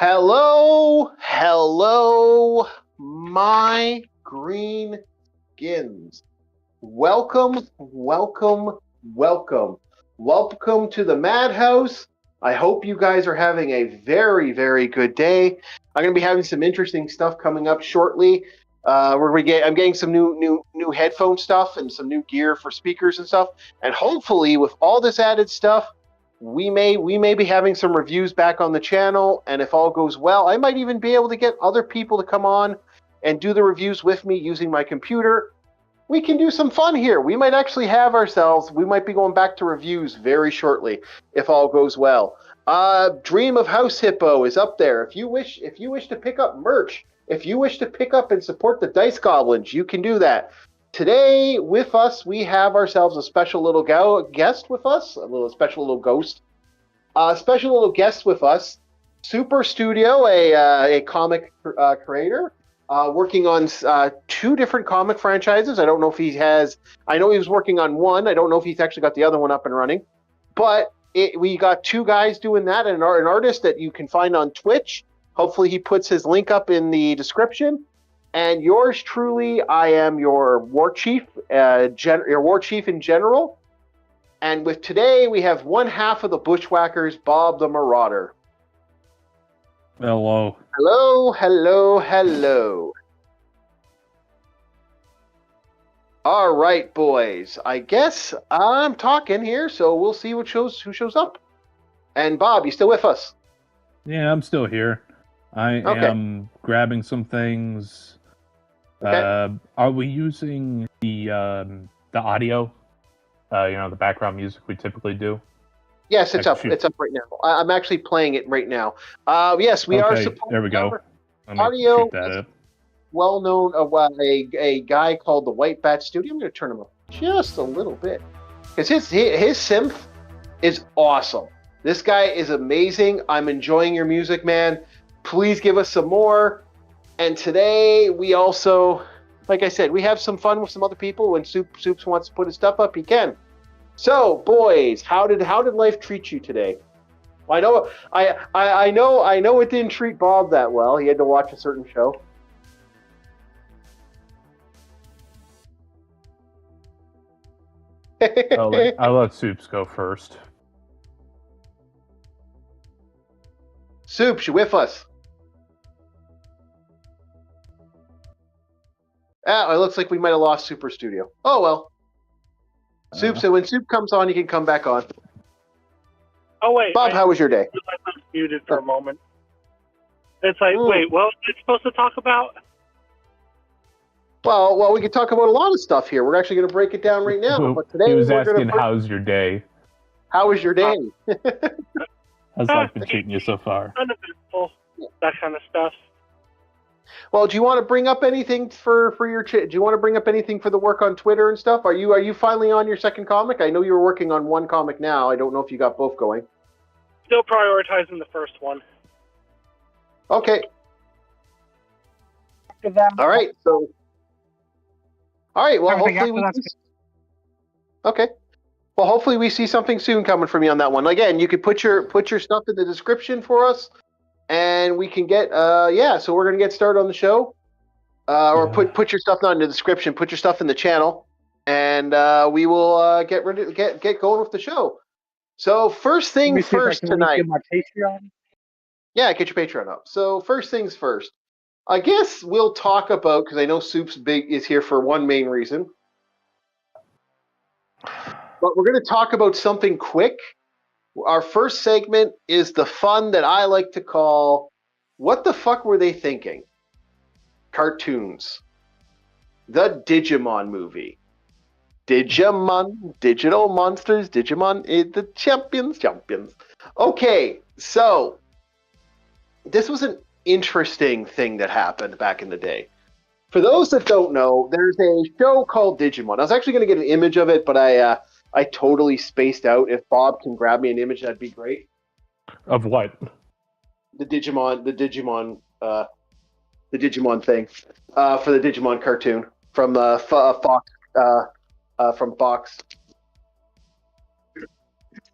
Hello, hello, my green skins. Welcome, welcome, welcome. Welcome to the Madhouse. I hope you guys are having a very, very good day. I'm going to be having some interesting stuff coming up shortly. I'm getting some new headphone stuff and some new gear for speakers and stuff. And hopefully, with all this added stuff, we may be having some reviews back on the channel, and if all goes well, I might even be able to get other people to come on and do the reviews with me using my computer. We can do some fun here. We might actually we might be going back to reviews very shortly if all goes well. Dream of House Hippo is up there. If you wish to pick up merch, if you wish to pick up and support the Dice Goblins, you can do that. Today, with us, we have ourselves a special little guest with us, special little ghost. Special little guest with us, Super Studio, a comic creator, working on two different comic franchises. I don't know if he has. I know he was working on one. I don't know if he's actually got the other one up and running. But we got two guys doing that, and an artist that you can find on Twitch. Hopefully, he puts his link up in the description. And yours truly, I am your war chief, your war chief in general. And with today, we have one half of the Bushwhackers, Bob the Marauder. Hello. Hello, hello, hello. All right, boys. I guess I'm talking here, so we'll see who shows up. And Bob, you still with us? Yeah, I'm still here. I am grabbing some things. Okay. Are we using the audio? The background music we typically do. Yes, it's up. It's up right now. I'm actually playing it right now. Yes, we are supposed. There we go. Audio. Well known. A guy called the White Bat Studio. I'm going to turn him up just a little bit because his synth is awesome. This guy is amazing. I'm enjoying your music, man. Please give us some more. And today we also, like I said, we have some fun with some other people. When Soups wants to put his stuff up, he can. So, boys, how did life treat you today? I know it didn't treat Bob that well. He had to watch a certain show. I'll let Soups go first. Soups, you with us? It looks like we might have lost Super Studio. Oh, well. Soup, so when Soup comes on, you can come back on. Oh, wait. Bob, how was your day? I was muted for a moment. It's like, wait, what was it supposed to talk about? Well, we could talk about a lot of stuff here. We're actually going to break it down right now. But today he was asking, how's your day? How was your day? How's life been treating you so far? Uneventful, that kind of stuff. Well, do you want to bring up anything for your? Do you want to bring up anything for the work on Twitter and stuff? Are you finally on your second comic? I know you were working on one comic now. I don't know if you got both going. Still prioritizing the first one. Okay. All right. So. All right. Well, hopefully we. Okay. Well, hopefully we see something soon coming from you on that one. Again, you could put your stuff in the description for us. And we can get, so we're going to get started on the show. Put your stuff not in the description, put your stuff in the channel, and we will get going with the show. So first thing first tonight. My Patreon? Yeah, get your Patreon up. So first things first. I guess we'll talk about, because I know Soup's is here for one main reason. But we're going to talk about something quick. Our first segment is the fun that I like to call, what the fuck were they thinking? Cartoons. The Digimon movie. Digimon, digital monsters, Digimon, the champions. Okay, so this was an interesting thing that happened back in the day. For those that don't know, there's a show called Digimon. I was actually going to get an image of it, but I totally spaced out. If Bob can grab me an image, that'd be great. Of what? The Digimon thing for the Digimon cartoon from Fox. From Fox.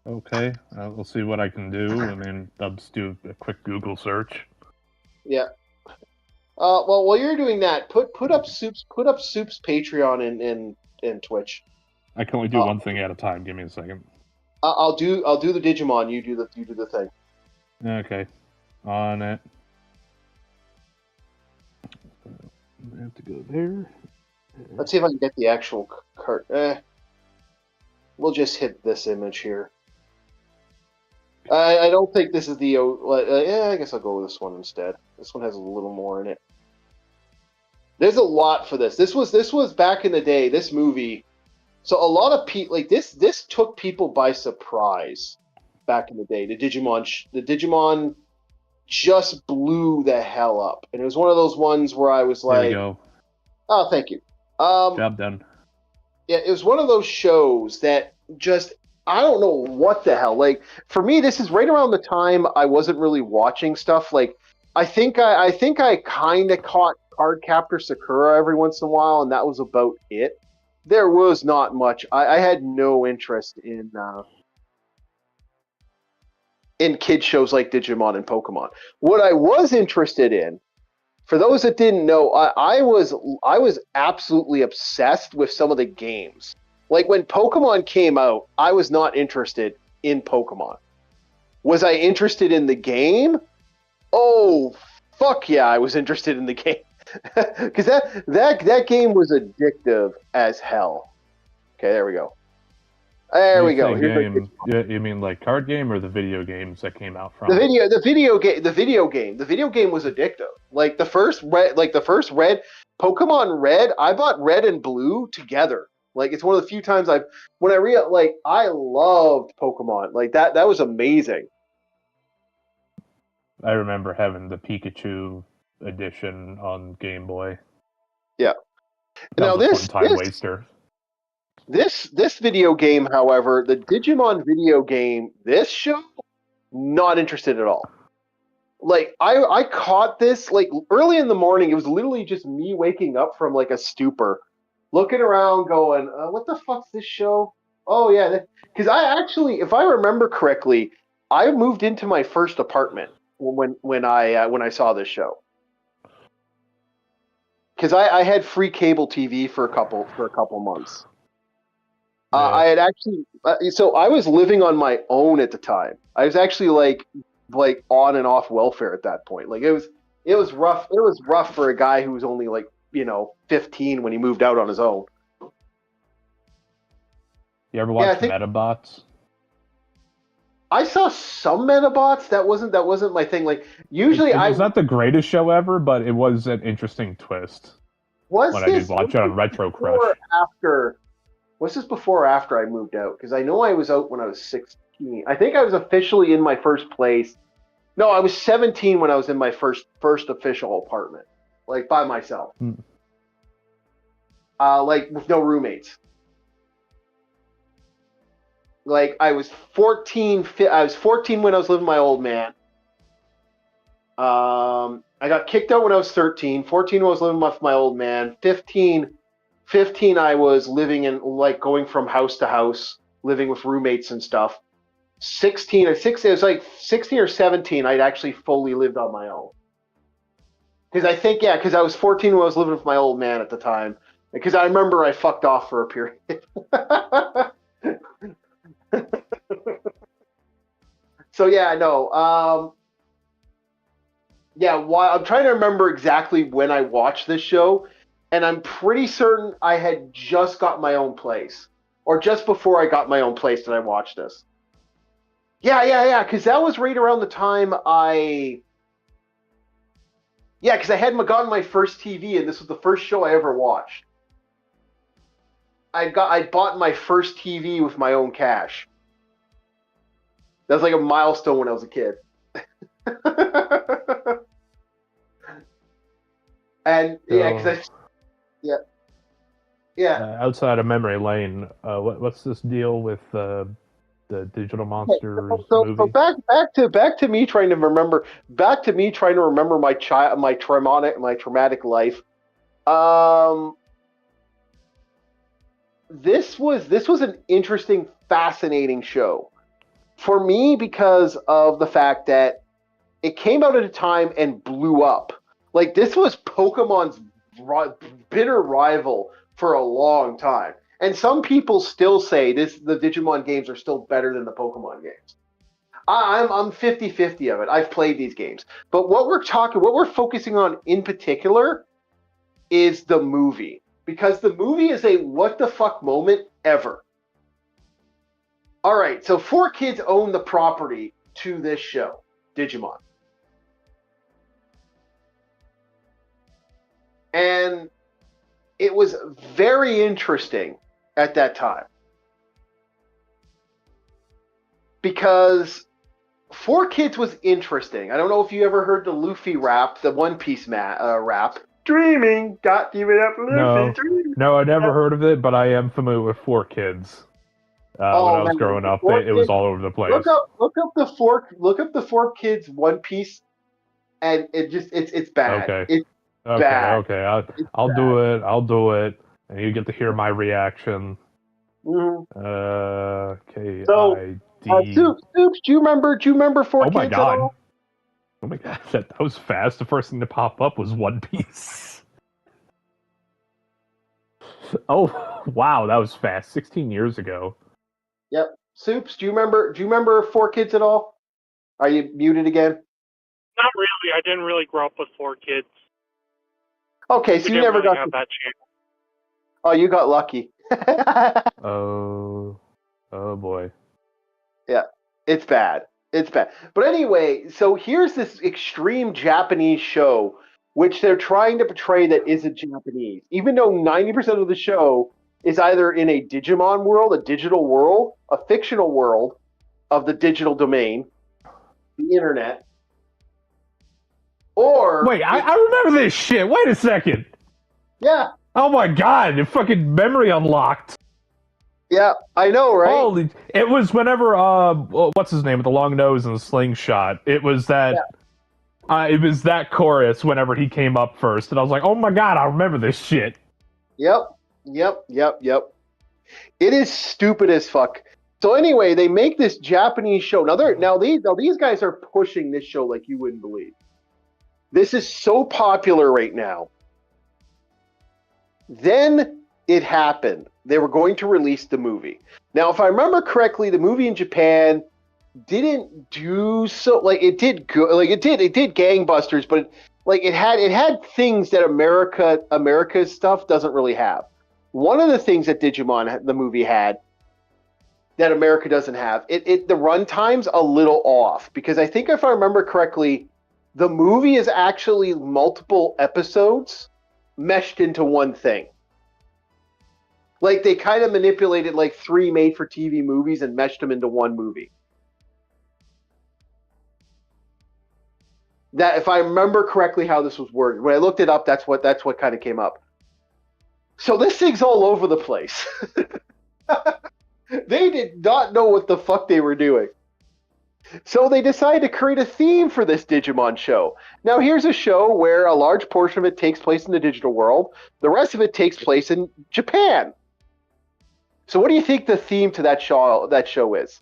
Okay, we'll see what I can do. I mean, I'll just do a quick Google search. Yeah. Well, while you're doing that, put up Soup's Patreon and Twitch. I can only do Uh, one thing at a time. Give me a second. I'll do the Digimon. You do the thing. Okay, on it. I have to go there. Let's see if I can get the actual cart. We'll just hit this image here. I don't think this is the. Yeah, I guess I'll go with this one instead. This one has a little more in it. There's a lot for this. This was back in the day. This movie. So a lot of people like this took people by surprise back in the day. The Digimon just blew the hell up, and it was one of those ones where I was There we like, go. "Oh, thank you." Job done. Yeah, it was one of those shows that just I don't know what the hell. Like for me, this is right around the time I wasn't really watching stuff. Like I think I kind of caught Cardcaptor Sakura every once in a while, and that was about it. There was not much. I had no interest in kid shows like Digimon and Pokemon. What I was interested in, for those that didn't know, I was absolutely obsessed with some of the games. Like when Pokemon came out, I was not interested in Pokemon. Was I interested in the game? Oh, fuck yeah, I was interested in the game. Because that game was addictive as hell. Okay, there we go. There we go. Game, you mean like card game or the video games that came out from The video game was addictive. Like the first red Pokemon Red, I bought Red and Blue together. Like it's one of the few times I loved Pokemon. Like that was amazing. I remember having the Pikachu edition on Game Boy. Yeah. That Now was a fun time waster. This video game, however, the Digimon video game, this show, not interested at all. Like I caught this like early in the morning. It was literally just me waking up from like a stupor, looking around, going, "What the fuck's this show?" Oh yeah, because I actually, if I remember correctly, I moved into my first apartment when I saw this show. Because I had free cable TV for a couple months. Yeah. I had actually, so I was living on my own at the time. I was actually like on and off welfare at that point. Like it was rough. It was rough for a guy who was only like 15 when he moved out on his own. You ever watch Metabots? I saw some Metabots. That wasn't my thing. Like usually it was not the greatest show ever, but it was an interesting twist. I did watch it on Retro Crush. Was this before or after I moved out? Because I know I was out when I was 16. I think I was officially in my first place. No, I was 17 when I was in my first official apartment, like by myself, like with no roommates. Like I was 14. I was 14 when I was living with my old man. I got kicked out when I was 13. 14 when I was living with my old man. 15 I was living in, like, going from house to house, living with roommates and stuff. 16 or 16, it was like 16 or 17, I'd actually fully lived on my own. Because I think, yeah, because I was 14 when I was living with my old man at the time. Because I remember I fucked off for a period. So, yeah, no. Yeah, I'm trying to remember exactly when I watched this show. And I'm pretty certain I had just got my own place. Or just before I got my own place that I watched this. Yeah, because that was right around the time Yeah, because I hadn't gotten my first TV, and this was the first show I ever watched. I bought my first TV with my own cash. That was like a milestone when I was a kid. And, yeah, because Yeah. Outside of memory lane, what's this deal with the Digital Monsters movie? So back to me trying to remember my traumatic life. This was an interesting, fascinating show for me because of the fact that it came out at a time and blew up. Like, this was Pokemon's bitter rival for a long time. And some people still say the Digimon games are still better than the Pokemon games. I'm 50-50 of it. I've played these games. But what we're focusing on in particular is the movie. Because the movie is a what the fuck moment ever. All right, so 4Kids own the property to this show, Digimon. And it was very interesting at that time. Because 4Kids was interesting. I don't know if you ever heard the Luffy rap, the One Piece rap. Dreaming, got give it up, Luffy. No, I never heard of it, but I am familiar with 4Kids. When I was growing up, it was all over the place. Look up the 4Kids One Piece, and it's bad. Okay. It's bad. Okay. I'll do it, and you get to hear my reaction. Mm-hmm. Okay. Soups, do you remember 4Kids? Oh my god. Oh my god, that was fast. The first thing to pop up was One Piece. Oh, wow, that was fast. 16 years ago. Yep. Soups, do you remember 4Kids at all? Are you muted again? Not really. I didn't really grow up with 4Kids. Okay, so you never got have that chance. Oh, you got lucky. Oh boy. Yeah, it's bad. It's bad. But anyway, so here's this extreme Japanese show, which they're trying to portray that isn't Japanese, even though 90% of the show is either in a Digimon world, a digital world, a fictional world of the digital domain, the internet, or... Wait, I remember this shit. Wait a second. Yeah. Oh my god, the fucking memory unlocked. Yeah, I know, right? Holy, it was whenever, what's his name with the long nose and the slingshot. It was that, it was that chorus whenever he came up first, and I was like, oh my god, I remember this shit. Yep. It is stupid as fuck. So anyway, they make this Japanese show. Now these guys are pushing this show like you wouldn't believe. This is so popular right now. Then it happened. They were going to release the movie. Now, if I remember correctly, the movie in Japan didn't do so. Like, it did good. Like, it did gangbusters, but it had things that America's stuff doesn't really have. One of the things that Digimon, the movie, had that America doesn't have, the runtime's a little off, because I think if I remember correctly, the movie is actually multiple episodes meshed into one thing. Like, they kind of manipulated like 3 made-for-TV movies and meshed them into one movie. That, if I remember correctly how this was worded, when I looked it up, that's what kind of came up. So this thing's all over the place. They did not know what the fuck they were doing. So they decided to create a theme for this Digimon show. Now, here's a show where a large portion of it takes place in the digital world. The rest of it takes place in Japan. So what do you think the theme to that show is?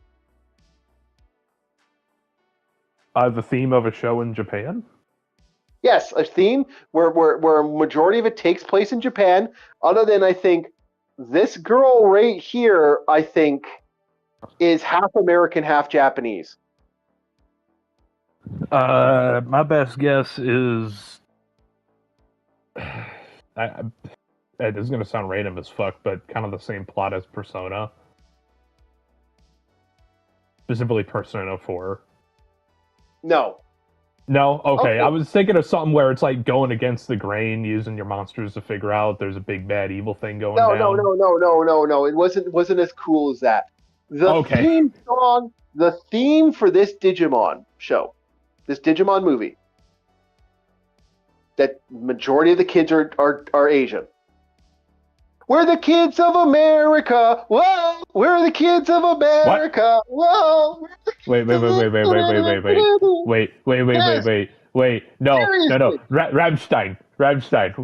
The theme of a show in Japan? Yes, a theme where a majority of it takes place in Japan, other than, I think, this girl right here, I think, is half American, half Japanese. My best guess is... It is going to sound random as fuck, but kind of the same plot as Persona. Specifically Persona 4. No. No? Okay. I was thinking of something where it's like going against the grain, using your monsters to figure out there's a big bad evil thing going down. No. It wasn't as cool as that. Theme song, the theme for this Digimon show, this Digimon movie, that majority of the kids are Asian. We're the kids of America. Whoa, we're the kids of America. What? Whoa. Wait. No. Rammstein.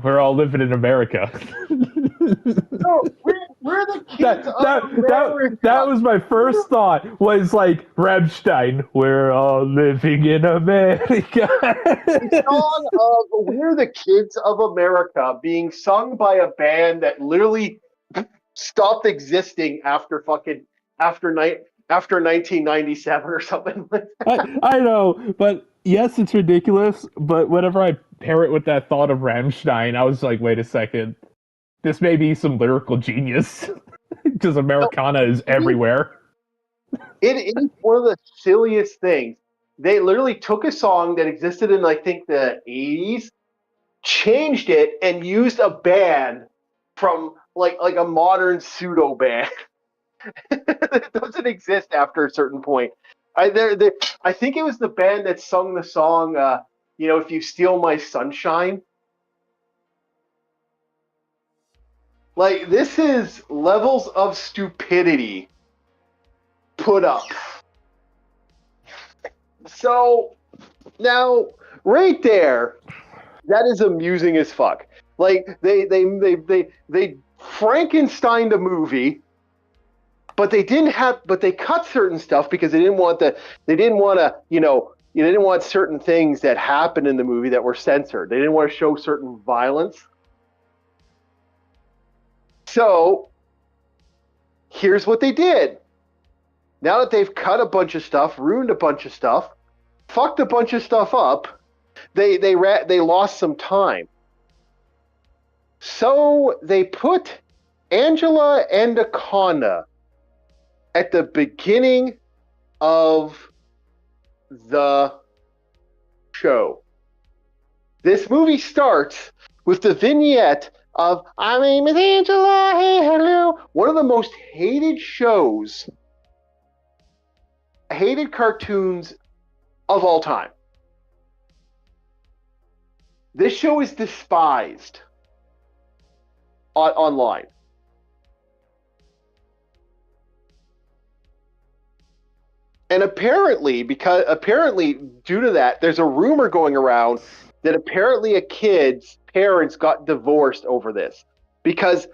We're all living in America. No, we're the kids of America. That was my first thought. Was like Rammstein. We're all living in America. The song of "We're the Kids of America" being sung by a band that literally stopped existing after after 1997 or something like that. I know, but yes, it's ridiculous. But whenever I pair it with that thought of Rammstein, I was like, wait a second. This may be some lyrical genius. Because Americana is everywhere. It is one of the silliest things. They literally took a song that existed in, I think, the 80s, changed it, and used a band from like a modern pseudo band that doesn't exist after a certain point. I think it was the band that sung the song, "If You Steal My Sunshine." Like, this is levels of stupidity put up. So now, right there, that is amusing as fuck. Like, they Frankenstein the movie, but they cut certain stuff because they didn't want certain things that happened in the movie that were censored. They didn't want to show certain violence. So here's what they did. Now that they've cut a bunch of stuff, ruined a bunch of stuff, fucked a bunch of stuff up, they lost some time. So they put Angela Anaconda at the beginning of the show. This movie starts with the vignette of "My name is Angela, hey, hello." One of the most hated cartoons of all time. This show is despised online. And apparently, due to that, there's a rumor going around that apparently a kid's parents got divorced over this because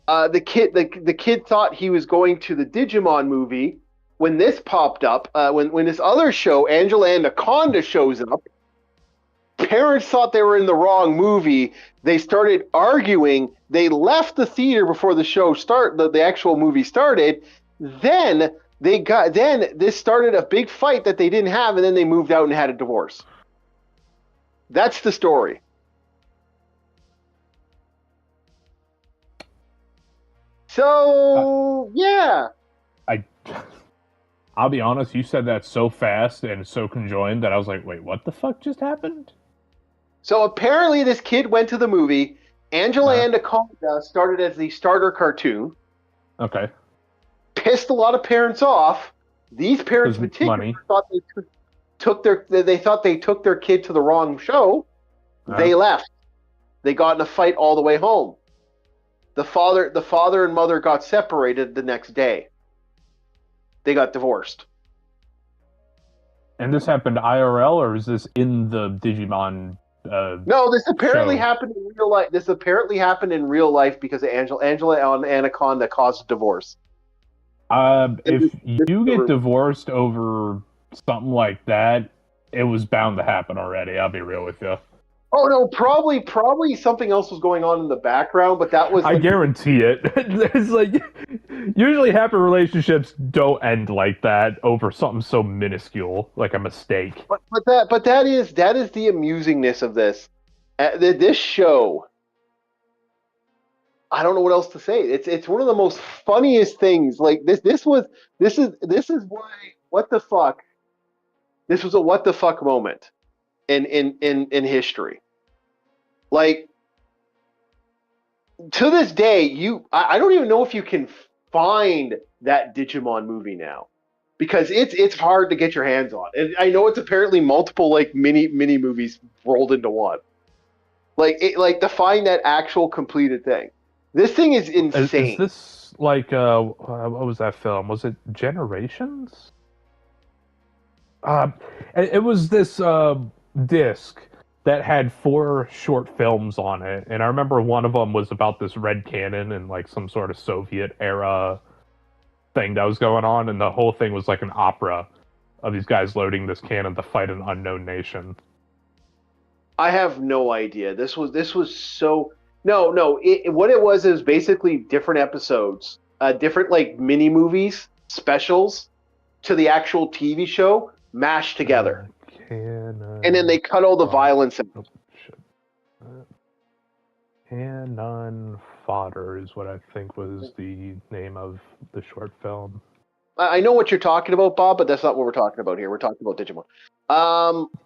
the kid thought he was going to the Digimon movie when this popped up. When this other show, Angela Anaconda, shows up, parents thought they were in the wrong movie. They started arguing. They left the theater before the actual movie started. Then this started a big fight that they didn't have, and then they moved out and had a divorce. That's the story. So, yeah. I'll be honest, you said that so fast and so conjoined that I was like, wait, what the fuck just happened? So apparently this kid went to the movie. Angela Anaconda started as the starter cartoon. Okay. Pissed a lot of parents off. These parents particularly thought they took their kid to the wrong show. They left. They got in a fight all the way home. The father and mother got separated the next day. They got divorced. And this happened IRL, or is this in the Digimon? No, this apparently happened in real life. This apparently happened in real life because of Angela Anaconda caused a divorce. If you get divorced over something like that, it was bound to happen already. I'll be real with you. Oh no, probably something else was going on in the background, but that was. I guarantee it. It's like usually happy relationships don't end like that over something so minuscule like a mistake. But that is the amusingness of this. This show. I don't know what else to say. It's one of the most funniest things. Like this is why what the fuck. This was a what the fuck moment in history. Like, to this day, I don't even know if you can find that Digimon movie now, because it's hard to get your hands on. And I know it's apparently multiple like mini movies rolled into one. Like to find that actual completed thing. This thing is insane. Is this like what was that film? Was it Generations? It was this disc that had 4 short films on it, and I remember one of them was about this red cannon and like some sort of Soviet era thing that was going on, and the whole thing was like an opera of these guys loading this cannon to fight an unknown nation. I have no idea. This was so no. What it was is basically different episodes, different like mini movies, specials to the actual TV show mashed together, and then they cut all the violence out. Oh, shit. Cannon Fodder is what I think was the name of the short film. I know what you're talking about, Bob, but that's not what we're talking about here. We're talking about Digimon.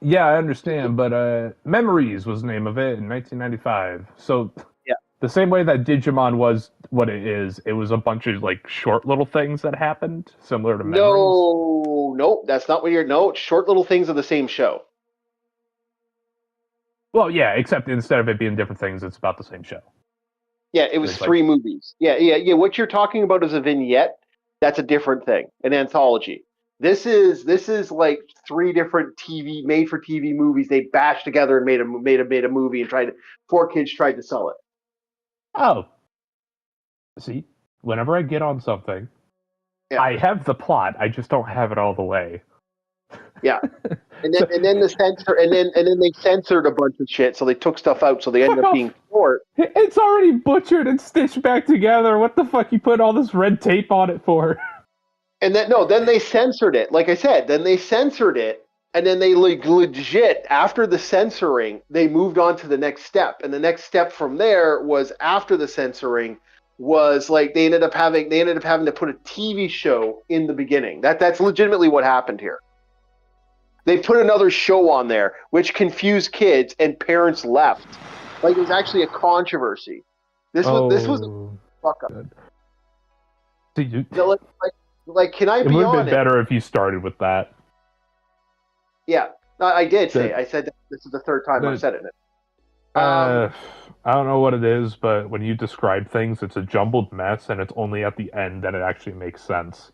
Yeah, I understand, but Memories was the name of it in 1995. So yeah, the same way that Digimon was what it is, it was a bunch of like short little things that happened, similar to Memories. No, that's not what you're. No, short little things of the same show. Well, yeah, except instead of it being different things, it's about the same show. Yeah, it was 3 movies. Yeah. What you're talking about is a vignette. That's a different thing, an anthology. This is like 3 different made for TV movies. They bashed together and made a movie and 4 kids tried to sell it. Oh, see, whenever I get on something, yeah. I have the plot. I just don't have it all the way. Yeah, and then they censored a bunch of shit, so they took stuff out, so they ended up being short. It's already butchered and stitched back together. What the fuck you put all this red tape on it for? And then they censored it. Like I said, then they censored it, and then they legit after the censoring, they moved on to the next step, and the next step from there was after the censoring was like they ended up having to put a TV show in the beginning. That's legitimately what happened here. They put another show on there, which confused kids, and parents left. Like it was actually a controversy. This was a fuck up. See, like, can I be honest? It would have been better if you started with that. Yeah, I did say. I said that this is the 3rd time I've said it. I don't know what it is, but when you describe things, it's a jumbled mess, and it's only at the end that it actually makes sense.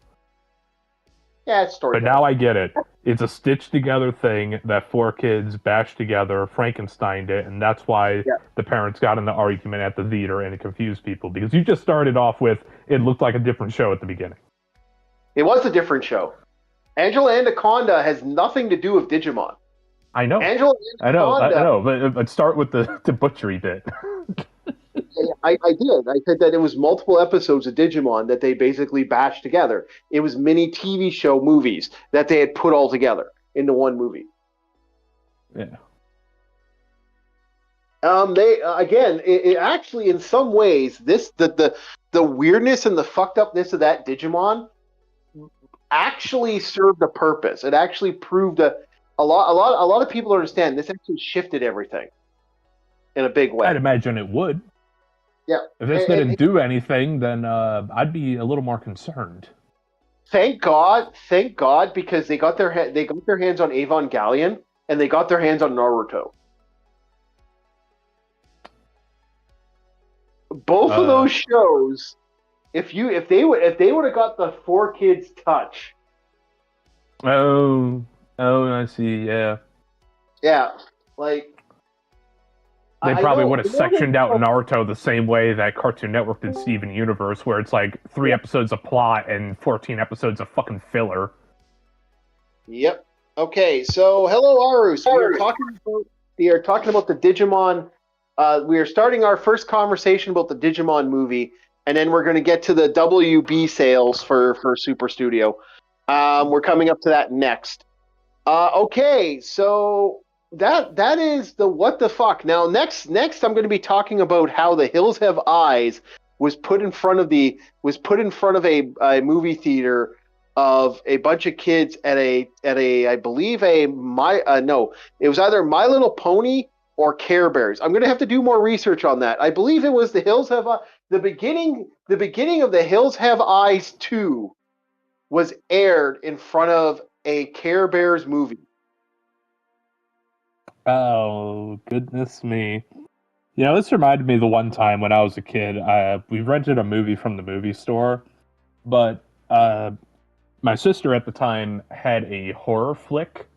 Yeah, it's story. But now I get it. It's a stitched together thing that 4 kids bashed together, Frankensteined it, and that's why the parents got in the argument at the theater and it confused people. Because you just started off with, it looked like a different show at the beginning. It was a different show. Angela Anaconda has nothing to do with Digimon. I know. Angela Anaconda. I know, but start with the butchery bit. I did. I said that it was multiple episodes of Digimon that they basically bashed together. It was mini TV show movies that they had put all together into one movie. Yeah. They again, it actually in some ways the weirdness and the fucked upness of that Digimon actually served a purpose. It actually proved a lot of people understand this actually shifted everything in a big way. I'd imagine it would. Yeah. If this didn't do anything, then I'd be a little more concerned. Thank God, because they got their hands on Evangelion and they got their hands on Naruto. Both of those shows, if they would have got the 4 kids touch. Oh, I see. Yeah. Yeah, like. They probably would have sectioned out Naruto the same way that Cartoon Network did Steven Universe, where it's like 3 episodes of plot and 14 episodes of fucking filler. Yep. Okay, so hello, Arus. We are talking about the Digimon. We are starting our first conversation about the Digimon movie, and then we're going to get to the WB sales for Super Studio. We're coming up to that next. Okay, so. That is the what the fuck. Now next I'm going to be talking about how The Hills Have Eyes was put in front of a movie theater of a bunch of kids at a I believe it was either My Little Pony or Care Bears. I'm going to have to do more research on that. I believe it was The Hills Have the beginning of The Hills Have Eyes 2 was aired in front of a Care Bears movie. Oh, goodness me. You know, this reminded me of the one time when I was a kid. We rented a movie from the movie store, but my sister at the time had a horror flick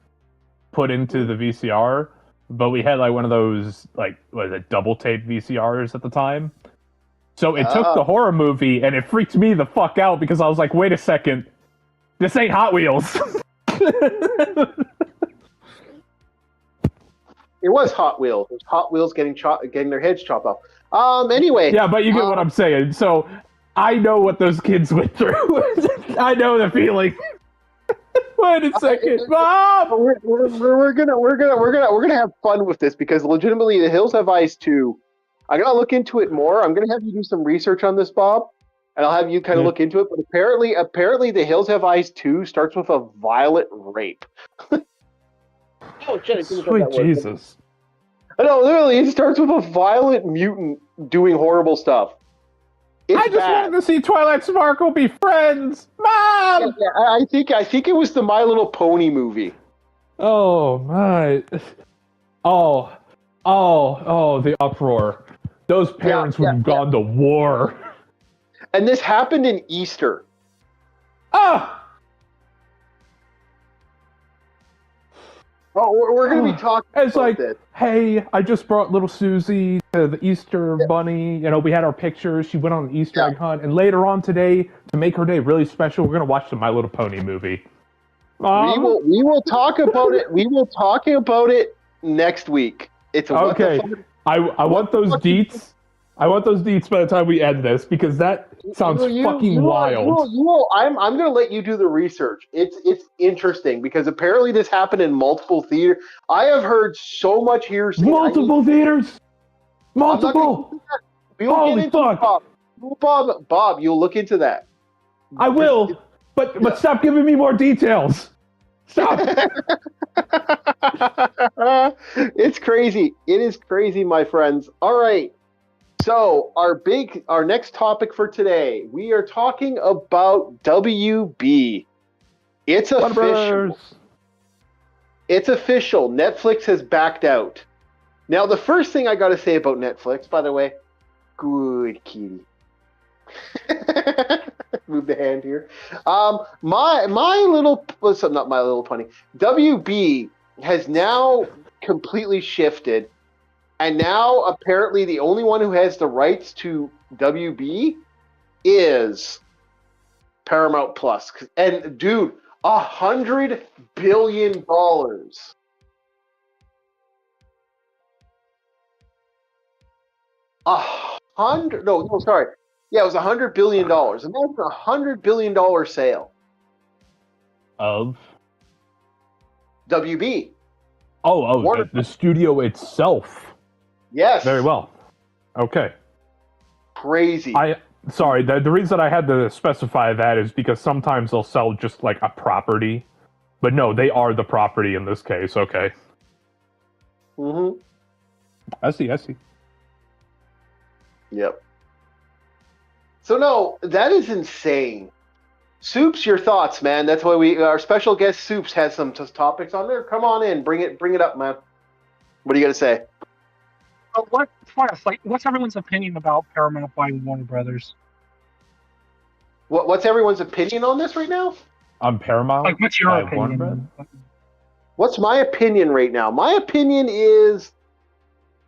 put into the VCR, but we had like one of those like was it double tape VCRs at the time. So it took the horror movie and it freaked me the fuck out because I was like, wait a second, this ain't Hot Wheels. It was Hot Wheels. It was Hot Wheels getting their heads chopped off. Anyway. Yeah, but you get what I'm saying. So I know what those kids went through. I know the feeling. Wait a second, Mom. We're gonna have fun with this because legitimately, The Hills Have Eyes 2. I'm gonna look into it more. I'm gonna have you do some research on this, Bob, and I'll have you kind of look into it. But apparently, The Hills Have Eyes 2 starts with a violent rape. Oh shit! Sweet Jesus! No, literally, it starts with a violent mutant doing horrible stuff. I just wanted to see Twilight Sparkle be friends, Mom. Yeah, I think it was the My Little Pony movie. Oh my! Oh, the uproar! Those parents would have gone to war. And this happened in Easter. Ah! Oh, we're going to be talking it's about like, this. Hey, I just brought little Susie to the Easter bunny. You know, we had our pictures. She went on an Easter egg hunt. And later on today, to make her day really special, we're going to watch the My Little Pony movie. We will talk about it. We will talk about it next week. It's okay. I want those deets. I want those deets by the time we end this because that sounds fucking wild. I'm going to let you do the research. It's interesting because apparently this happened in multiple theaters. I have heard so much hearsay. Multiple theaters. Multiple. Holy fuck. Bob, you'll look into that. I will, but stop giving me more details. Stop. It's crazy. It is crazy, my friends. All right. So our next topic for today, we are talking about WB. It's official. It's official. Netflix has backed out. Now, the first thing I got to say about Netflix, by the way, good kitty. Move the hand here. My little, not My Little Pony. WB has now completely shifted. And now, apparently, the only one who has the rights to WB is Paramount Plus. And, dude, $100 billion. Yeah, it was $100 billion. Imagine a $100 billion sale. Of? WB. The studio itself. Yes. Very well. Okay. Crazy. Sorry, the reason I had to specify that is because sometimes they'll sell just like a property. But no, they are the property in this case. Okay. Mm-hmm. I see. Yep. So no, that is insane. Soups, your thoughts, man. That's why our special guest Soups has some topics on there. Come on in, bring it up, man. What are you gonna say? What's everyone's opinion about Paramount buying Warner Brothers? What's everyone's opinion on this right now? On Paramount? Like, what's your opinion? What's my opinion right now? My opinion is,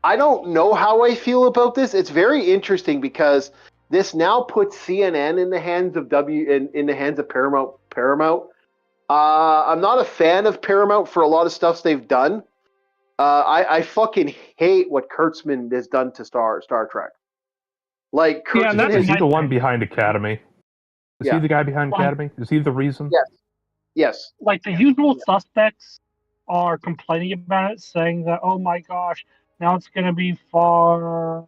I don't know how I feel about this. It's very interesting because this now puts CNN in the hands of in the hands of Paramount. I'm not a fan of Paramount for a lot of stuff they've done. I fucking hate what Kurtzman has done to Star Trek. Like, Kurtzman is he the one behind Academy? Is he the guy behind Academy? Is he the reason? Yes. Like, the usual suspects are complaining about it, saying that, oh my gosh, now it's going to be far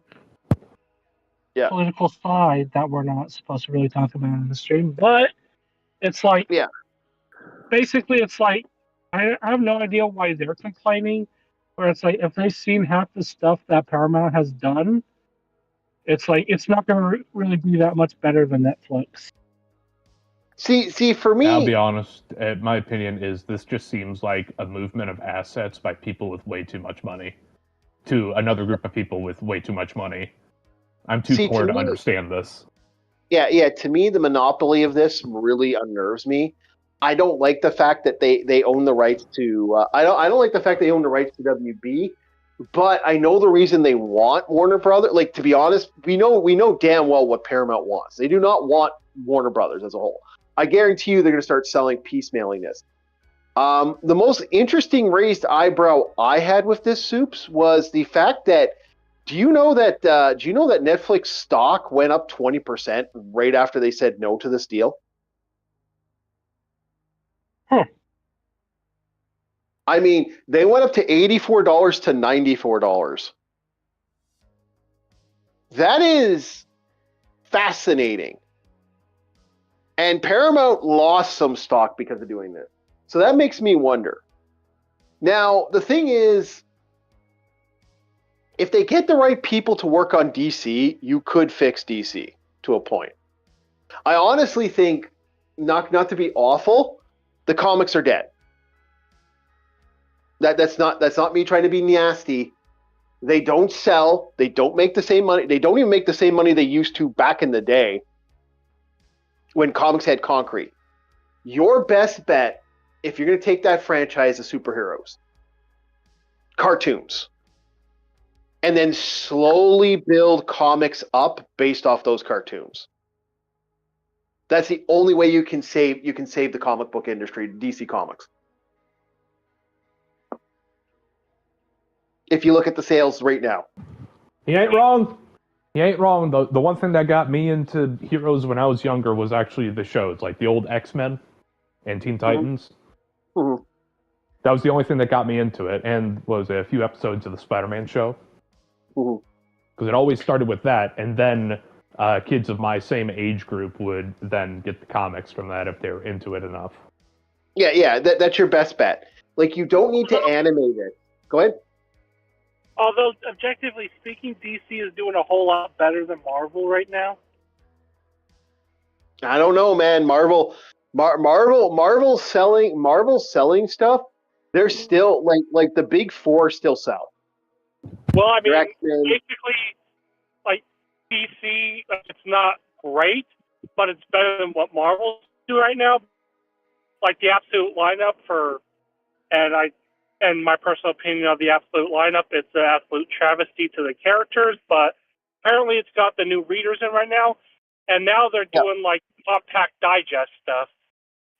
political side that we're not supposed to really talk about in the stream. But it's like, basically, it's like, I have no idea why they're complaining. Where it's like, if they've seen half the stuff that Paramount has done, it's like, it's not going to really be that much better than Netflix. See, for me, I'll be honest. My opinion is this just seems like a movement of assets by people with way too much money to another group of people with way too much money. I'm too poor to understand this. Yeah. To me, the monopoly of this really unnerves me. I don't like the fact that they own the rights to. I don't like the fact they own the rights to WB. but I know the reason they want Warner Brothers. Like, to be honest, we know damn well what Paramount wants. They do not want Warner Brothers as a whole. I guarantee you they're going to start selling piecemealing this. The most interesting raised eyebrow I had with this, Soups, was the fact that do you know that Netflix stock went up 20% right after they said no to this deal? Huh. I mean, they went up to $84 to $94. That is fascinating. And Paramount lost some stock because of doing this. So that makes me wonder. Now, the thing is, if they get the right people to work on DC, you could fix DC to a point. I honestly think, not to be awful, the comics are dead. That's not me trying to be nasty. They don't sell. They don't make the same money. They don't even make the same money they used to back in the day when comics had concrete. Your best bet, if you're going to take that franchise of superheroes, cartoons, and then slowly build comics up based off those cartoons. That's the only way you can save the comic book industry, DC Comics. If you look at the sales right now. He ain't wrong. He ain't wrong. The one thing that got me into heroes when I was younger was actually the shows, like the old X-Men and Teen Titans. Mm-hmm. That was the only thing that got me into it, and was a few episodes of the Spider-Man show. Because it always started with that, and then kids of my same age group would then get the comics from that if they were into it enough. Yeah, that's your best bet. Like, you don't need to animate it. Go ahead. Although, objectively speaking, DC is doing a whole lot better than Marvel right now. I don't know, man. Marvel selling stuff. They're still like the big four still sell. Well, I mean, basically, like DC, it's not great, but it's better than what Marvel's do right now. Like the absolute lineup and my personal opinion of the absolute lineup, it's an absolute travesty to the characters. But apparently, it's got the new readers in right now, and now they're doing like compact digest stuff,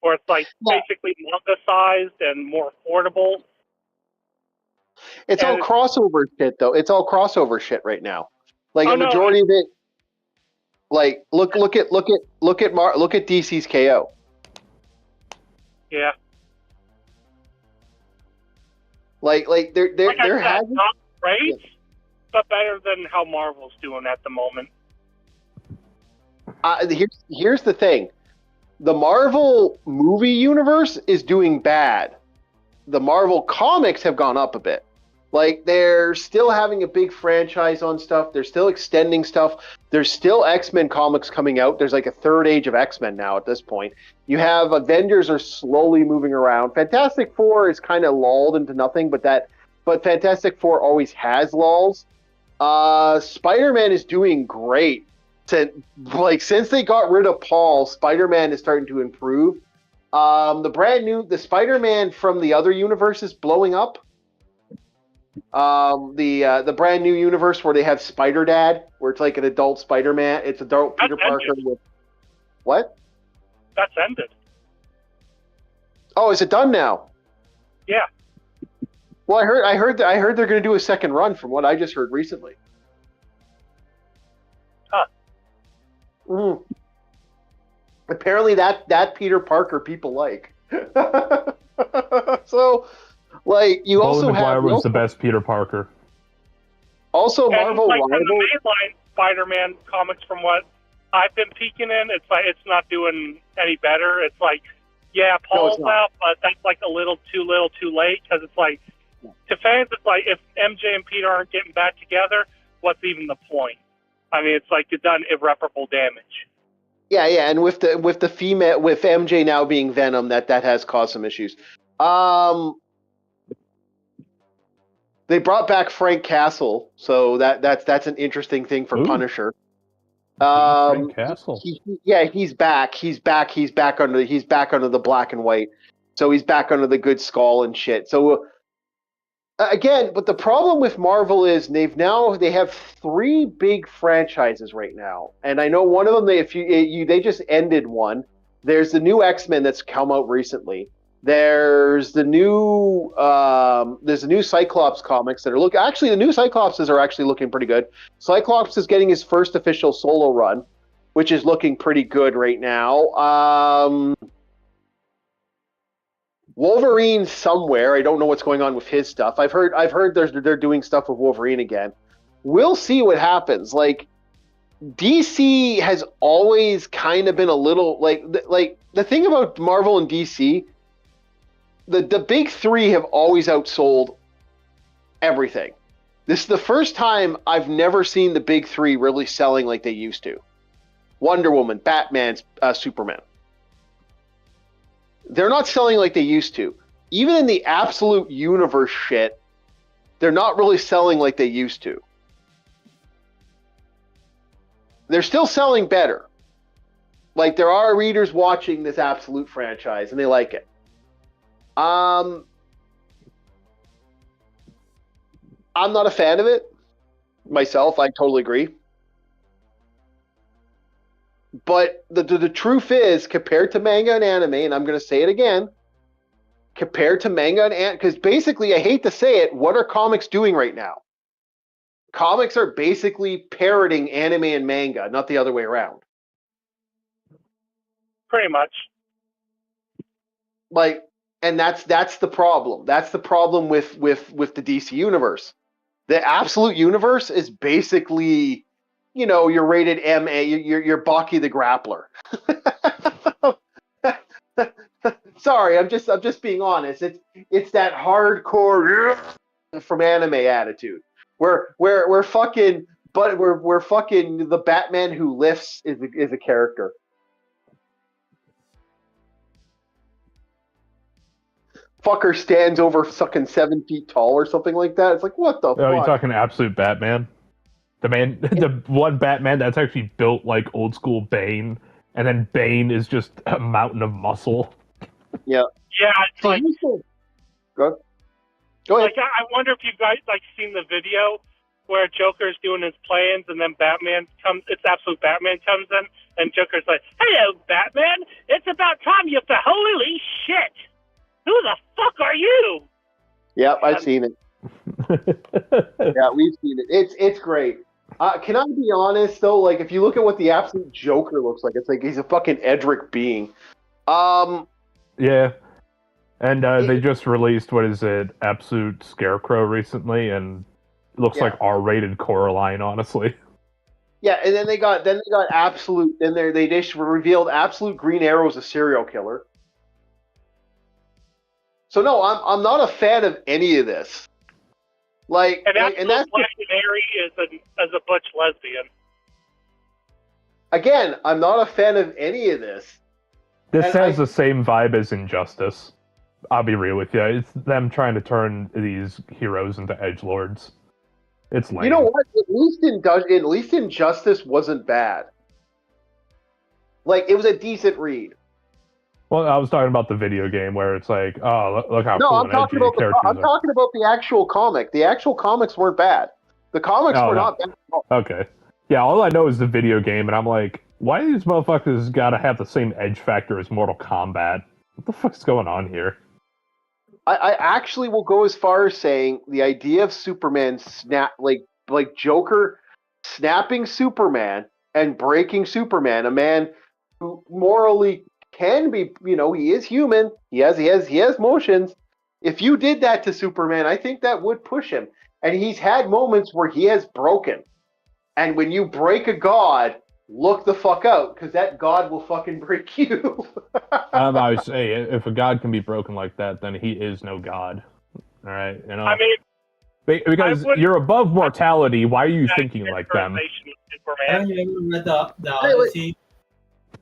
where it's like basically manga sized and more affordable. It's all crossover shit, though. It's all crossover shit right now. Like a majority of it. Like look at DC's KO. Yeah. Like they're having not great, but better than how Marvel's doing at the moment. Here's the thing. The Marvel movie universe is doing bad. The Marvel comics have gone up a bit. Like, they're still having a big franchise on stuff. They're still extending stuff. There's still X-Men comics coming out. There's like a third age of X-Men now at this point. You have Avengers are slowly moving around. Fantastic Four is kind of lulled into nothing, but Fantastic Four always has lulls. Spider-Man is doing great. Since they got rid of Paul, Spider-Man is starting to improve. The Spider-Man from the other universe is blowing up. The brand new universe where they have Spider-Dad, where it's like an adult Spider-Man. It's adult Peter Parker with what? That's ended. Oh, is it done now? Yeah. Well, I heard they're going to do a second run from what I just heard recently. Huh. Mm. Apparently that Peter Parker people like. So, like, you also have... was the best Peter Parker. Also, Marvel like, Rival... the mainline Spider-Man comics, from what I've been peeking in, it's like it's not doing any better. It's like, yeah, Paul's out, but that's like a little too late, because it's like, to fans, it's like, if MJ and Peter aren't getting back together, what's even the point? I mean, it's like you've done irreparable damage. Yeah, and with the female, with MJ now being Venom, that has caused some issues. They brought back Frank Castle, so that's an interesting thing for Punisher. Frank Castle. He's back. He's back under the black and white. So he's back under the good skull and shit. So Again, but the problem with Marvel is they have three big franchises right now, and I know one of them they just ended one. There's the new X-Men that's come out recently. There's the new Cyclops comics that are actually the new Cyclopses are actually looking pretty good. Cyclops is getting his first official solo run, which is looking pretty good right now. Wolverine somewhere. I don't know what's going on with his stuff. I've heard they're doing stuff with Wolverine again. We'll see what happens. Like DC has always kind of been a little like the thing about Marvel and DC. The big three have always outsold everything. This is the first time I've never seen the big three really selling like they used to. Wonder Woman, Batman, Superman. They're not selling like they used to. Even in the absolute universe shit, they're not really selling like they used to. They're still selling better. Like, there are readers watching this absolute franchise, and they like it. I'm not a fan of it. Myself, I totally agree. But the truth is, compared to manga and anime, and I'm going to say it again, compared to manga and anime, because basically, I hate to say it, what are comics doing right now? Comics are basically parroting anime and manga, not the other way around. Pretty much. Like, and that's the problem. That's the problem with the DC universe. The absolute universe is basically, you're rated MA, you're Baki the Grappler. Sorry, I'm just being honest. It's that hardcore from anime attitude. We're fucking the Batman who lifts is a character. Fucker stands over fucking 7 feet tall or something like that. It's like, what the fuck? Oh, you're talking absolute Batman? The one Batman that's actually built like old school Bane, and then Bane is just a mountain of muscle. Yeah. Yeah, it's like... Go ahead. Like, I wonder if you guys, seen the video where Joker's doing his plans, and then Batman comes, it's absolute Batman comes in, and Joker's like, "Hello, Batman! It's about time you... Holy shit! Who the fuck are you?" Yep, I've seen it. Yeah, we've seen it. It's great. Can I be honest though? Like, if you look at what the absolute Joker looks like, it's like he's a fucking Edric being. Yeah, and they just released Absolute Scarecrow recently, and it looks like R-rated Coraline, honestly. Yeah, and then they got Absolute. Then they just revealed Absolute Green Arrow is a serial killer. So no, I'm not a fan of any of this. And that's Black Canary is a butch lesbian. Again, I'm not a fan of any of this. This has the same vibe as Injustice. I'll be real with you. It's them trying to turn these heroes into edgelords. It's lame. You know what? At least Injustice wasn't bad. Like, it was a decent read. Well, I was talking about the video game where it's like, oh, look how cool and edgy the characters are. I'm talking about the actual comic. The actual comics weren't bad. The comics were not bad at all. Okay. Yeah, all I know is the video game, and I'm like, why do these motherfuckers gotta have the same edge factor as Mortal Kombat? What the fuck's going on here? I actually will go as far as saying the idea of Superman like Joker snapping Superman and breaking Superman, a man who morally can be, he is human. He has motions. If you did that to Superman, I think that would push him. And he's had moments where he has broken. And when you break a god, look the fuck out, because that god will fucking break you. I would say, if a god can be broken like that, then he is no god. All right, I mean, because you're above mortality. Why are you thinking like them?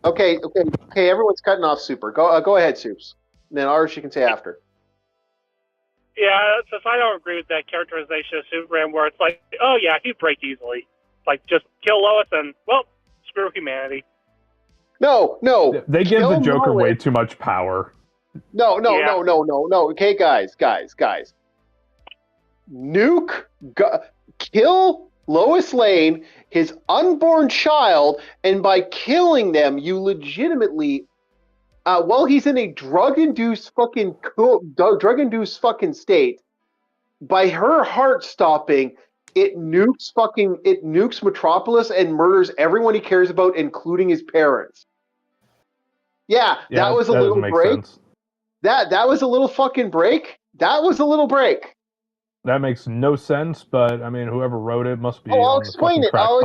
Okay. Everyone's cutting off Super. Go ahead, Soups. And then ours you can say after. Yeah, since I don't agree with that characterization of Superman, where it's like, oh yeah, he'd break easily. Like, just kill Lois and, well, screw humanity. No. They give the Joker way too much power. No. Okay, guys. kill Lois Lane, his unborn child, and by killing them, you legitimately, while he's in a drug-induced fucking state, by her heart stopping, it nukes Metropolis and murders everyone he cares about, including his parents. Yeah, that was a little break. Sense. That was a little fucking break. That was a little break. That makes no sense, but I mean, whoever wrote it must be. I'll explain it. I'll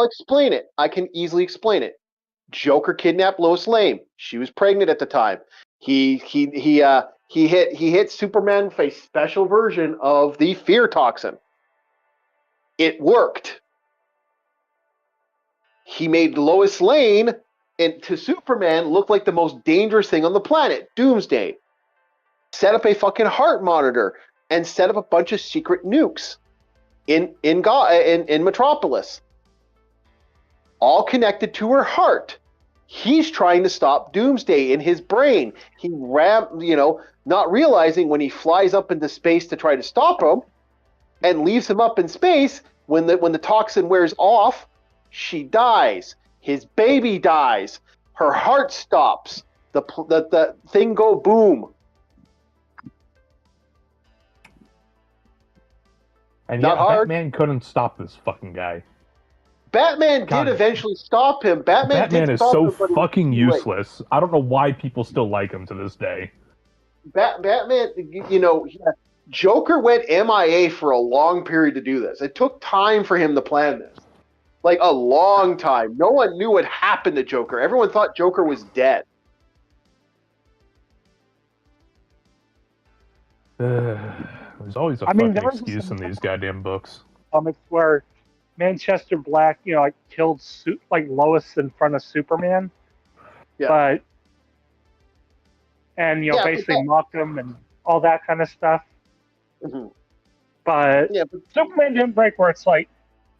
explain it. I can easily explain it. Joker kidnapped Lois Lane. She was pregnant at the time. He hit Superman with a special version of the fear toxin. It worked. He made Lois Lane to Superman look like the most dangerous thing on the planet, Doomsday. Set up a fucking heart monitor and set up a bunch of secret nukes in Metropolis, all connected to her heart. He's trying to stop Doomsday in his brain. He not realizing when he flies up into space to try to stop him, and leaves him up in space. When the toxin wears off, she dies. His baby dies. Her heart stops. The thing go boom. And not hard. Batman couldn't stop this fucking guy. Batman did eventually stop him. Batman is so fucking useless. I don't know why people still like him to this day. Batman, Joker went MIA for a long period to do this. It took time for him to plan this. Like a long time. No one knew what happened to Joker. Everyone thought Joker was dead. There's always a fucking excuse in these goddamn books. Comics where Manchester Black, killed Lois in front of Superman. Yeah. Basically mocked him and all that kind of stuff. Mm-hmm. But Superman didn't break where it's like,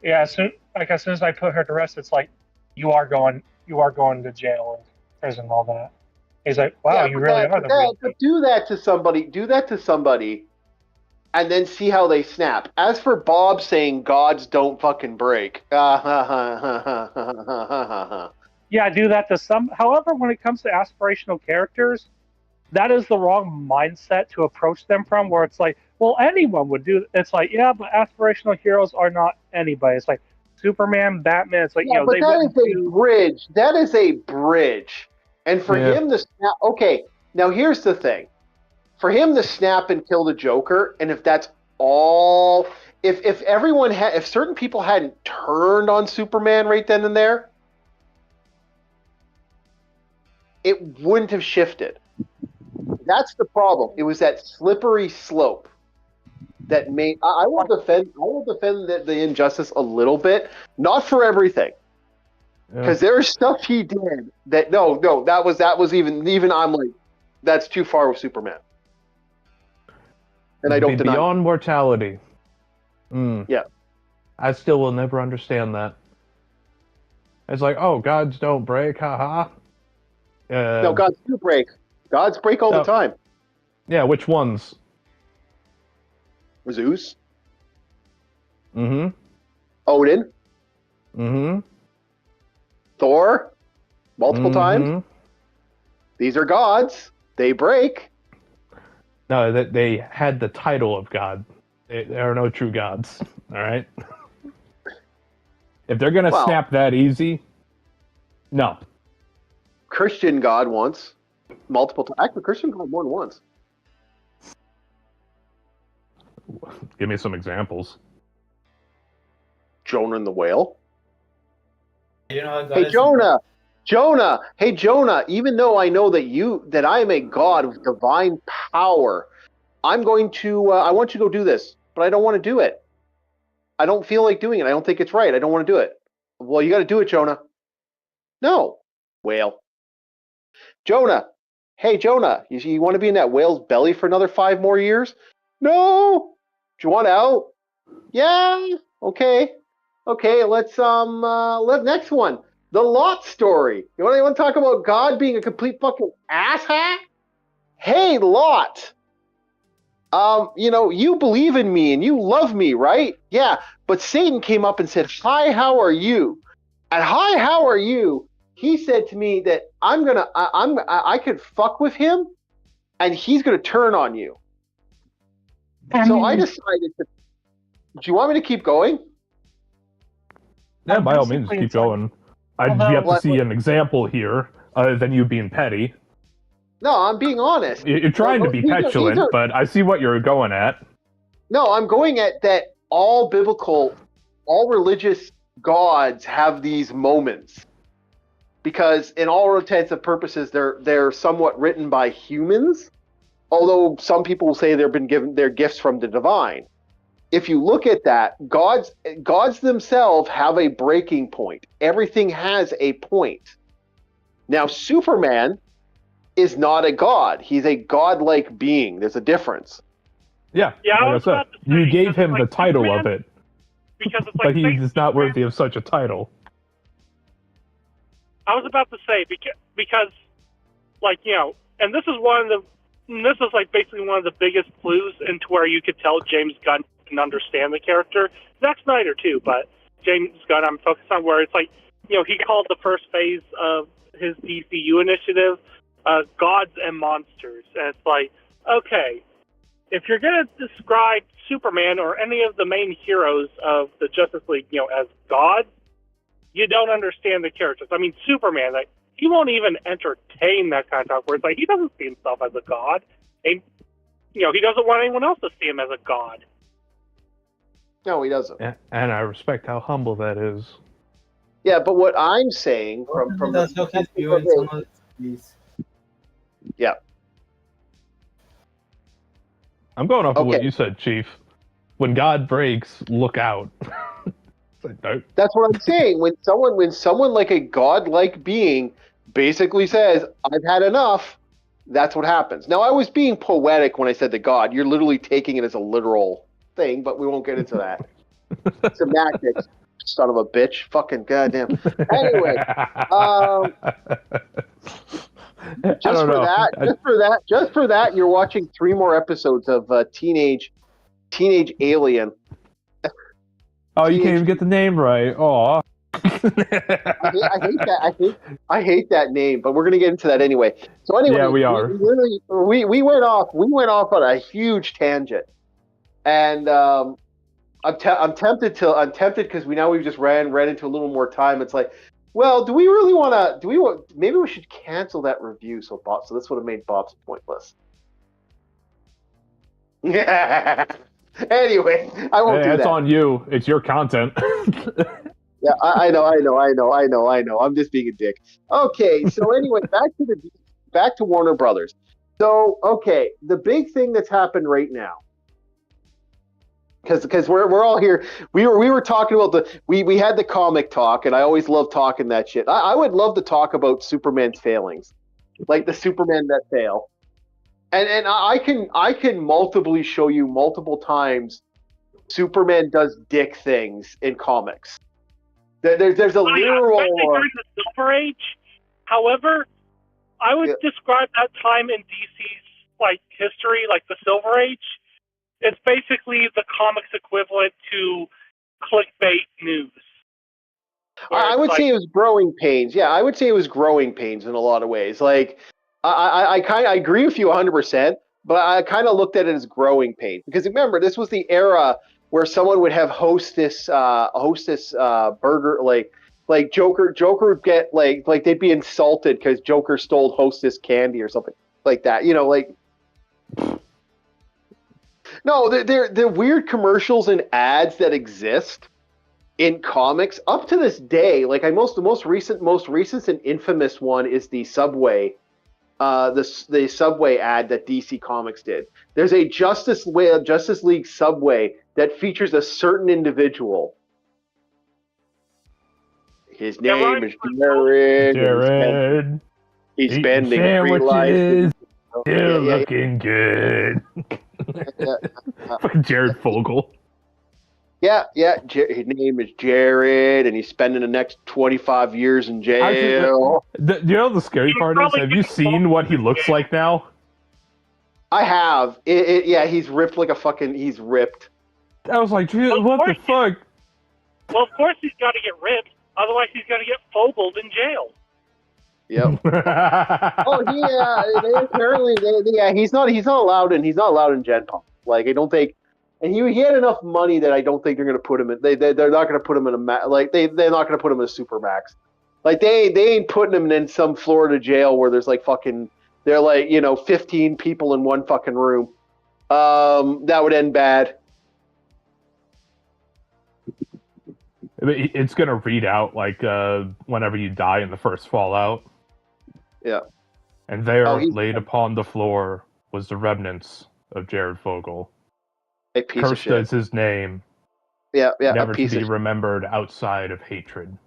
as soon as I put her to rest, it's like, you are going to jail and prison and all that. He's like, wow, you really are the real thing. Do that to somebody, and then see how they snap. As for Bob saying gods don't fucking break. Yeah, do that to some. However, when it comes to aspirational characters, that is the wrong mindset to approach them from, where it's like, well, anyone would do. It's like, yeah, but aspirational heroes are not anybody. It's like Superman, Batman. It's like, but that is a bridge. That is a bridge. And for him to snap, okay, now here's the thing. For him to snap and kill the Joker, and if that's all, if certain people hadn't turned on Superman right then and there, it wouldn't have shifted. That's the problem. It was that slippery slope that made. I will defend the injustice a little bit, not for everything. Because there's stuff he did that that was even I'm like, that's too far with Superman. And I don't deny beyond mortality. Yeah. I still will never understand that. It's like, oh, gods don't break, haha. No, gods do break. Gods break all the time. Yeah, which ones? Zeus. Mm-hmm. Odin. Mm-hmm. Thor, multiple times. These are gods. They break. No, that they had the title of god. There are no true gods. All right. If they're gonna snap that easy, no. Christian God once, multiple times. Actually, Christian God more than once. Give me some examples. Jonah and the whale. Hey, Jonah. Hey, Jonah. Even though I know that I am a god of divine power, I'm going to. I want you to go do this, but I don't want to do it. I don't feel like doing it. I don't think it's right. I don't want to do it. Well, you got to do it, Jonah. No, whale. Jonah. Hey, Jonah. You want to be in that whale's belly for another 5 more years? No. Do you want out? Yeah. Okay. Okay, let's next one. The Lot story. You want to talk about God being a complete fucking asshat? Hey, Lot. you believe in me and you love me, right? Yeah. But Satan came up and said, hi, how are you? And hi, how are you? He said to me that I could fuck with him and he's going to turn on you. So I decided to, do you want me to keep going? Yeah, by all means, keep going. I've yet to see an example here, other than you being petty. No, I'm being honest. You're trying to be petulant, but I see what you're going at. No, I'm going at that all religious gods have these moments. Because in all intents and purposes, they're somewhat written by humans, although some people will say they've been given their gifts from the divine. If you look at that, gods themselves have a breaking point. Everything has a point. Now, Superman is not a god. He's a godlike being. There's a difference. Yeah, like I said, you gave him the title Superman, of it, because it's like, but he's not worthy of such a title. I was about to say because, like, and this is like basically one of the biggest clues into where you could tell James Gunn can understand the character. Zack Snyder too, but James Gunn, I'm focused on where it's like, he called the first phase of his DCU initiative gods and monsters, and it's like, okay, if you're going to describe Superman or any of the main heroes of the Justice League, as gods, you don't understand the characters. I mean, Superman, like, he won't even entertain that kind of talk where it's like, he doesn't see himself as a god. And, he doesn't want anyone else to see him as a god. No, he doesn't. Yeah, and I respect how humble that is. Yeah, but what I'm saying from yeah. I'm going off of what you said, Chief. When God breaks, look out. That's what I'm saying. When someone like a godlike being basically says, "I've had enough," that's what happens. Now, I was being poetic when I said the God. You're literally taking it as a literal thing, but we won't get into that. Semantics, son of a bitch. Fucking goddamn. Anyway, just for that, you're watching 3 more episodes of Teenage Alien. Oh, you can't even get the name right. Oh, I hate that name, but we're gonna get into that anyway. So anyway, yeah, we are. We went off on a huge tangent, and I'm tempted because we've just ran into a little more time. It's like, well, do we really want to? Maybe we should cancel that review. So this would have made Bob's pointless. Yeah. Anyway, I won't do that. It's on you. It's your content. Yeah, I know. I'm just being a dick. Okay, so anyway, back to Warner Brothers. So, okay, the big thing that's happened right now, because we're all here. We were talking about we had the comic talk, and I always love talking that shit. I would love to talk about Superman's failings, like the Superman that fail. And I can multiply show you multiple times Superman does dick things in comics. There's a literal. Especially during the Silver Age. However, I would describe that time in DC's history, like the Silver Age. It's basically the comics equivalent to clickbait news. I would say it was growing pains. Yeah, I would say it was growing pains in a lot of ways. Like. I agree with you 100%, but I kind of looked at it as growing pains because remember this was the era where someone would have hostess burger like Joker would get like they'd be insulted because Joker stole Hostess candy or something like that. No, they're weird commercials and ads that exist in comics up to this day. Like the most recent and infamous one is the Subway. The Subway ad that DC Comics did. There's a Justice League Subway that features a certain individual. His name is Jared. Jared. He's spending free life. Still looking good. Fucking Jared Fogle. Yeah. His name is Jared, and he's spending the next 25 years in jail. Do you know the scary part is? Have you seen what he looks like now? I have. Yeah, he's ripped like a fucking. He's ripped. I was like, what the fuck? Well, of course he's got to get ripped. Otherwise, he's got to get fogled in jail. Yep. Oh, they apparently, yeah, he's not allowed in Gen Pop. Like, I don't think, and he had enough money that I don't think they're going to put him in. They're not going to put him in they're not going to put him in a Supermax. Like, they ain't putting him in some Florida jail where there's like fucking, they're like 15 people in one fucking room. That would end bad. It's gonna read out like whenever you die in the first Fallout. Yeah. And there, laid upon the floor, was the remnants of Jared Fogle. A piece Cursed of shit. is his name. Yeah, never to be remembered outside of hatred.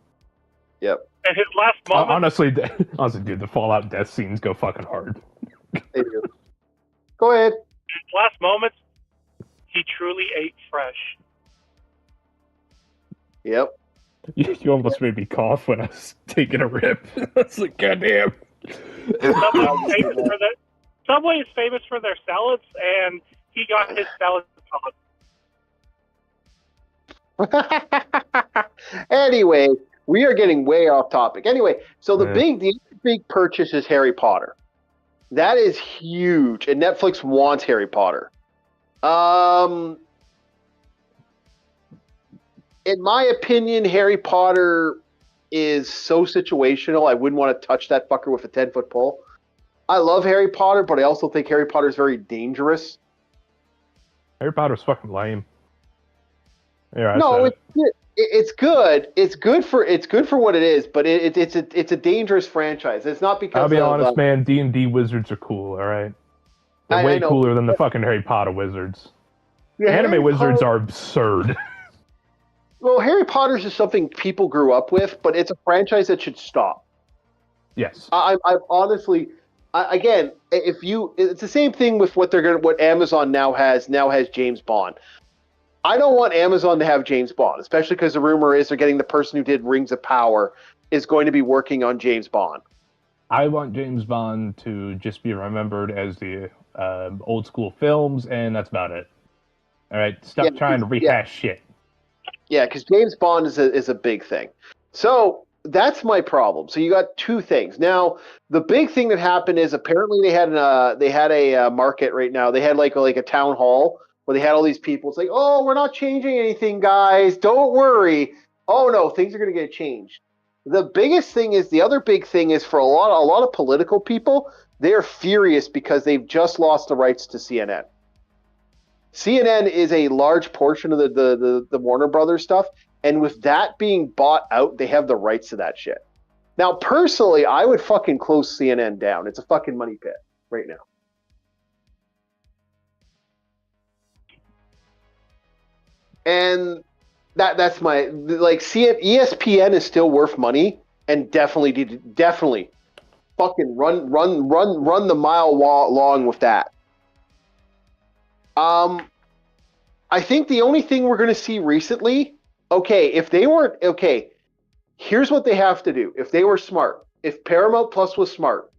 Yep. And his last moment. Honestly, dude, the Fallout death scenes go fucking hard. They do. Go ahead. His last moments, he truly ate fresh. Yep. You almost made me cough when I was taking a rip. I was like, goddamn. Subway is famous for their salads, and he got his salad sauce. Anyway, we are getting way off topic. Anyway, so the big purchase is Harry Potter. That is huge, and Netflix wants Harry Potter. In my opinion, Harry Potter is so situational. I wouldn't want to touch that fucker with a 10-foot pole. I love Harry Potter, but I also think Harry Potter is very dangerous. Harry Potter's fucking lame. Yeah, no, it's good. It's good for what it is, but it's a dangerous franchise. It's not because I'll be honest, man. D&D wizards are cool. All right, they're way cooler than the fucking Harry Potter wizards. Yeah, anime wizards are absurd. Well, Harry Potter's is something people grew up with, but it's a franchise that should stop. Yes, I honestly, again, it's the same thing with what Amazon now has James Bond. I don't want Amazon to have James Bond, especially because the rumor is they're getting the person who did Rings of Power is going to be working on James Bond. I want James Bond to just be remembered as the old school films, and that's about it. All right, stop trying to rehash shit. Yeah, because James Bond is a big thing. So that's my problem. So you got two things. Now, the big thing that happened is apparently they had a market right now. They had like a town hall where they had all these people. It's like, oh, we're not changing anything, guys. Don't worry. Oh no, things are going to get changed. The other big thing is for a lot of political people, they're furious because they've just lost the rights to CNN. CNN is a large portion of the Warner Brothers stuff, and with that being bought out, they have the rights to that shit. Now, personally, I would fucking close CNN down. It's a fucking money pit right now. And that's my ESPN is still worth money, and definitely fucking run the mile long with that. I think the only thing we're going to see recently, here's what they have to do. If they were smart, if Paramount Plus was smart,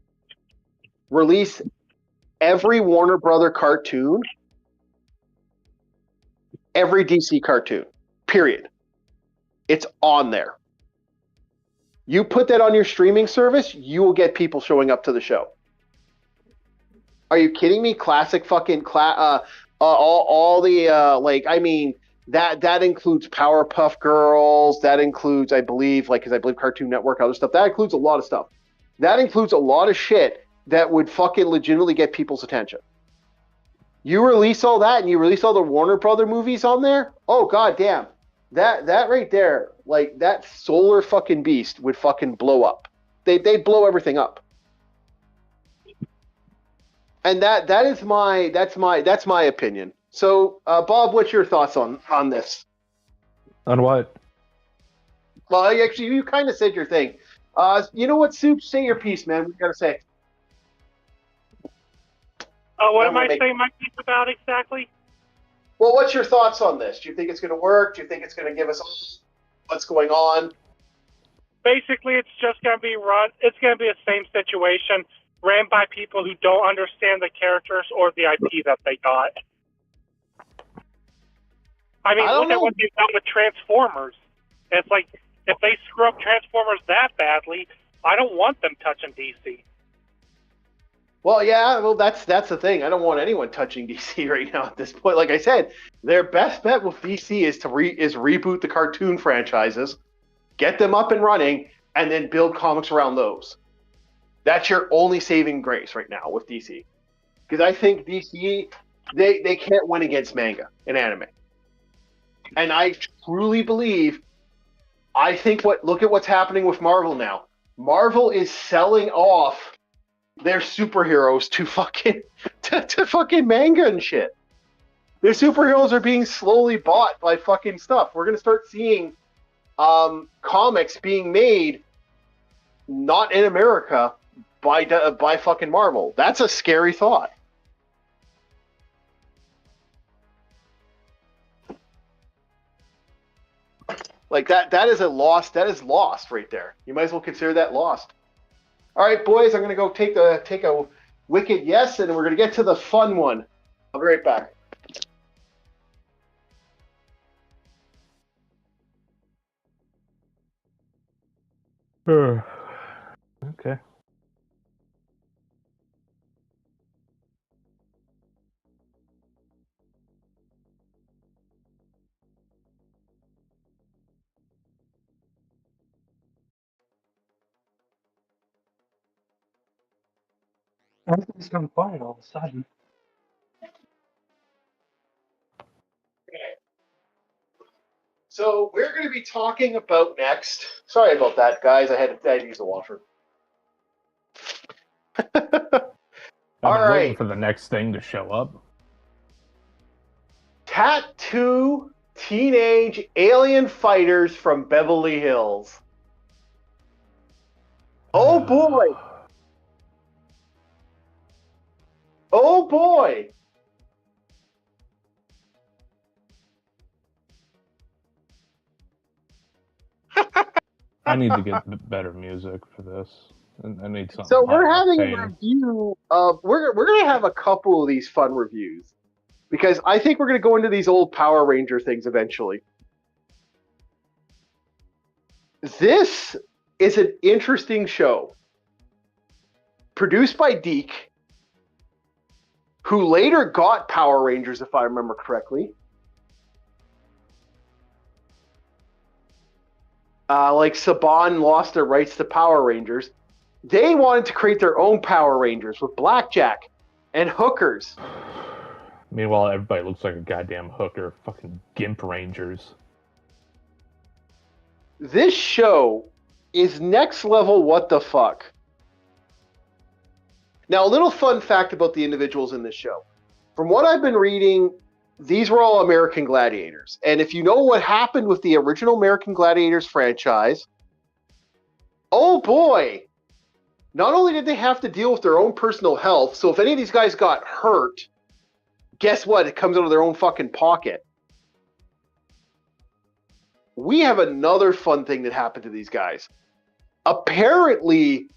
release every Warner Brother cartoon, every DC cartoon, period. It's on there. You put that on your streaming service, you will get people showing up to the show. Are you kidding me? Classic fucking all the that includes Powerpuff Girls. That includes, I believe Cartoon Network, other stuff. That includes a lot of stuff. That includes a lot of shit that would fucking legitimately get people's attention. You release all that and you release all the Warner Brother movies on there. Oh god damn, that right there, like that solar fucking beast would fucking blow up. They'd blow everything up. And that's my opinion. So, Bob, what's your thoughts on this? On what? Well, actually, you kind of said your thing. You know what, Soup? Say your piece, man. We gotta say. What am I saying my piece about exactly? Well, what's your thoughts on this? Do you think it's going to work? Do you think it's going to give us what's going on? Basically, it's just going to be run. It's going to be the same situation. ran by people who don't understand the characters or the IP that they got. I mean, look at what they've done with Transformers. It's like, if they screw up Transformers that badly, I don't want them touching DC. Well, yeah, that's the thing. I don't want anyone touching DC right now at this point. Like I said, their best bet with DC is to reboot the cartoon franchises, get them up and running, and then build comics around those. That's your only saving grace right now with DC. Because I think DC, they can't win against manga and anime. And I truly believe, look at what's happening with Marvel now. Marvel is selling off their superheroes to fucking manga and shit. Their superheroes are being slowly bought by fucking stuff. We're gonna start seeing comics being made not in America by fucking Marvel. That's a scary thought. Like that is lost right there. You might as well consider that lost. All right, boys, I'm going to go take a wicked yes, and we're going to get to the fun one. I'll be right back. Okay. Everything's gone quiet all of a sudden. So we're going to be talking about next. Sorry about that, guys. I had to use the washer. All right. Waiting for the next thing to show up. Tattoo teenage alien fighters from Beverly Hills. Oh boy. Oh boy. I need to get better music for this. I need something. So we're having a review of we're gonna have a couple of these fun reviews because I think we're gonna go into these old Power Ranger things eventually. This is an interesting show produced by Deke, who later got Power Rangers, if I remember correctly. Like Saban lost their rights to Power Rangers. They wanted to create their own Power Rangers with Blackjack and hookers. Meanwhile, everybody looks like a goddamn hooker. Fucking Gimp Rangers. This show is next level what the fuck. Now, a little fun fact about the individuals in this show. From what I've been reading, these were all American Gladiators. And if you know what happened with the original American Gladiators franchise, oh boy, not only did they have to deal with their own personal health, so if any of these guys got hurt, guess what? It comes out of their own fucking pocket. We have another fun thing that happened to these guys. Apparently,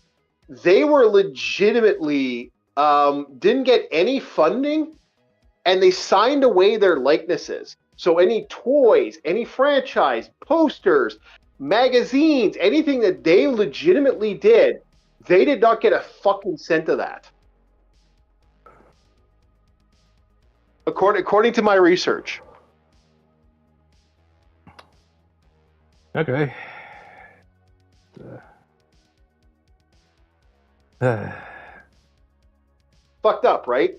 they were legitimately didn't get any funding, and they signed away their likenesses. So any toys, any franchise, posters, magazines, anything that they legitimately did, they did not get a fucking cent of that. According to my research. Okay. Fucked up, right?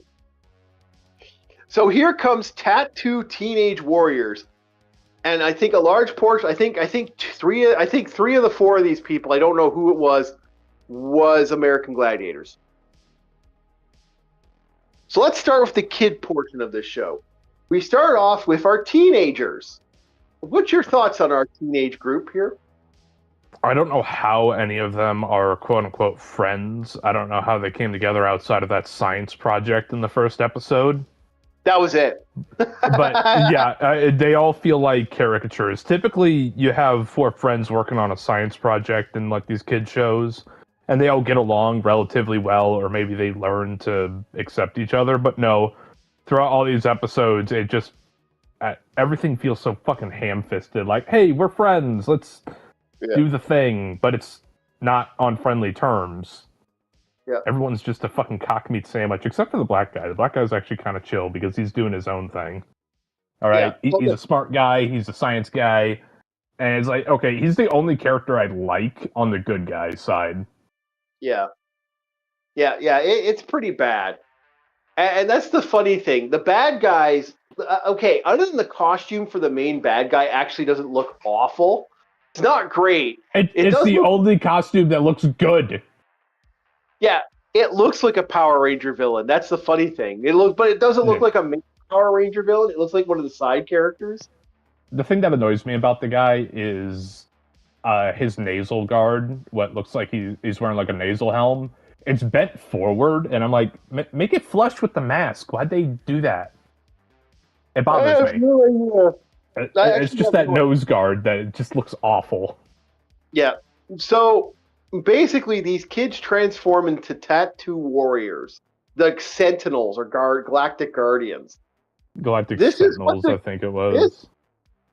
So here comes Tattoo Teenage Warriors, and I think a large portion. I think three of the four of these people. I don't know who it was American Gladiators. So let's start with the kid portion of this show. We start off with our teenagers. What's your thoughts on our teenage group here? I don't know how any of them are quote-unquote friends. I don't know how they came together outside of that science project in the first episode. That was it. But yeah, they all feel like caricatures. Typically, you have four friends working on a science project in like these kid shows, and they all get along relatively well, or maybe they learn to accept each other. But no, throughout all these episodes, it just everything feels so fucking ham-fisted. Like, hey, we're friends, let's do the thing, but it's not on friendly terms. Yeah. Everyone's just a fucking cock meat sandwich, except for the black guy. The black guy's actually kind of chill because he's doing his own thing. All right, he's a smart guy. He's a science guy, and it's like, okay, he's the only character I like on the good guy side. Yeah. It's pretty bad, and that's the funny thing. The bad guys, okay, other than the costume for the main bad guy, actually doesn't look awful. It's not great. It's the only costume that looks good. Yeah, it looks like a Power Ranger villain. That's the funny thing. But it doesn't look like a main Power Ranger villain. It looks like one of the side characters. The thing that annoys me about the guy is his nasal guard. What looks like he's wearing like a nasal helm. It's bent forward, and I'm like, make it flush with the mask. Why'd they do that? It bothers me. It's just that nose guard that it just looks awful. Yeah. So basically, these kids transform into tattoo warriors, the Sentinels or Galactic Guardians. Galactic Sentinels, I think it was.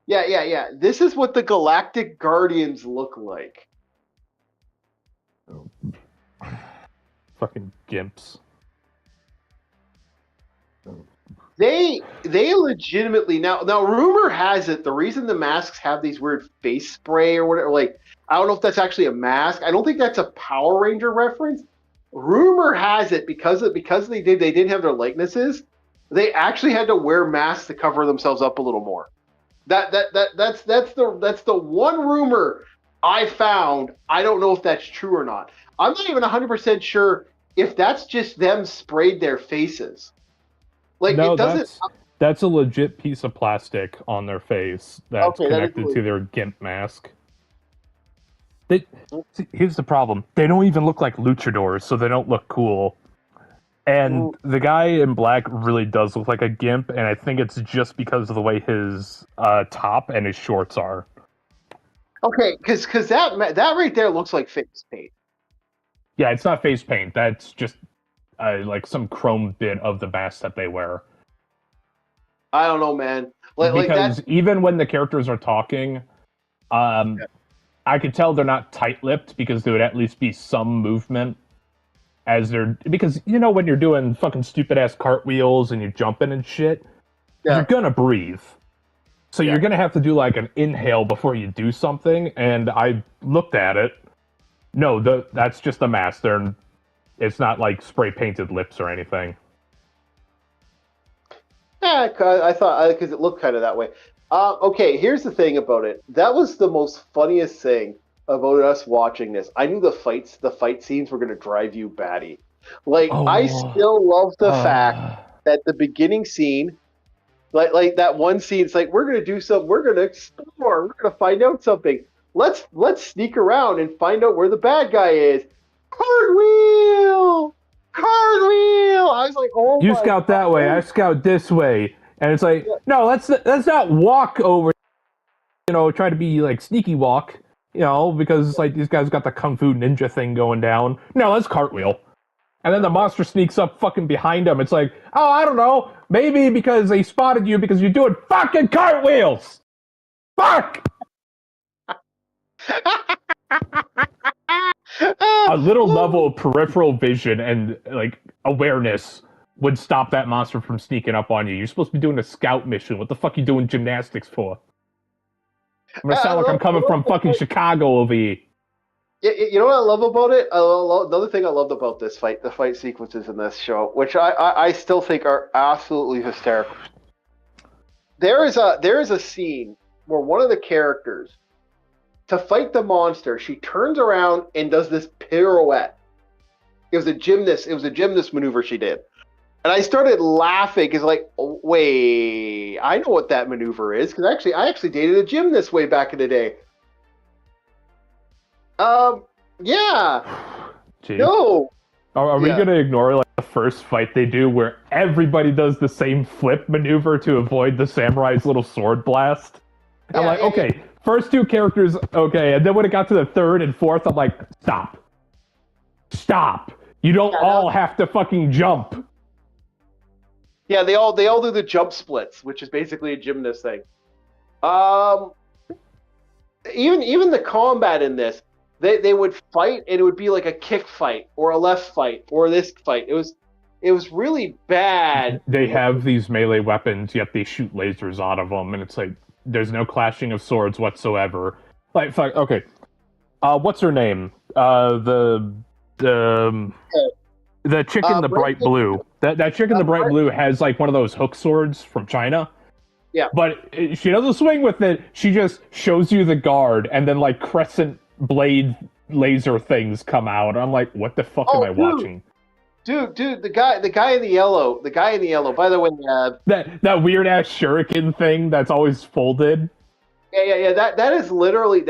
Yeah. This is what the Galactic Guardians look like. Fucking gimps. They legitimately now rumor has it the reason the masks have these weird face spray or whatever, like, I don't know if that's actually a mask. I don't think that's a Power Ranger reference. Rumor has it because they didn't have their likenesses, they actually had to wear masks to cover themselves up a little more. That's the one rumor I found. I don't know if that's true or not. I'm not even 100% sure if that's just them sprayed their faces. Like, no, it doesn't. That's a legit piece of plastic on their face that's connected to their GIMP mask. Here's the problem. They don't even look like luchadors, so they don't look cool. And the guy in black really does look like a GIMP, and I think it's just because of the way his top and his shorts are. Okay, because that right there looks like face paint. Yeah, it's not face paint. That's just like some chrome bit of the mask that they wear. I don't know, man. Because even when the characters are talking, I could tell they're not tight-lipped because there would at least be some movement as they're... Because, you know, when you're doing fucking stupid-ass cartwheels and you're jumping and shit, you're gonna breathe. So you're gonna have to do, like, an inhale before you do something, and I looked at it. No, that's just a mask. It's not, like, spray-painted lips or anything. Yeah, I thought, because it looked kind of that way. Okay, here's the thing about it. That was the most funniest thing about us watching this. I knew the fight scenes were going to drive you batty. Like, I still love the fact that the beginning scene, like that one scene, it's like, we're going to do something, we're going to explore, we're going to find out something. Let's sneak around and find out where the bad guy is. Cartwheel! I was like, oh my You scout that way, I scout this way. And it's like, no, let's not walk over, try to be like sneaky walk, because it's like these guys got the Kung Fu Ninja thing going down. No, let's cartwheel. And then the monster sneaks up fucking behind him. It's like, oh, I don't know, maybe because they spotted you because you're doing fucking cartwheels! Fuck! A little level of peripheral vision and, like, awareness would stop that monster from sneaking up on you. You're supposed to be doing a scout mission. What the fuck are you doing gymnastics for? I'm gonna sound like I'm coming from fucking Chicago over here. You know what I love about it? Another thing I loved about this fight, the fight sequences in this show, which I still think are absolutely hysterical. There is a scene where one of the characters, to fight the monster, she turns around and does this pirouette. It was a gymnast maneuver she did. And I started laughing because, like, oh, wait, I know what that maneuver is because I actually dated a gymnast way back in the day. Yeah. Jeez. No. Are we gonna ignore like the first fight they do where everybody does the same flip maneuver to avoid the samurai's little sword blast? Yeah, I'm like, okay, first two characters, okay, and then when it got to the third and fourth, I'm like, stop. Stop! You don't all have to fucking jump. Yeah, they all do the jump splits, which is basically a gymnast thing. Even the combat in this, they would fight, and it would be like a kick fight or a left fight or this fight. It was really bad. They have these melee weapons, yet they shoot lasers out of them, and it's like there's no clashing of swords whatsoever. Like, fuck, okay, what's her name? The chick in the bright blue. That chick in the bright blue has like one of those hook swords from China. Yeah. But she doesn't swing with it. She just shows you the guard, and then like crescent blade laser things come out. I'm like, what the fuck am I watching? Dude, the guy in the yellow. By the way, that weird ass shuriken thing that's always folded. Yeah. That is literally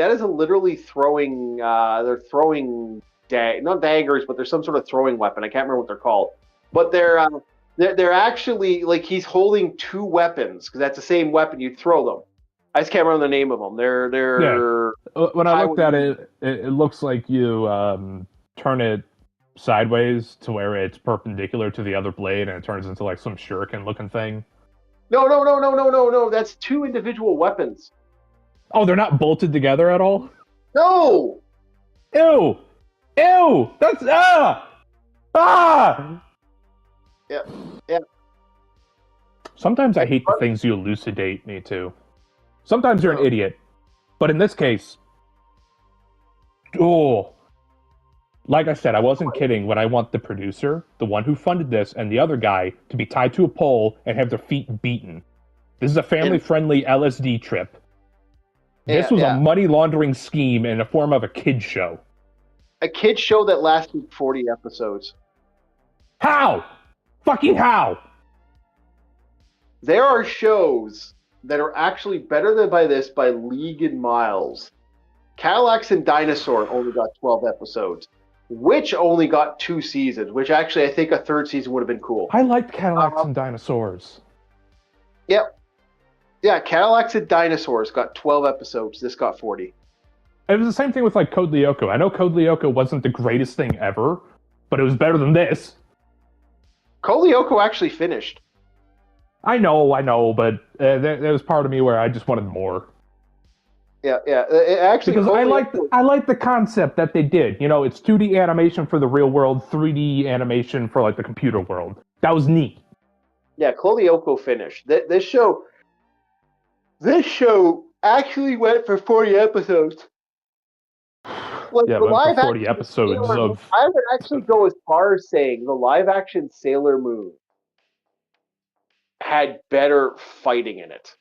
throwing. They're throwing not daggers, but there's some sort of throwing weapon. I can't remember what they're called. But they're actually like he's holding two weapons because that's the same weapon. You throw them. I just can't remember the name of them. They're When I looked at it, it looks like you turn it sideways to where it's perpendicular to the other blade, and it turns into like some shuriken looking thing. No. That's two individual weapons. Oh, they're not bolted together at all? No. Ew. That's Yeah. Sometimes I hate the things you elucidate me to. Sometimes you're an idiot. But in this case, like I said, I wasn't kidding when I want the producer, the one who funded this, and the other guy to be tied to a pole and have their feet beaten. This is a family-friendly LSD trip. This was a money laundering scheme in the form of a kid show. A kid show that lasted 40 episodes. How? Fucking how? There are shows that are actually better than this by league and miles. Cadillacs and Dinosaur only got 12 episodes, which only got 2 seasons, which actually I think a third season would have been cool. I liked Cadillacs and Dinosaurs. Yep. Yeah, Cadillacs and Dinosaurs got 12 episodes. This got 40. It was the same thing with like Code Lyoko. I know Code Lyoko wasn't the greatest thing ever, but it was better than this. Code Lyoko actually finished. I know, but there was part of me where I just wanted more. Yeah. Actually, because I like the concept that they did. You know, it's 2D animation for the real world, 3D animation for like the computer world. That was neat. Yeah, Code Lyoko finished. This show actually went for 40 episodes. Like, yeah, but 40 episodes of... I would actually go as far as saying the live-action Sailor Moon had better fighting in it.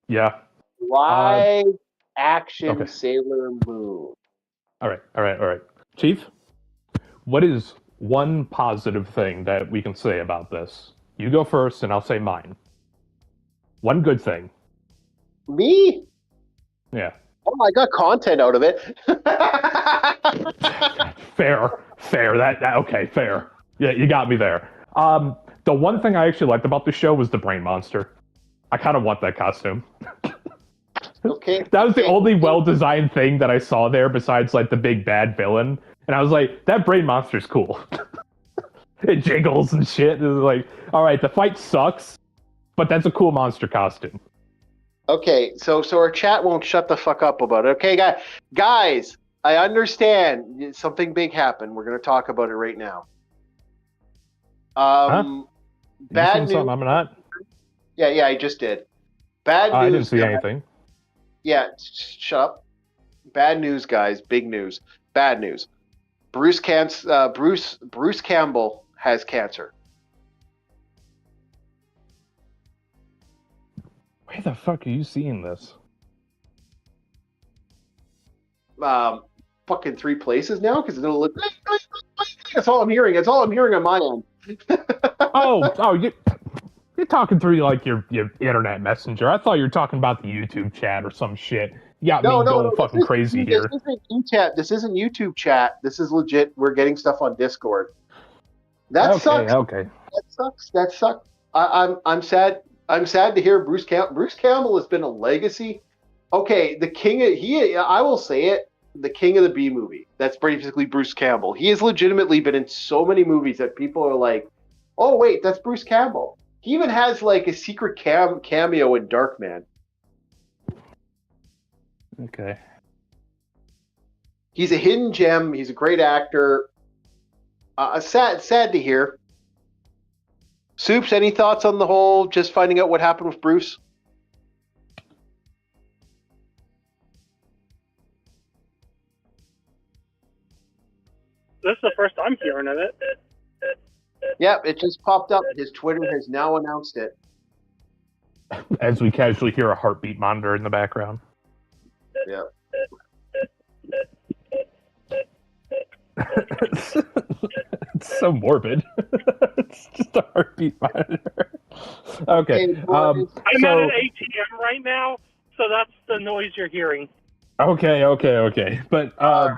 Yeah. Live-action Sailor Moon. All right. Chief, what is one positive thing that we can say about this? You go first, and I'll say mine. One good thing. Me? Yeah. Oh, I got content out of it. Fair. Okay, fair. Yeah, you got me there. The one thing I actually liked about the show was the brain monster. I kind of want that costume. Okay. That was the only well-designed thing that I saw there besides like the big bad villain. And I was like, that brain monster's cool. It jiggles and shit. It was like, all right, the fight sucks, but that's a cool monster costume. Okay, so our chat won't shut the fuck up about it. Okay, guys, I understand something big happened. We're going to talk about it right now. Bad news. I'm not. Yeah, I just did. Bad news. I didn't see anything. Yeah, shut up. Bad news, guys. Big news. Bad news. Bruce Campbell has cancer. Where the fuck are you seeing this? Fucking 3 places now because it'll look. That's all I'm hearing. That's all I'm hearing on my end. You're talking through like your internet messenger. I thought you were talking about the YouTube chat or some shit. You got me going fucking crazy here. This isn't YouTube chat. This is legit. We're getting stuff on Discord. That sucks. Okay. That sucks. I'm sad. I'm sad to hear Bruce Campbell has been a legacy. Okay, the king. I will say it. the King of the B movie. That's basically Bruce Campbell. He has legitimately been in so many movies that people are like, "Oh wait, that's Bruce Campbell." He even has like a secret cameo in Darkman. Okay. He's a hidden gem. He's a great actor. Sad to hear. Soups, any thoughts on the whole? Just finding out what happened with Bruce. This is the first I'm hearing of it. Yep, it just popped up. His Twitter has now announced it. As we casually hear a heartbeat monitor in the background. Yeah. It's so morbid. It's just a heartbeat monitor. Okay. I'm at an ATM right now, so that's the noise you're hearing. Okay. But right.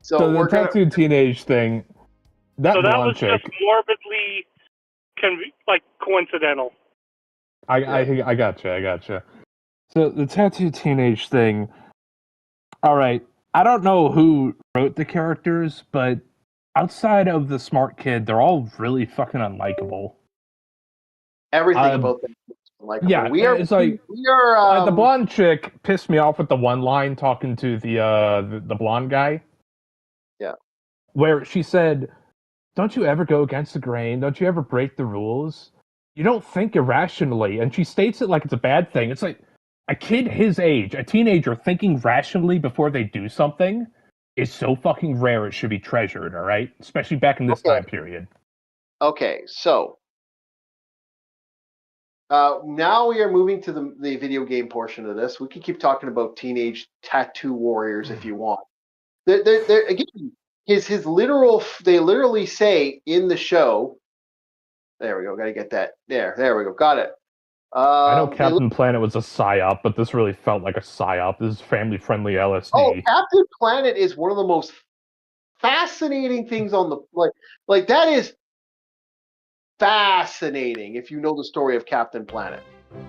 So the tattooed teenage thing. That was chick, just morbidly, coincidental. I gotcha. So the tattooed teenage thing. All right. I don't know who wrote the characters, but outside of the smart kid, they're all really fucking unlikable. Everything about them is unlikable. Yeah, it's like we are the blonde chick pissed me off with the one line talking to the blonde guy. Yeah. Where she said, "Don't you ever go against the grain? Don't you ever break the rules? You don't think irrationally." And she states it like it's a bad thing. It's like a kid his age, a teenager thinking rationally before they do something is so fucking rare it should be treasured, all right? Especially back in this time period. Okay, so now we are moving to the video game portion of this. We can keep talking about teenage tattoo warriors if you want. They're again, his literal. They literally say in the show. There we go. Got to get that. There we go. Got it. I know Captain Planet was a psyop, but this really felt like a psyop. This is family-friendly LSD. Oh, Captain Planet is one of the most fascinating things on the like that is fascinating if you know the story of Captain Planet.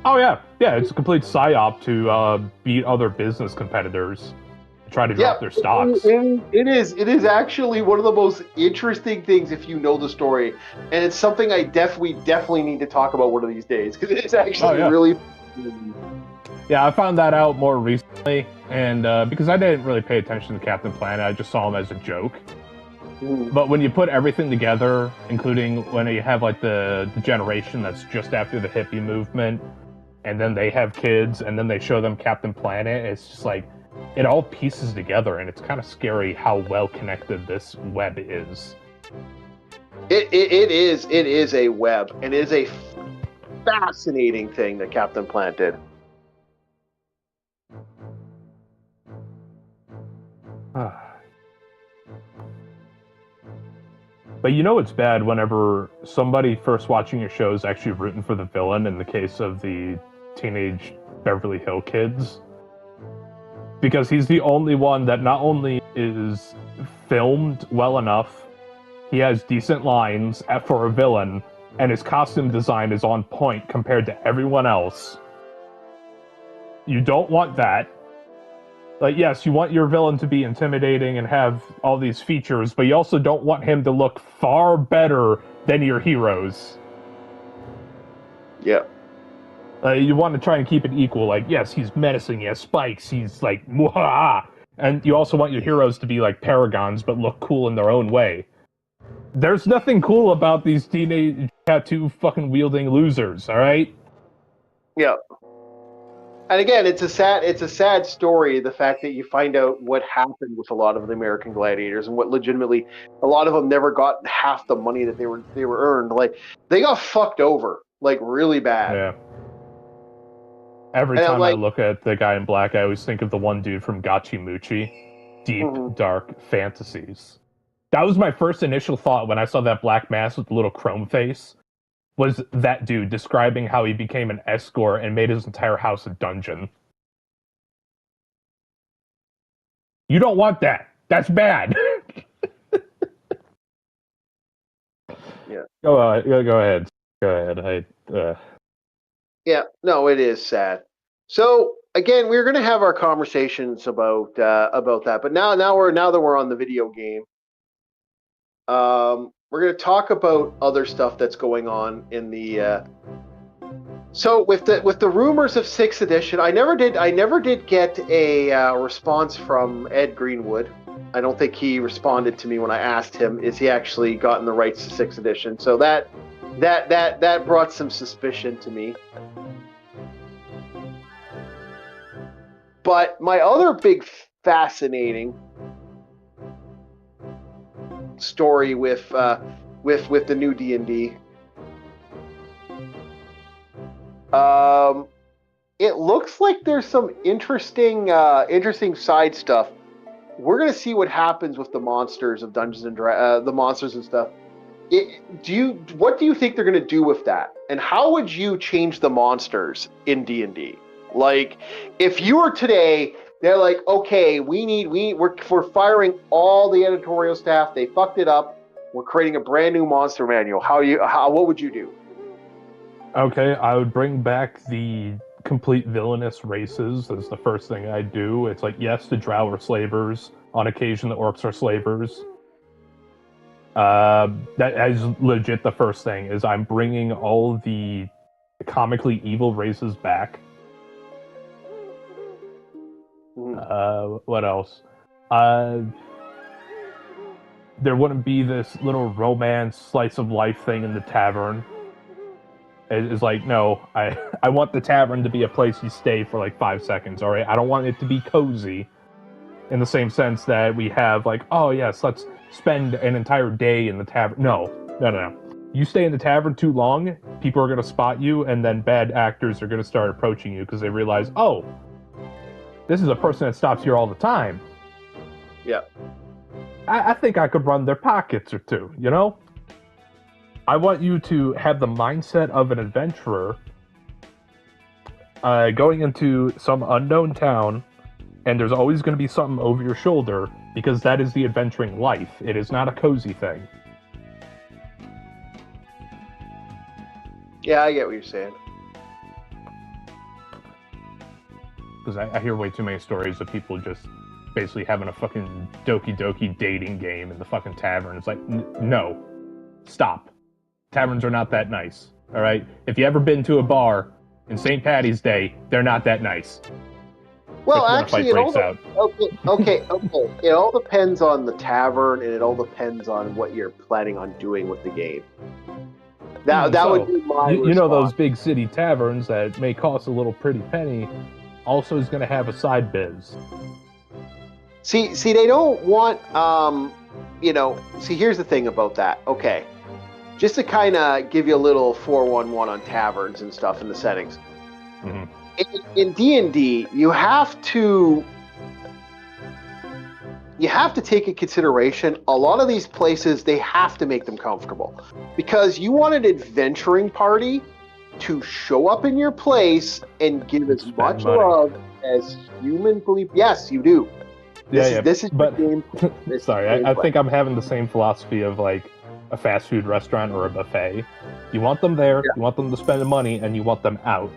Oh yeah, it's a complete psyop to beat other business competitors, try to drop their stocks. It is actually one of the most interesting things if you know the story, and it's something I definitely need to talk about one of these days because it's actually really. Yeah, I found that out more recently, and because I didn't really pay attention to Captain Planet, I just saw him as a joke. But when you put everything together, including when you have like the generation that's just after the hippie movement, and then they have kids, and then they show them Captain Planet, it's just like it all pieces together, and it's kind of scary how well connected this web is. It is a web, and it is a fascinating thing that Captain Planet did. But you know it's bad whenever somebody first watching your show is actually rooting for the villain in the case of the teenage Beverly Hill Kids. Because he's the only one that not only is filmed well enough, he has decent lines for a villain, and his costume design is on point compared to everyone else. You don't want that. Like, yes, you want your villain to be intimidating and have all these features, but you also don't want him to look far better than your heroes. Yeah. You want to try and keep it equal. Like, yes, he's menacing, he has spikes, he's like, muah! And you also want your heroes to be like paragons, but look cool in their own way. There's nothing cool about these teenage tattoo fucking wielding losers, alright? Yeah. And again, it's a sad story, the fact that you find out what happened with a lot of the American gladiators and what legitimately a lot of them never got half the money that they were earned. Like they got fucked over, like really bad. Yeah. Every time I look at the guy in black, I always think of the one dude from Gachi Muchi. Deep, dark fantasies. That was my first initial thought when I saw that black mask with the little chrome face. Was that dude describing how he became an escort and made his entire house a dungeon. You don't want that. That's bad. Yeah. Go ahead. Go ahead. Yeah. No, it is sad. So again, we're going to have our conversations about that. But now that we're on the video game, we're going to talk about other stuff that's going on in the. So with the rumors of 6th edition, I never did get a response from Ed Greenwood. I don't think he responded to me when I asked him, is he actually gotten the rights to 6th edition? So that brought some suspicion to me. But my other big fascinating story with the new D&D, it looks like there's some interesting side stuff. We're gonna see what happens with the monsters of Dungeons and the monsters and stuff. What do you think they're gonna do with that? And how would you change the monsters in D&D? Like, if you were today, they're like, okay, we're firing all the editorial staff. They fucked it up. We're creating a brand new monster manual. What would you do? Okay, I would bring back the complete villainous races. That's the first thing I'd do. It's like, yes, the drow are slavers. On occasion, the orcs are slavers. That is legit the first thing, is I'm bringing all the comically evil races back. What else? There wouldn't be this little romance, slice of life thing in the tavern. It's like, no, I want the tavern to be a place you stay for like 5 seconds, alright? I don't want it to be cozy in the same sense that we have like, oh yes, let's spend an entire day in the tavern. No. You stay in the tavern too long, people are going to spot you, and then bad actors are going to start approaching you because they realize, oh, this is a person that stops here all the time. Yeah. I think I could run their pockets or two, you know? I want you to have the mindset of an adventurer going into some unknown town, and there's always going to be something over your shoulder, because that is the adventuring life. It is not a cozy thing. Yeah, I get what you're saying. Because I hear way too many stories of people just basically having a fucking Doki Doki dating game in the fucking tavern. It's like, no. Stop. Taverns are not that nice, alright? If you ever been to a bar in St. Patty's Day, they're not that nice. Well, actually, okay. It all depends on the tavern, and it all depends on what you're planning on doing with the game. That would be my response. You know those big city taverns that may cost a little pretty penny also is going to have a side biz. See, they don't want, here's the thing about that. Okay. Just to kind of give you a little 411 on taverns and stuff in the settings. Mm-hmm. In D&D, you have to take in consideration a lot of these places. They have to make them comfortable, because you want an adventuring party to show up in your place and give as much love as humanly. Yes, you do. This is but game. Sorry, I think I'm having the same philosophy of like a fast food restaurant or a buffet. You want them there, you want them to spend the money, and you want them out.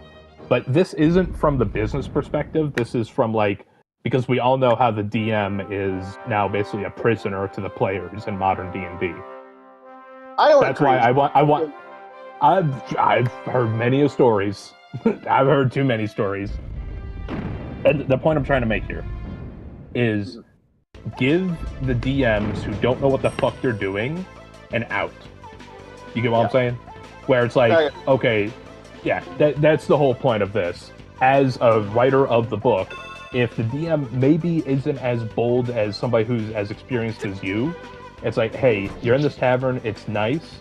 But this isn't from the business perspective. This is from like, because we all know how the DM is now basically a prisoner to the players in modern D&D. That's why I want. I've heard many stories. I've heard too many stories. And the point I'm trying to make here is give the DMs who don't know what the fuck they're doing an out. You get what I'm saying? Where it's like, okay, yeah, that's the whole point of this. As a writer of the book, if the DM maybe isn't as bold as somebody who's as experienced as you, it's like, hey, you're in this tavern, it's nice,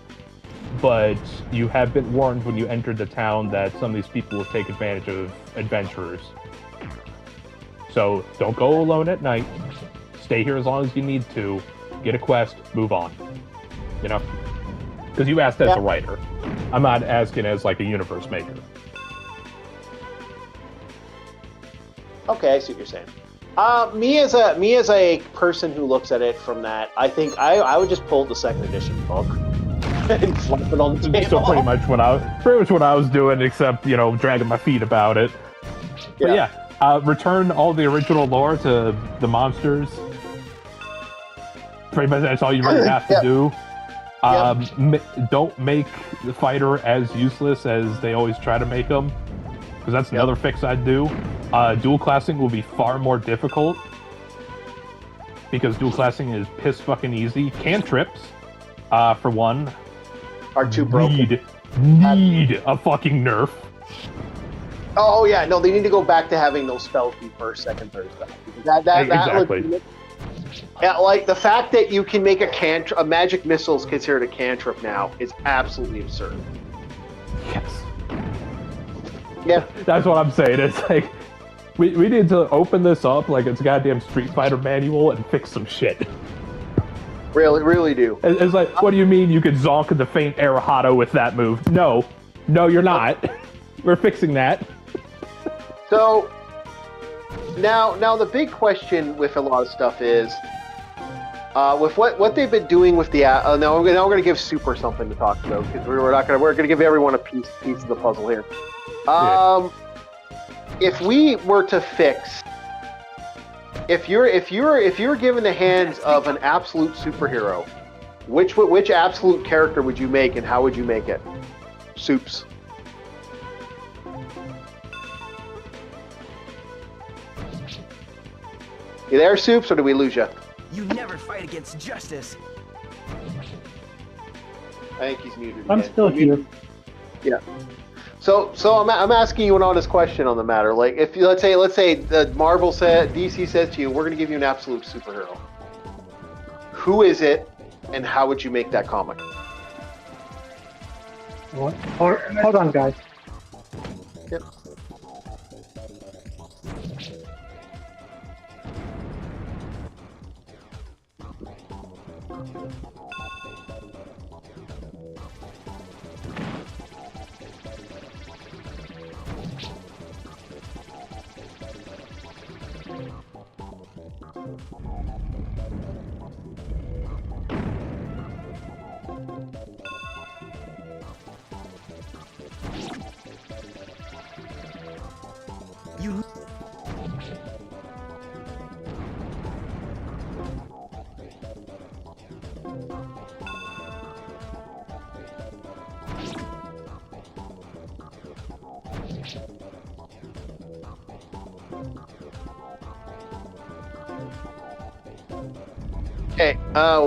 but you have been warned when you entered the town that some of these people will take advantage of adventurers. So don't go alone at night. Stay here as long as you need to. Get a quest, move on. You know? Because you asked as a writer. I'm not asking as like a universe maker. Okay, I see what you're saying. Me as a person who looks at it from that, I think I would just pull the 2nd edition book and flip it on the table. So pretty much what I was doing, except dragging my feet about it. But yeah, Return all the original lore to the monsters. Pretty much that's all you really have to do. Don't make the fighter as useless as they always try to make them, because that's another fix I'd do. Dual classing will be far more difficult, because dual classing is piss fucking easy. Cantrips, for one, are too broken. Need a fucking nerf. Oh yeah, no, they need to go back to having those spells be first, second, third spell. Exactly. Yeah, like the fact that you can make a magic missile is considered a cantrip now is absolutely absurd. Yes. Yeah. That's what I'm saying. It's like we need to open this up like it's a goddamn Street Fighter manual and fix some shit. Really do. It's like, what do you mean you could zonk the faint Arahado with that move? No, you're not. We're fixing that. So now the big question with a lot of stuff is, with what they've been doing with the now we're going to give Super something to talk about, because we're going to give everyone a piece of the puzzle here. If we were to fix, if you're given the hands of an absolute superhero, which absolute character would you make, and how would you make it? Soups. You there, Soups, or did we lose you? You never fight against justice. I think he's muted again. I'm still here. Yeah. So I'm asking you an honest question on the matter. Like, if you, let's say Marvel said, DC says to you, we're going to give you an absolute superhero. Who is it, and how would you make that comic? What? Hold on, guys. Yep. You. Okay,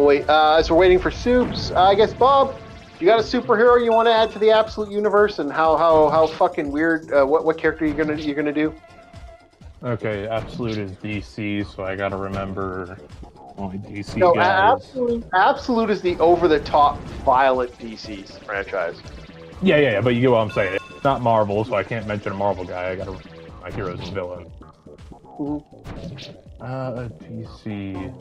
wait, as we're waiting for Soups, I guess, Bob, you got a superhero you want to add to the Absolute Universe, and how fucking weird, what character you're gonna do? Okay, Absolute is DC, so I gotta remember only DC guys. Absolute is the over-the-top violent DC's franchise. Yeah, but you get what I'm saying. It's not Marvel, so I can't mention a Marvel guy. I gotta my hero's a villain. DC.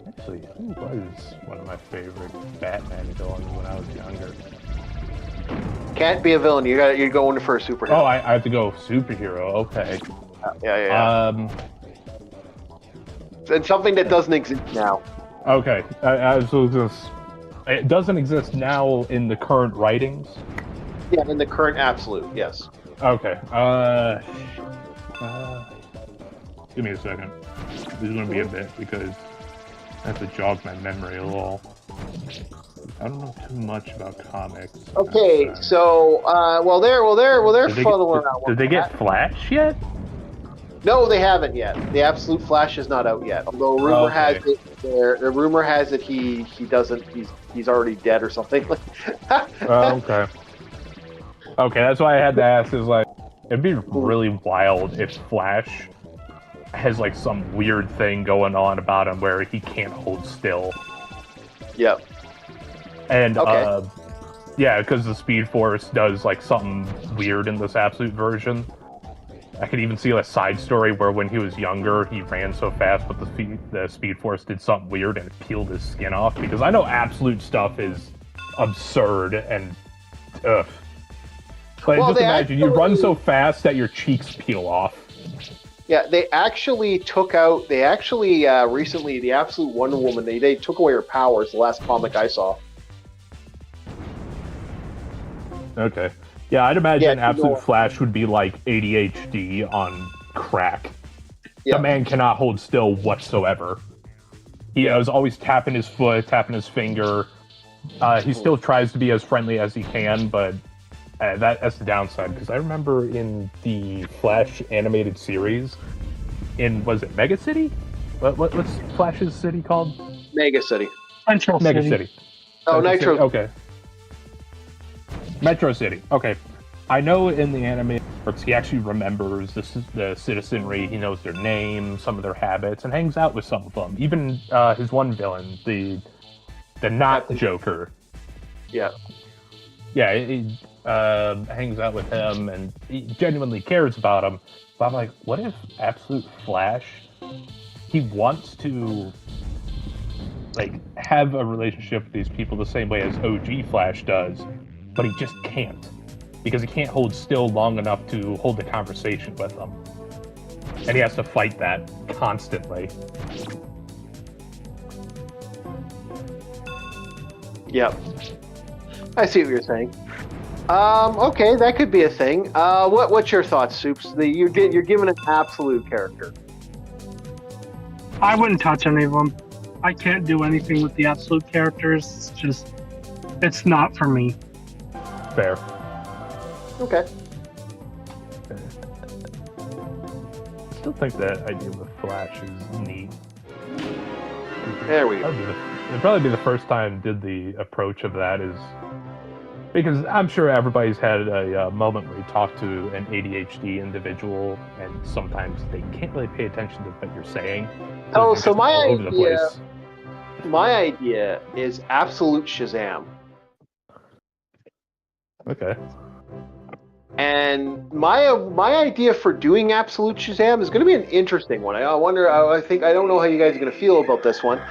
Actually, who was one of my favorite Batman villains when I was younger? Can't be a villain. You're going for a superhero. Oh, I have to go superhero. Okay. Yeah. And something that doesn't exist now. Okay. It doesn't exist now in the current writings. Yeah, in the current Absolute, yes. Okay. Give me a second. This is going to be a bit because I have to jog my memory a little. I don't know too much about comics. Okay, so they're following around. Did they get Flash yet? No, they haven't yet. The Absolute Flash is not out yet. Although rumor has it, the rumor has it he doesn't. He's already dead or something. Okay. Okay, that's why I had to ask. Is like, it'd be really wild if Flash has like some weird thing going on about him where he can't hold still. Yep. And yeah, because the Speed Force does like something weird in this Absolute version. I could even see a side story where when he was younger, he ran so fast, but the Speed Force did something weird and it peeled his skin off. Because I know Absolute stuff is absurd and ugh. But just imagine you run so fast that your cheeks peel off. Yeah, they actually recently, the Absolute Wonder Woman, they took away her powers, the last comic I saw. Okay. Yeah, I'd imagine Absolute Flash would be like ADHD on crack. The man cannot hold still whatsoever. He is always tapping his foot, tapping his finger. He still tries to be as friendly as he can, but that's the downside. Because I remember in the Flash animated series, was it Mega City? What's Flash's city called? Mega City. Mega City. Oh, Nitro. City. Okay. Metro City. Okay. I know in the anime, he actually remembers the citizenry. He knows their names, some of their habits, and hangs out with some of them. Even his one villain, the not Joker. Yeah. Yeah, he hangs out with him, and he genuinely cares about him. But I'm like, what if Absolute Flash, he wants to have a relationship with these people the same way as OG Flash does, but he just can't. Because he can't hold still long enough to hold a conversation with them. And he has to fight that constantly. Yep. I see what you're saying. Okay, that could be a thing. What's your thoughts, Soups? You're given an absolute character. I wouldn't touch any of them. I can't do anything with the absolute characters. It's not for me. Fair. Okay. I still think that idea with Flash is neat. There we go. It'd probably be the first time did the approach of that is because I'm sure everybody's had a moment where you talk to an ADHD individual and sometimes they can't really pay attention to what you're saying. Oh, so my idea is absolute Shazam. Okay. And my idea for doing Absolute Shazam is going to be an interesting one. I don't know how you guys are going to feel about this one,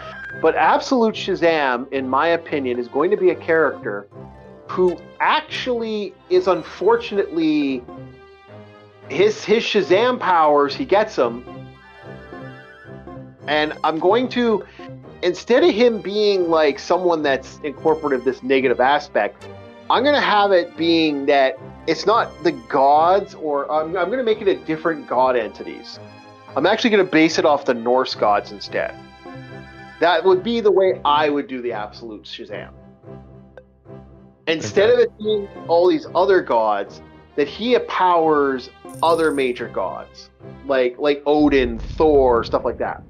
but Absolute Shazam, in my opinion, is going to be a character who actually is unfortunately his Shazam powers, he gets them, and I'm going to, instead of him being like someone that's incorporated this negative aspect, I'm going to have it being that it's not the gods, or I'm going to make it a different god entities. I'm actually going to base it off the Norse gods instead. That would be the way I would do the Absolute Shazam. Instead of it being all these other gods, that he empowers other major gods, like Odin, Thor, stuff like that.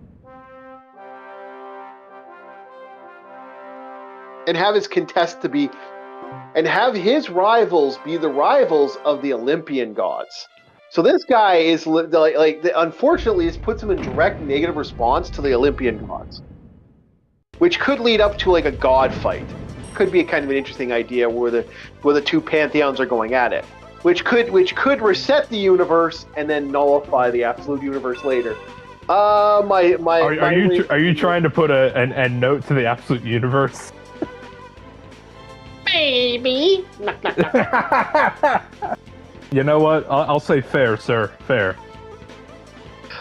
And have his contest to be... And have his rivals be the rivals of the Olympian gods. So this guy is unfortunately, this puts him in direct negative response to the Olympian gods, which could lead up to like a god fight. Could be a kind of an interesting idea where the two pantheons are going at it, which could reset the universe and then nullify the absolute universe later. Are you trying to put an end note to the absolute universe? Baby. You know what? I'll say fair, sir. Fair.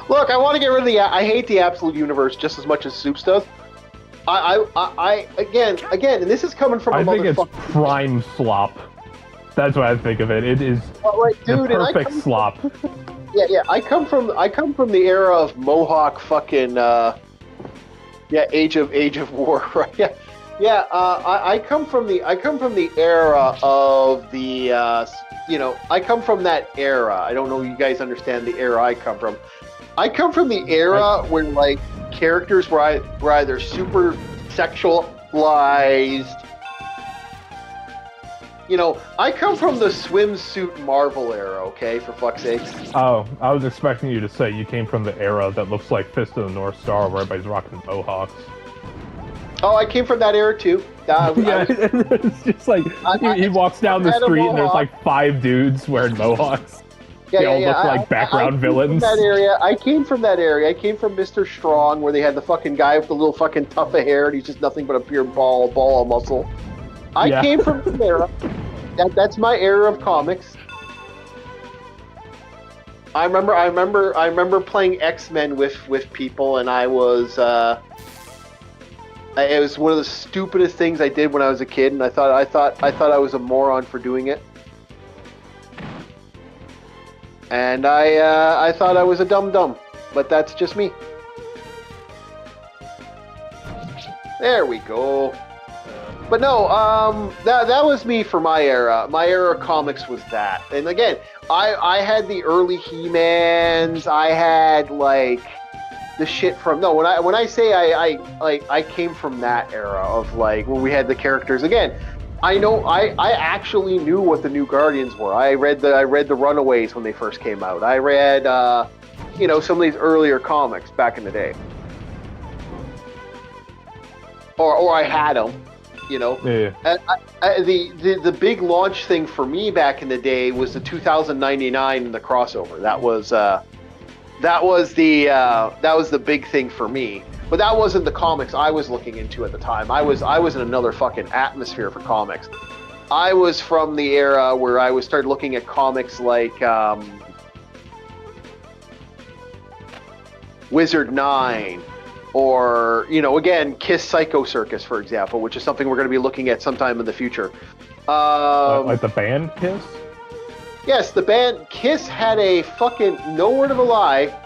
Look, I want to get rid of I hate the absolute universe just as much as Soups does. I again, and this is coming from. I think it's prime slop. That's what I think of it. It is the perfect slop. Yeah. I come from the era of Mohawk fucking. Age of War, right? Yeah. I come from the era of the. I come from that era. I don't know if you guys understand the era I come from. I come from the era where like characters were either super sexualized. I come from the swimsuit Marvel era, okay, for fuck's sake. Oh, I was expecting you to say you came from the era that looks like Fist of the North Star where everybody's rocking mohawks. Oh, I came from that era too. It's just like he walks down the street and there's like 5 dudes wearing mohawks. They all look like background villains. I came from that area. I came from Mr. Strong, where they had the fucking guy with the little fucking tuft of hair, and he's just nothing but a pure ball of muscle. I came from that era. That's my era of comics. I remember playing X-Men with people, and I was. It was one of the stupidest things I did when I was a kid, and I thought I was a moron for doing it. And I thought I was a dum-dum, but that's just me. There we go. But no, that was me for my era. My era of comics was that. And again, I had the early He-Mans. I had like the shit from when I say I came from that era of like when we had the characters. Again, I know I actually knew what the New Guardians were. I read the Runaways when they first came out. I read some of these earlier comics back in the day. Or I had them. Yeah. The big launch thing for me back in the day was the 2099 and the crossover. That was the big thing for me. But that wasn't the comics I was looking into at the time. I was in another fucking atmosphere for comics. I was from the era where I started looking at comics like Wizard 9. Or, again, Kiss Psycho Circus, for example, which is something we're going to be looking at sometime in the future. Like the band Kiss? Yes, the band Kiss had a fucking, no word of a lie,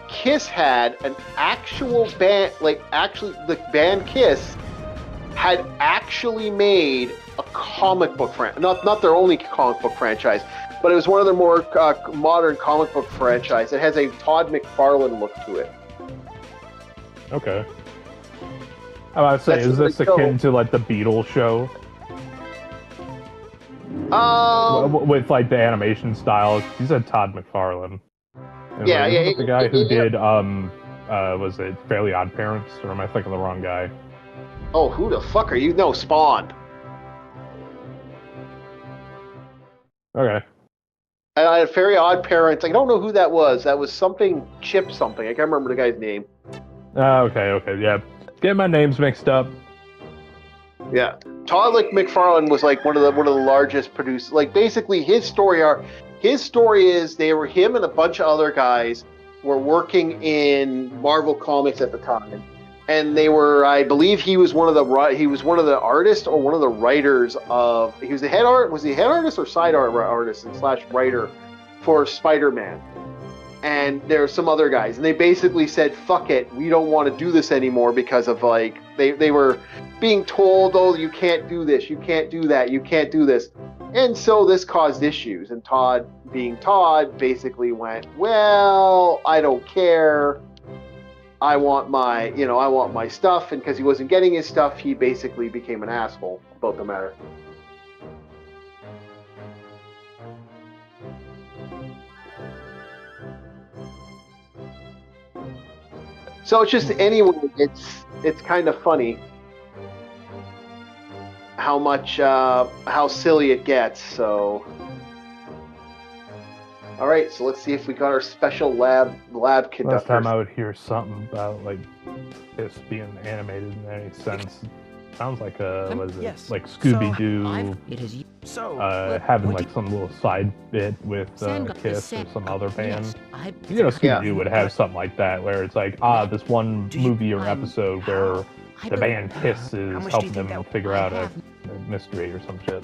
Kiss had an actual band, the band Kiss had actually made a comic book franchise. Not their only comic book franchise, but it was one of their more modern comic book franchise. It has a Todd McFarlane look to it. Okay. I would say, is this akin to like the Beatles show? With like the animation style. He said Todd McFarlane. And the guy who did was it Fairly Odd Parents, or am I thinking the wrong guy? Oh, who the fuck are you? No, Spawn. Okay. And I had Fairly Odd Parents. I don't know who that was. That was something Chip something. I can't remember the guy's name. Okay, yeah. Getting my names mixed up. Yeah. Todd McFarlane was like one of the largest producers. Like basically his story is him and a bunch of other guys were working in Marvel Comics at the time. And they were, I believe he was one of the artists or one of the writers of, he was the head artist or side artist / writer for Spider-Man. And there were some other guys, and they basically said, fuck it, we don't want to do this anymore because of like, they were being told, oh, you can't do this, you can't do that, you can't do this. And so this caused issues, and Todd, being Todd, basically went, well, I don't care. I want my stuff, and because he wasn't getting his stuff, he basically became an asshole about the matter. So it's just anyway, it's kind of funny how silly it gets. So, all right, so let's see if we got our special lab conductor. Last time I would hear something about like this being animated in any sense. Sounds like like Scooby-Doo having like some little side bit with Kiss or some other band. Scooby-Doo would have something like that where it's like, this one movie or episode where the band Kiss is helping them figure out a mystery or some shit.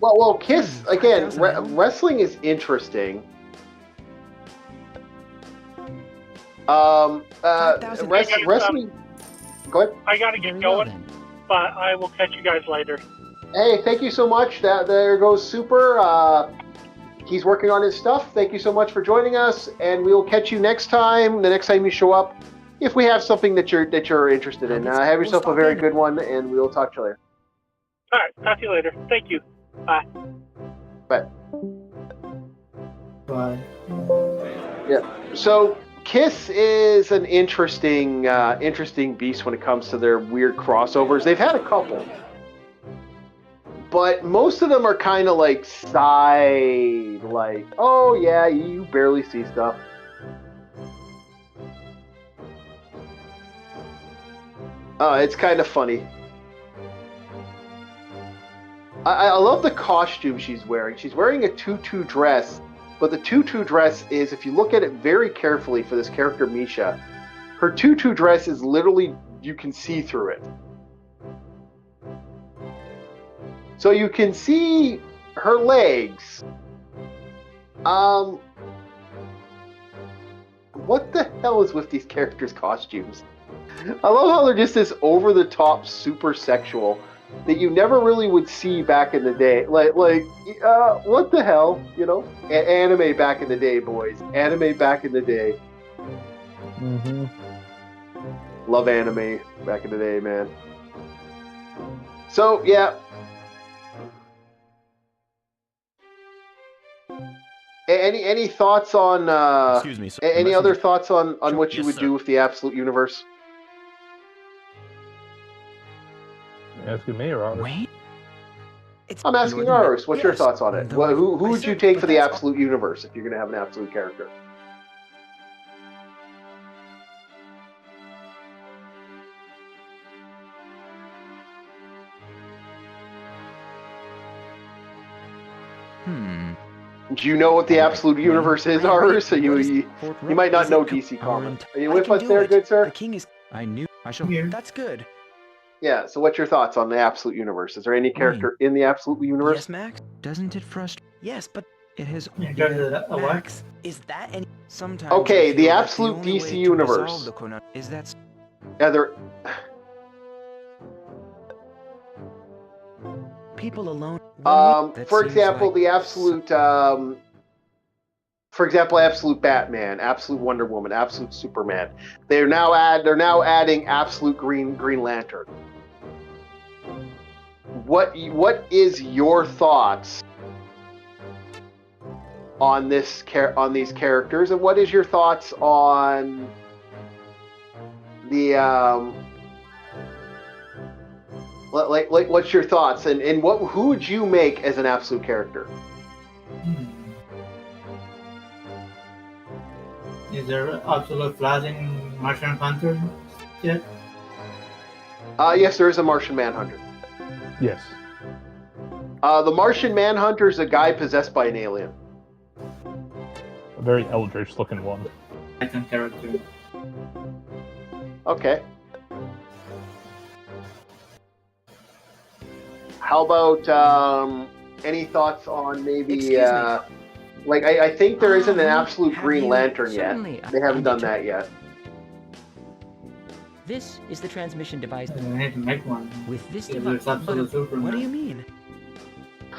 Well, Kiss, again, wrestling is interesting. Wrestling... Go ahead. I gotta get going. But I will catch you guys later. Hey, thank you so much. There goes Super. He's working on his stuff. Thank you so much for joining us, and we will catch you next time. The next time you show up, if we have something that you're interested in. Have yourself a very good one, and we will talk to you later. All right, talk to you later. Thank you. Bye. Bye. Bye. Yeah. So Kiss is an interesting beast when it comes to their weird crossovers. They've had a couple, but most of them are kind of like side, like, oh yeah, you barely see stuff. It's kind of funny. I love the costume she's wearing. She's wearing a tutu dress. But the tutu dress is, if you look at it very carefully for this character, Misha, her tutu dress is literally, you can see through it. So you can see her legs. what the hell is with these characters' costumes? I love how they're just this over-the-top, super sexual that you never really would see back in the day. What the hell? You know, anime back in the day, boys. Anime back in the day. Mm-hmm. Love anime back in the day, man. So yeah. Any thoughts on? Excuse me. Sir. Any other thoughts on what you Yes, would sir. do with the Absolute Universe? Asking me or ours? Wait. I'm asking ours. What's your Yes. thoughts on it? Though Who I would you said- take but for the that's Absolute Universe if you're going to have an Absolute character? Do you know what the Absolute Universe is, ours? So you might not know DC Comics. Are you with us there, good sir? The king is. I knew. I shall. Yeah. That's good. Yeah, so what's your thoughts on the Absolute Universe? Is there any character in the Absolute Universe? Yes, Max. Doesn't it frustrate? Yes, but it has. You got a what? Max, is that any? Sometimes. Okay, I the feel that absolute only DC way to universe. resolve the is that Yeah, there. people alone. For example, the Absolute. For example, Absolute Batman, Absolute Wonder Woman, Absolute Superman. They're now adding Absolute Green Lantern. What is your thoughts on these characters, and what is your thoughts on the what's your thoughts, and who would you make as an Absolute character? Is there Absolute Flashing Martian Hunter yet? Yes, there is a Martian Manhunter. Yes. The Martian Manhunter is a guy possessed by an alien. A very eldritch looking one. Titan character. Okay. How about any thoughts on maybe Excuse me. I think there isn't an Absolute Have Green you? Lantern Certainly, yet. They haven't done that yet. This is the transmission device. I need to make one. With this Is device, there Absolute Superman? What do you mean?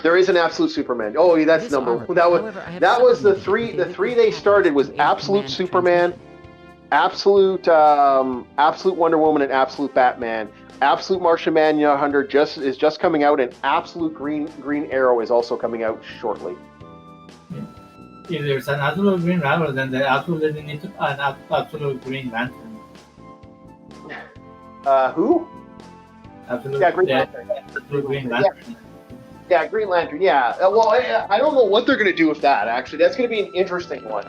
There is an Absolute Superman. Oh, yeah, that's This number. armor, That was however, I have that was the supplemented three. with The a three liquid they started was catalyst to aid Absolute command Superman, transmission. Absolute Wonder Woman, and Absolute Batman. Absolute Martian Manhunter is just coming out, and Absolute Green Arrow is also coming out shortly. If there's an Absolute Green Arrow, then they absolutely need an Absolute Green Lantern. Who? Absolute, Yeah, Green Lantern. Absolute Green Lantern. Yeah, Green Lantern. Yeah. Well, I don't know what they're going to do with that. Actually, that's going to be an interesting one.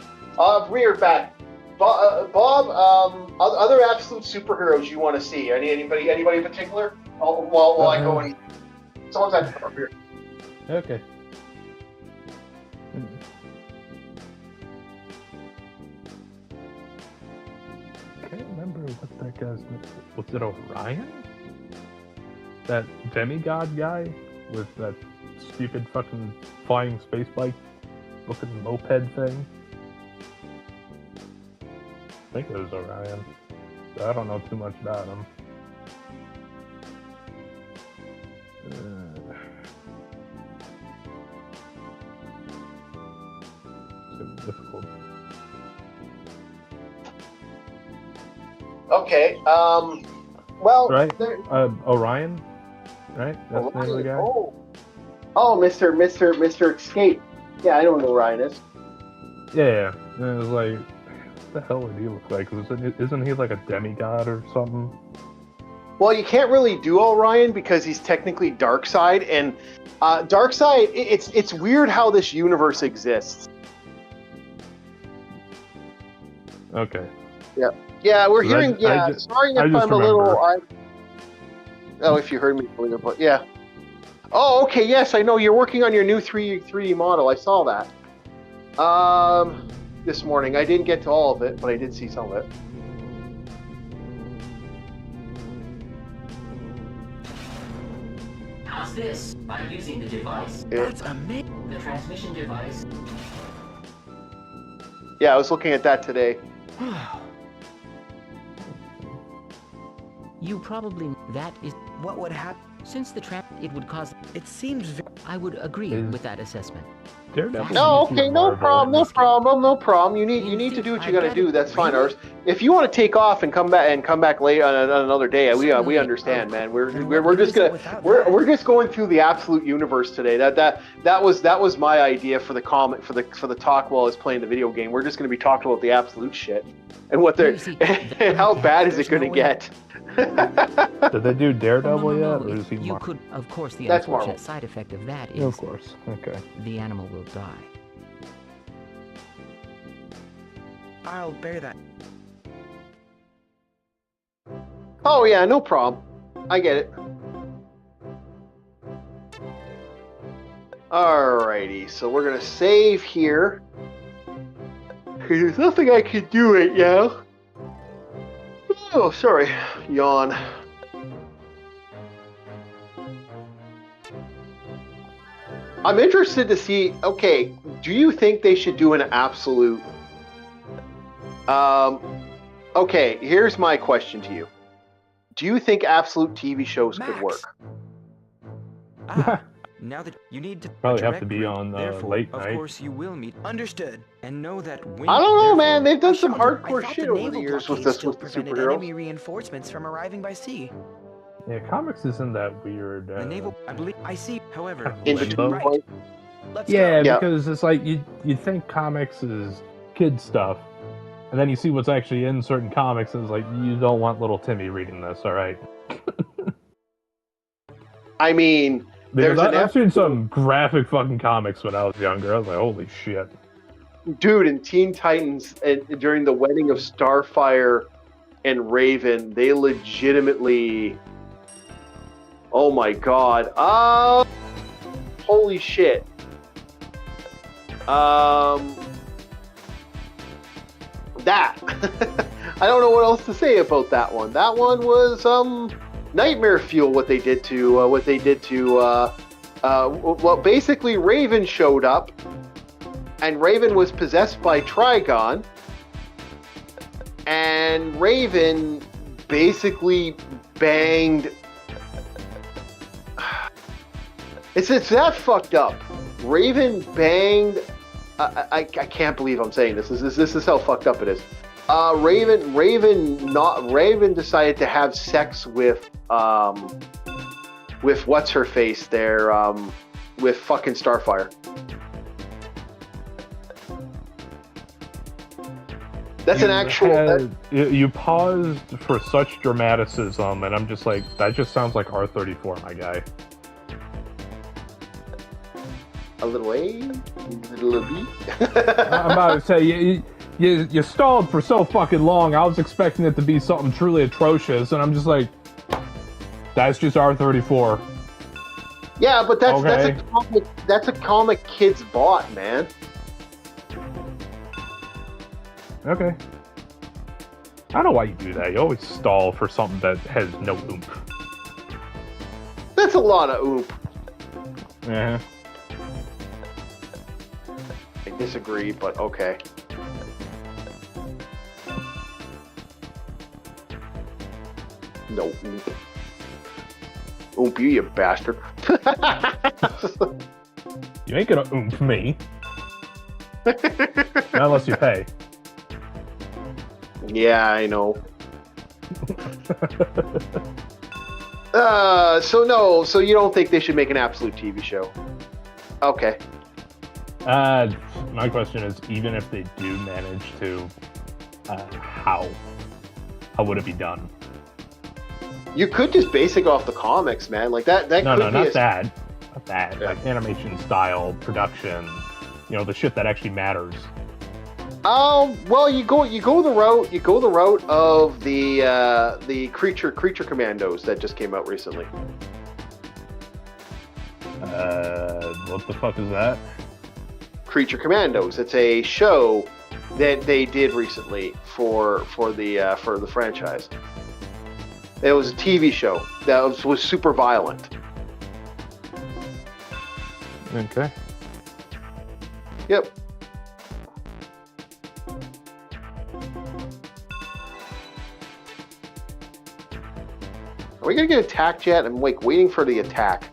We're back. Bob, other Absolute superheroes you want to see? Anybody in particular? While I go and someone's at the here. Okay. I can't remember what that guy's name was. Was it Orion? That demigod guy with that stupid fucking flying space bike looking moped thing? I think it was Orion. But I don't know too much about him. It's gonna be difficult. Okay. Well. Right? Orion? Right? That's the name of the guy? Oh, Mr. Escape. Yeah, I know who Orion is. Yeah. And it was like, what the hell would he look like? 'Cause isn't he like a demigod or something? Well, you can't really do Orion because he's technically Darkseid, and Darkseid. It's weird how this universe exists. Okay. Yeah, we're 'Cause hearing. Sorry if I'm a little. Oh, if you heard me, yeah. Oh, okay. Yes, I know you're working on your new 3D model. I saw that. This morning. I didn't get to all of it, but I did see some of it. How's this? By using the device. Yeah. That's amazing. The transmission device. Yeah, I was looking at that today. You probably... That is... What would happen? Since the trap, it would cause... It seems I would agree with that assessment. Daredevil. No, needs to be okay, a no Marvel. problem, no problem. You need to do what you gotta do. That's fine, Ars. If you want to take off and come back later on another day, we understand, man. We're just going through the absolute universe today. That was my idea for the comic for the talk while I was playing the video game. We're just gonna be talking about the absolute shit and what they're and how bad is it gonna get. Did they do Daredevil yet? Or is he You could, of course, the That's unfortunate Marvel. side effect of that is... Yeah, of course. Okay. The animal will die. I'll bear that. Oh yeah, no problem. I get it. Alrighty, so we're gonna save here. There's nothing I can do right now. Oh, sorry. Yawn. I'm interested to see, okay, do you think they should do an absolute... okay, here's my question to you. Do you think absolute TV shows could work? Now that you need to probably have to be on late night. Of course you will meet. Understood. And know that when I don't know, man. They've done some hardcore shit over the years with the superheroes. Enemy reinforcements from arriving by sea. Yeah, comics isn't that weird. The naval, I believe. I see. However, In between, right. Let's yeah, go. because it's like you think comics is kid stuff, and then you see what's actually in certain comics, and it's like you don't want little Timmy reading this, all right? I mean, because I've seen some graphic fucking comics when I was younger. I was like, holy shit. Dude, in Teen Titans, during the wedding of Starfire and Raven, they legitimately... Oh my god. Holy shit. That. I don't know what else to say about that one. That one was nightmare fuel. What they did to well, basically Raven showed up, and Raven was possessed by Trigon, and Raven basically banged. It's that fucked up. Raven banged. I can't believe I'm saying this. This is how fucked up it is. Raven decided to have sex with what's her face there, with fucking Starfire. That's an actual. You paused for such dramaticism, and I'm just like, that just sounds like R34, my guy. A little A, a little B. I'm about to say you stalled for so fucking long. I was expecting it to be something truly atrocious, and I'm just like, that's just R34. Yeah, but that's a comic kids bought, man. Okay. I don't know why you do that. You always stall for something that has no oomph. That's a lot of oomph. Yeah. I disagree, but okay. No oomph. Oomph you bastard. You ain't gonna oomph me. Not unless you pay. Yeah, I know. So you don't think they should make an absolute TV show? Okay. My question is, even if they do manage to, how would it be done? You could just base it off the comics, man. Like that. No, could not be that. Not that. Yeah. Like animation style, production. You know, the shit that actually matters. Well, you go the route of the creature commandos that just came out recently. What the fuck is that? Creature Commandos. It's a show that they did recently for the franchise. It was a TV show that was super violent. Okay. Yep. Are we gonna get attacked yet? I'm like waiting for the attack.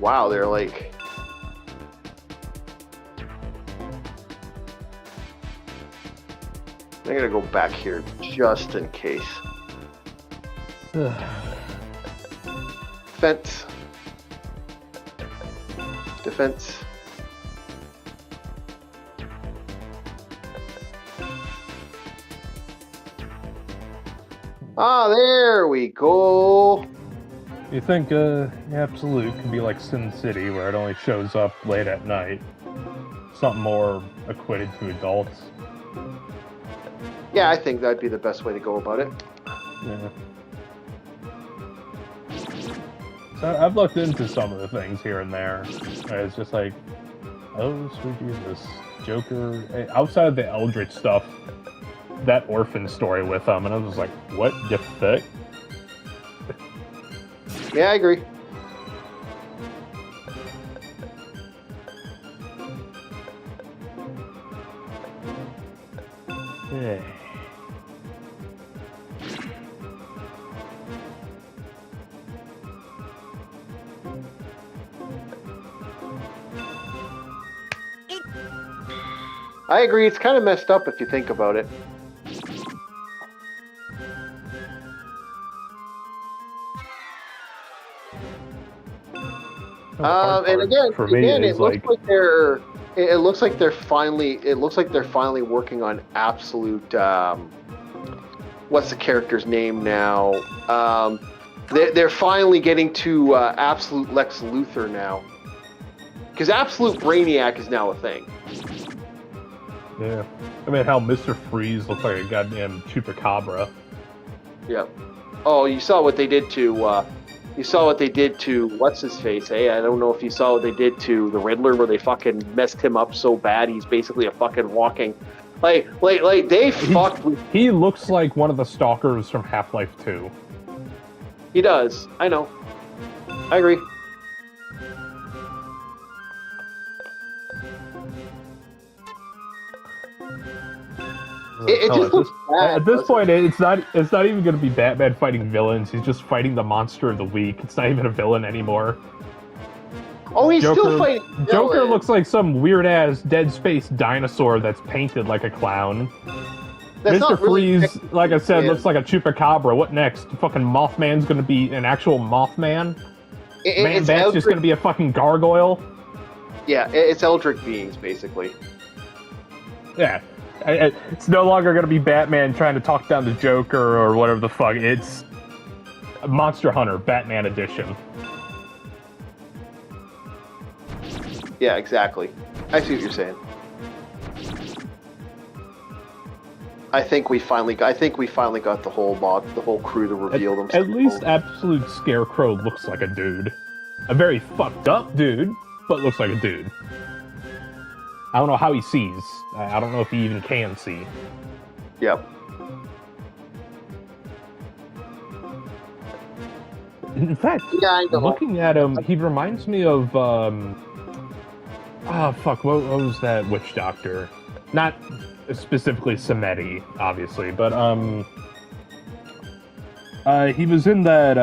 Wow, they're like... I'm gonna go back here just in case. Defense. Defense. Ah, there we go. You think Absolute could be like Sin City, where it only shows up late at night? Something more equated to adults? Yeah, I think that'd be the best way to go about it. Yeah. So I've looked into some of the things here and there. It's just like, oh, sweet Jesus. Joker, outside of the Eldritch stuff, that orphan story with them, and I was like, what the fuck? Yeah, I agree. Yeah. I agree, it's kind of messed up if you think about it. And again, it looks like they're finally working on Absolute. What's the character's name now? They're finally getting to Absolute Lex Luthor now, because Absolute Brainiac is now a thing. Yeah, I mean, how Mr. Freeze looks like a goddamn chupacabra. Yep. Oh, you saw what they did to. You saw what they did to what's his face, eh? I don't know if you saw what they did to the Riddler, where they fucking messed him up so bad he's basically a fucking walking, like they fucked with. He looks like one of the stalkers from Half-Life 2. He does. I know. I agree. It just looks bad. At this point, it's not even going to be Batman fighting villains. He's just fighting the monster of the week. It's not even a villain anymore. Oh, he's still fighting villains. Joker looks like some weird-ass Dead Space dinosaur that's painted like a clown. That's Mr. really Freeze, like I said, looks like a chupacabra. What next? Fucking Mothman's going to be an actual Mothman? Man-Bat's just going to be a fucking gargoyle? Yeah, it's Eldritch beings, basically. Yeah. It's no longer going to be Batman trying to talk down the Joker or whatever the fuck. It's Monster Hunter, Batman Edition. Yeah, exactly. I see what you're saying. I think we finally got the whole crew to reveal themselves. At least Absolute Scarecrow looks like a dude. A very fucked up dude, but looks like a dude. I don't know how he sees. I don't know if he even can see. Yep. In fact, looking at him, he reminds me of what was that witch doctor? Not specifically Samedi, obviously, but he was in that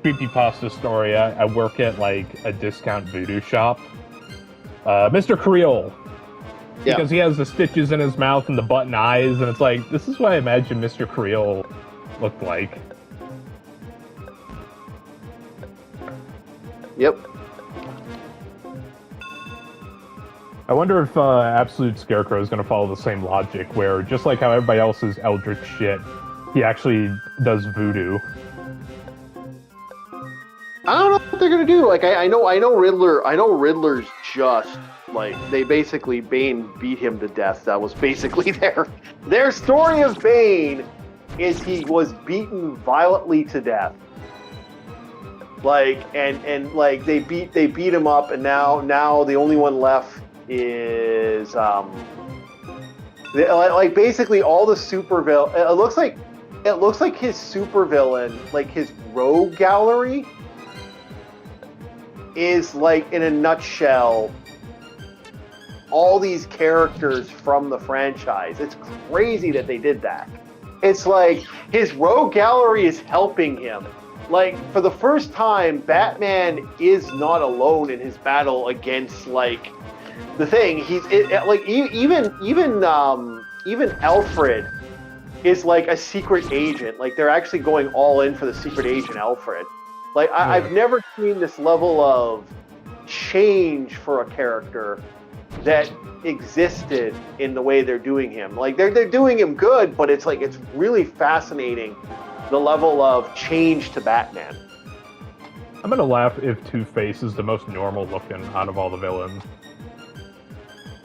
creepypasta story. I work at like a discount voodoo shop. Mr. Creole. Yeah. Because he has the stitches in his mouth and the button eyes, and it's like, this is what I imagine Mr. Creole looked like. Yep. I wonder if Absolute Scarecrow is going to follow the same logic, where just like how everybody else is Eldritch shit, he actually does voodoo. I don't know what they're gonna do. Like I know Riddler's just like Bane beat him to death. That was basically their story of Bane is he was beaten violently to death. Like and like they beat him up, and now the only one left is like basically all the supervillain. It looks like his supervillain, like his rogue gallery, is like in a nutshell all these characters from the franchise. It's crazy that they did that. It's like his rogue gallery is helping him. Like, for the first time, Batman is not alone in his battle against, like, the Thing. Even Alfred is like a secret agent. Like, they're actually going all in for the secret agent Alfred. Like, I've never seen this level of change for a character that existed in the way they're doing him. Like, they're doing him good, but it's like, it's really fascinating the level of change to Batman. I'm gonna laugh if Two-Face is the most normal looking out of all the villains.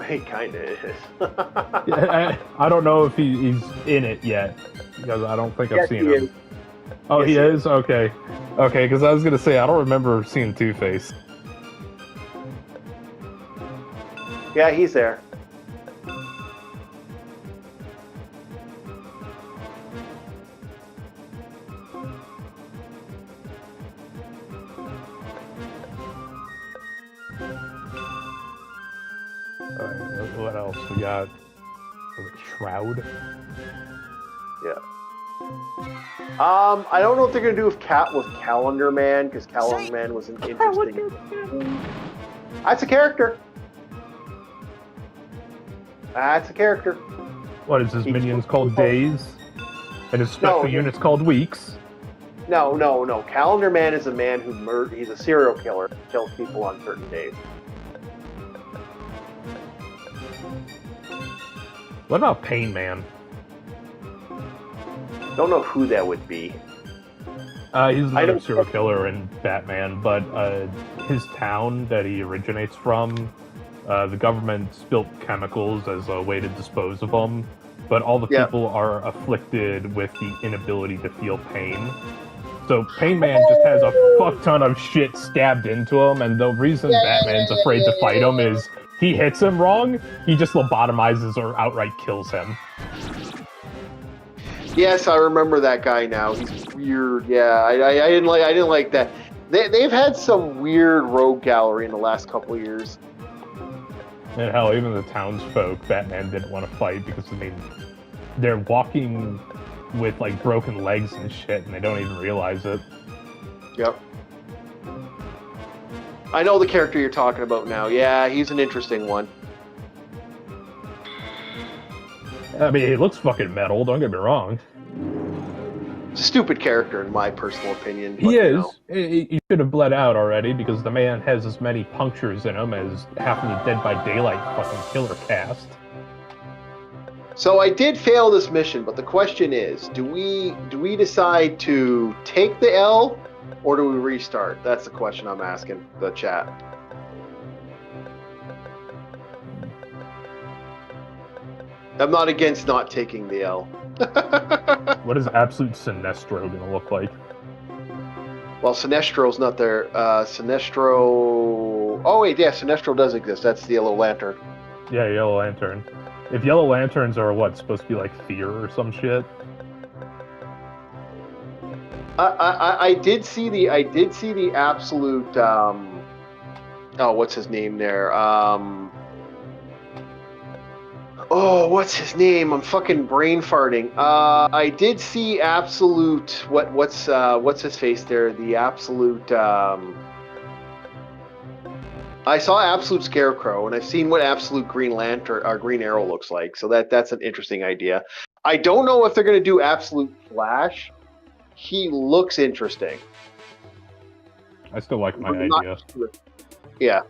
He kind of is. Yeah, I don't know if he's in it yet, because I don't think I've seen him. Is. Oh, yes, he is? Okay. Okay, because I was gonna say, I don't remember seeing Two-Face. Yeah, he's there. What else we got? Shroud. Yeah. I don't know what they're gonna do with Calendar Man, because Calendar Man was an interesting. That's a character. That's a character. What is his minions called days? And his special units called weeks? No. Calendar Man is a man who he's a serial killer, kills people on certain days. What about Pain Man? Don't know who that would be. He's another serial killer in Batman, but his town that he originates from, the government spilt chemicals as a way to dispose of them, but all the people are afflicted with the inability to feel pain. So Pain Man just has a fuck ton of shit stabbed into him, and the reason Batman's afraid to fight him is he hits him wrong, he just lobotomizes or outright kills him. Yes, I remember that guy now. He's weird. Yeah, I didn't like that. They've had some weird rogue gallery in the last couple of years. And hell, even the townsfolk, Batman didn't want to fight because, I mean, they're walking with, like, broken legs and shit, and they don't even realize it. Yep. I know the character you're talking about now. Yeah, he's an interesting one. I mean, he looks fucking metal, don't get me wrong. It's a stupid character, in my personal opinion. He is. He should have bled out already, because the man has as many punctures in him as half of the Dead by Daylight fucking killer cast. So I did fail this mission, but the question is, do we decide to take the L, or do we restart? That's the question I'm asking the chat. I'm not against not taking the L. What is Absolute Sinestro gonna look like? Well, Sinestro's not there. Sinestro... Oh, wait, yeah, Sinestro does exist. That's the Yellow Lantern. Yeah, Yellow Lantern. If Yellow Lanterns are, what, supposed to be like fear or some shit? I did see the Absolute... Oh, what's his name there? Oh, what's his name? I'm fucking brain farting. I did see Absolute. What's his face there? The Absolute. I saw Absolute Scarecrow, and I've seen what Absolute Green Lantern or Green Arrow looks like. So that's an interesting idea. I don't know if they're going to do Absolute Flash. He looks interesting. I still like my idea. Yeah.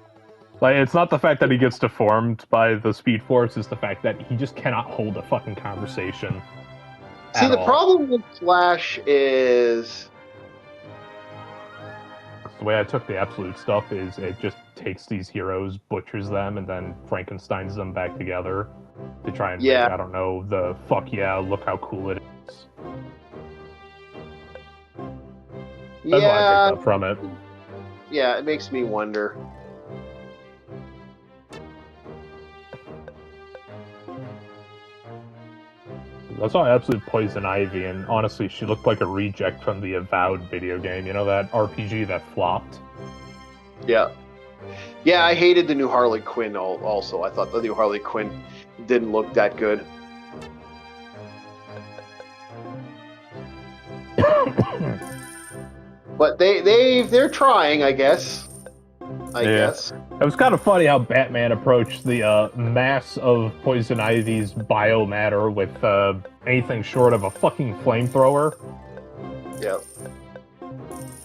Like, it's not the fact that he gets deformed by the Speed Force, it's the fact that he just cannot hold a fucking conversation. See, the problem with Flash is... The way I took the Absolute stuff is it just takes these heroes, butchers them, and then Frankensteins them back together to try and make, I don't know, the fuck yeah, look how cool it is. That's what I picked up from it. Yeah, it makes me wonder. I saw Absolute Poison Ivy, and honestly, she looked like a reject from the Avowed video game. You know, that RPG that flopped? Yeah. Yeah, I hated the new Harley Quinn also. I thought the new Harley Quinn didn't look that good. But they're trying, I guess. I guess. It was kind of funny how Batman approached the mass of Poison Ivy's biomatter with anything short of a fucking flamethrower. Yeah.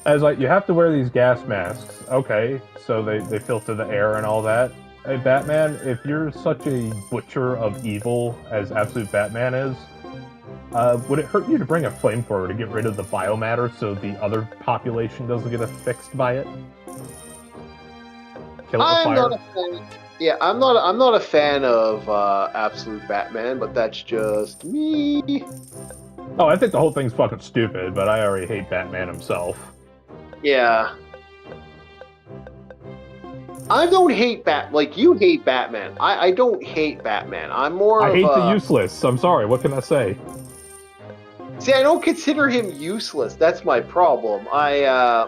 I was like, you have to wear these gas masks. Okay, so they filter the air and all that. Hey, Batman, if you're such a butcher of evil as Absolute Batman is, would it hurt you to bring a flamethrower to get rid of the biomatter so the other population doesn't get affixed by it? Kill it with fire? Not a fan. Yeah, I'm not a fan of Absolute Batman, but that's just me. Oh, I think the whole thing's fucking stupid, but I already hate Batman himself. Yeah. I don't hate like you hate Batman. I don't hate Batman. I'm more I of hate the useless. I'm sorry, what can I say? See, I don't consider him useless. That's my problem. I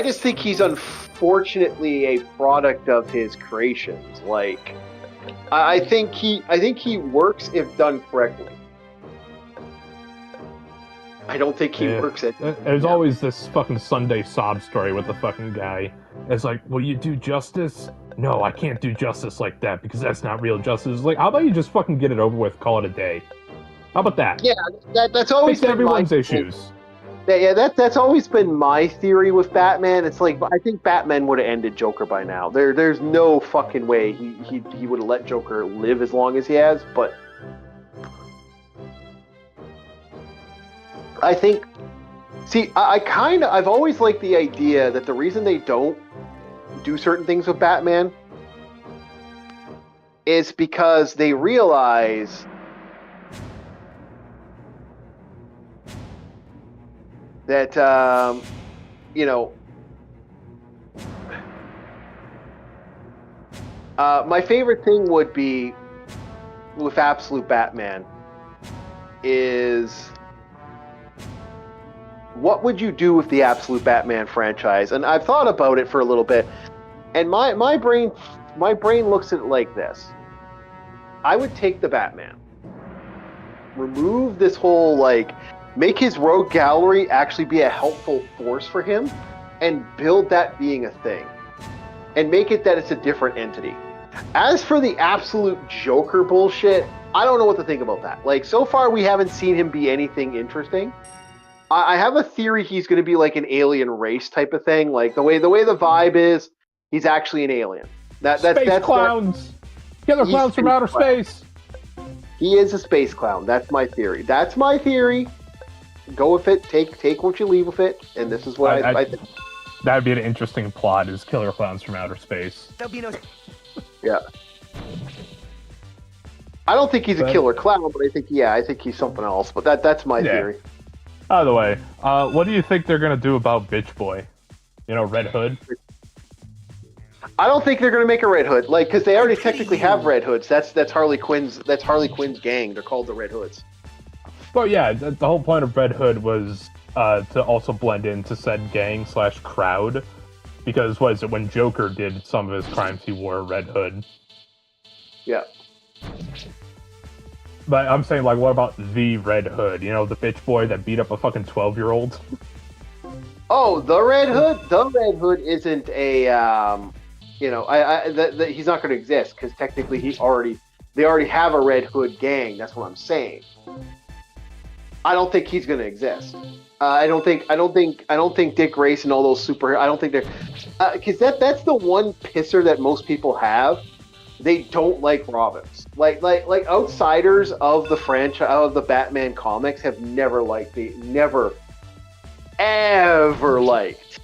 just think he's unfortunately a product of his creations. Like, I think he works if done correctly. I don't think he works at. There's always this fucking Sunday sob story with the fucking guy. It's like, will you do justice? No, I can't do justice like that because that's not real justice. It's like, how about you just fucking get it over with, call it a day? How about that? Yeah, that's always been everyone's issues. Yeah, that's always been my theory with Batman. It's like, I think Batman would have ended Joker by now. There's no fucking way he would have let Joker live as long as he has, but I think, see, I've always liked the idea that the reason they don't do certain things with Batman is because they realize that, my favorite thing would be with Absolute Batman is, what would you do with the Absolute Batman franchise? And I've thought about it for a little bit, and my brain looks at it like this. I would take the Batman, remove this whole, make his rogue gallery actually be a helpful force for him, and build that being a thing, and make it that it's a different entity. As for the absolute Joker bullshit, I don't know what to think about that. So far we haven't seen him be anything interesting. I have a theory he's going to be like an alien race type of thing. Like the way the vibe is, he's actually an alien. That's clowns, killer clowns from outer space. He is a space clown. That's my theory. Go with it. Take what you leave with it. And this is what I think. That would be an interesting plot: is killer clowns from outer space. There'll be no. Yeah. I don't think he's a killer clown, but I think he's something else. But that's my theory. By the way, what do you think they're gonna do about Bitch Boy? Red Hood. I don't think they're gonna make a Red Hood, because they already technically have Red Hoods. That's Harley Quinn's gang. They're called the Red Hoods. Well, yeah, the whole point of Red Hood was to also blend into said gang / crowd, because when Joker did some of his crimes, he wore a Red Hood. Yeah. But I'm saying, what about the Red Hood? The bitch boy that beat up a fucking 12-year-old? Oh, the Red Hood? The Red Hood isn't a, he's not going to exist, because technically they already have a Red Hood gang. That's what I'm saying. I don't think he's going to exist. I don't think Dick Grayson, all those I don't think they're, because that's the one pisser that most people have. They don't like Robins. Like outsiders of the franchise, of the Batman comics, have never ever liked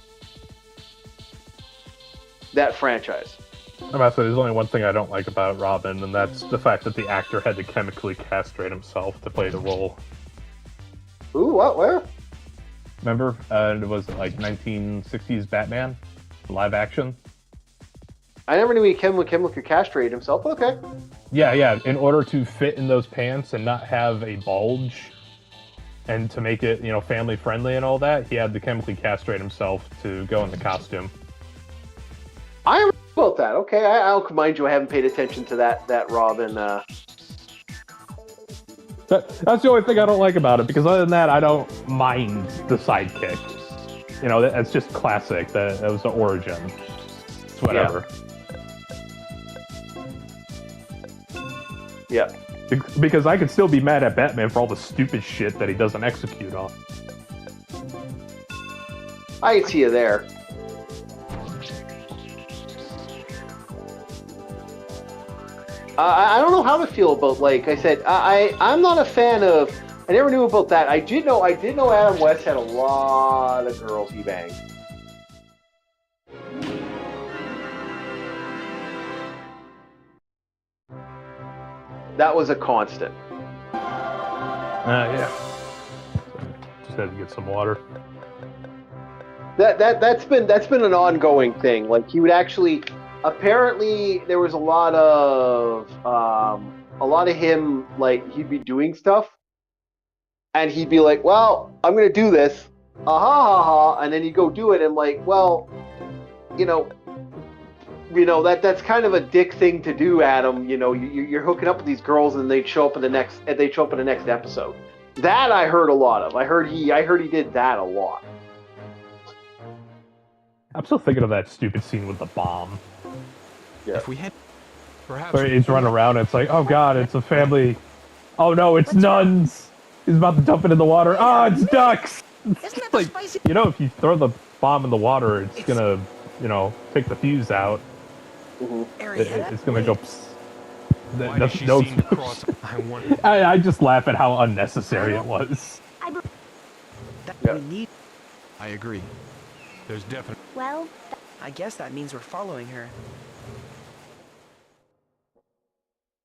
that franchise. I'm about to say, there's only one thing I don't like about Robin, and that's the fact that the actor had to chemically castrate himself to play the role. Ooh, what? Where? Remember? It was 1960s Batman, live action. I never knew he chemically castrated himself. Okay. Yeah. In order to fit in those pants and not have a bulge, and to make it, family friendly and all that, he had to chemically castrate himself to go in the costume. about that. Okay, I'll mind you. I haven't paid attention to that Robin. That's the only thing I don't like about it, because other than that, I don't mind the sidekick. You know, that's just classic. That was the origin. It's whatever. Yeah. Because I could still be mad at Batman for all the stupid shit that he doesn't execute on. I can see you there. I don't know how to feel about, like I said, I'm not a fan of. I never knew about that. I did know Adam West had a lot of girls he banged. That was a constant. Yeah. Just had to get some water. That's been an ongoing thing. Like, he would actually, apparently there was a lot of him, like, he'd be doing stuff and he'd be like, well, I'm gonna do this, and then he'd go do it, and like, well, you know that's kind of a dick thing to do, Adam. You know, you're hooking up with these girls and they'd show up in the next episode. That I heard a lot of. I heard he did that a lot. I'm still thinking of that stupid scene with the bomb. Yeah. If we had, perhaps where he's running around and it's like, oh god, it's a family. Oh no, it's nuns. He's about to dump it in the water. Oh, it's ducks. It's like, you know, if you throw the bomb in the water, it's gonna, take the fuse out. Mm-hmm. It's gonna go. I just laugh at how unnecessary it was. I agree. There's definitely. Well, I guess that means we're following her.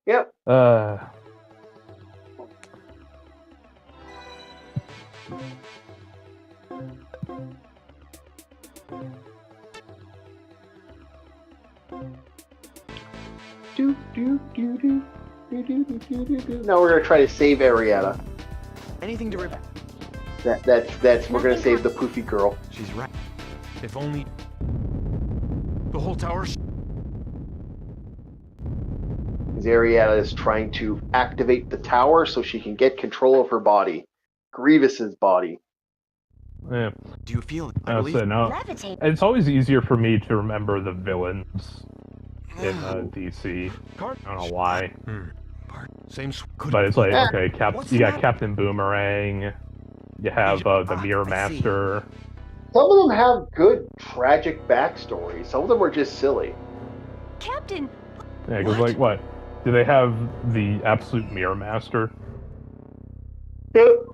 Yep. Now we're gonna try to save Arietta. Anything to rip. That's we're gonna save the poofy girl. She's right. If only the whole tower. Arietta is trying to activate the tower so she can get control of her body, Grievous's body. Yeah. Do you feel it? I believe no. It's always easier for me to remember the villains in DC. I don't know why. Same. But it's like, okay, you got Captain Boomerang. You have the Mirror Master. Some of them have good tragic backstories. Some of them are just silly. Captain. Yeah, because like what? Do they have the absolute Mirror Master? Yep.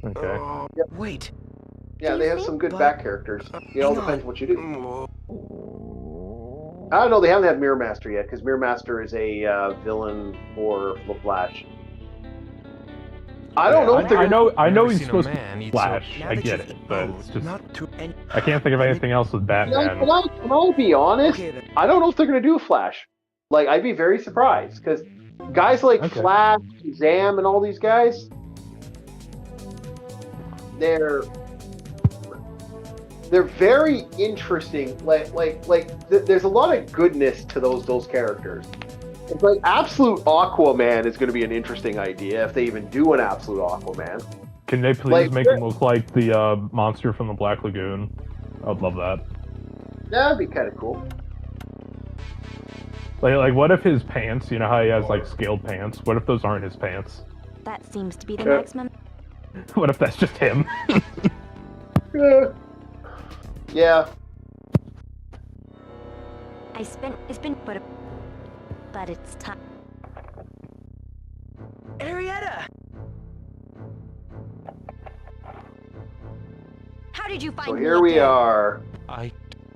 Okay. Yep. Wait. Yeah, they have some good back characters. It all depends what you do. I don't know. They haven't had Mirror Master yet, because Mirror Master is a villain for the Flash. I don't know if they're. I know he's supposed to be Flash. I get it, but it's just I can't think of anything else with Batman. Can I be honest? I don't know if they're gonna do a Flash. Like, I'd be very surprised, because guys like Flash, Zam, and all these guys, they're very interesting. There's a lot of goodness to those characters. It's like Absolute Aquaman is going to be an interesting idea if they even do an Absolute Aquaman. Can they please make him look like the monster from the Black Lagoon? I'd love that. That'd be kind of cool. Like, what if his pants? You know how he has like scaled pants? What if those aren't his pants? That seems to be the maximum. What if that's just him? Yeah. It's been, but it's time. Arietta! How did you find So here we are.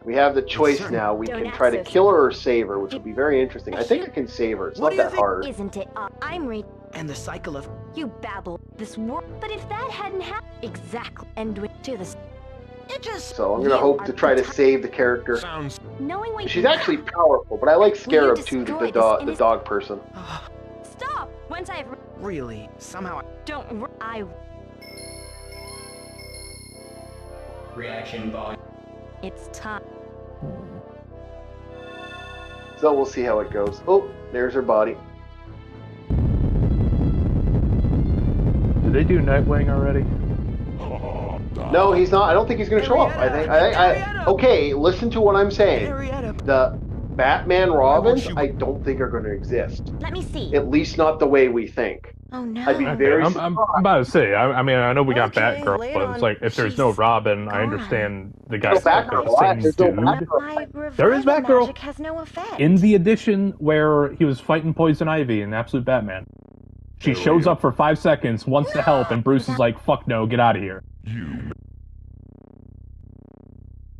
We have the choice now. We Don't can try to access kill her or save her, which would be very interesting. I think I can save her. It's not that hard. Isn't it? I'm read. And the cycle of You babble. This world. But if that hadn't happened, exactly. And to this. It just. So I'm gonna hope to try to save the character. Knowing what She's actually powerful, but I like Scarab too, the dog person. Stop. Once I've really somehow. Don't. I. Reaction volume. It's time. So we'll see how it goes. Oh, there's her body. Did they do Nightwing already? No, he's not. I don't think he's going to show up. Okay, listen to what I'm saying. The Batman Robins, I don't think are going to exist. Let me see. At least not the way we think. Oh no. I'd be very I'm about to say. I mean, I know we got Okay, Batgirl, lay it but it's on. like if there's no She's Robin, I gone. understand the guy's No like Batgirl. the same There's no dude. Batgirl. There is Batgirl. Magic has no effect. In the edition where he was fighting Poison Ivy in Absolute Batman, she shows up for 5 seconds, wants to help, and Bruce is like, "Fuck no, get out of here."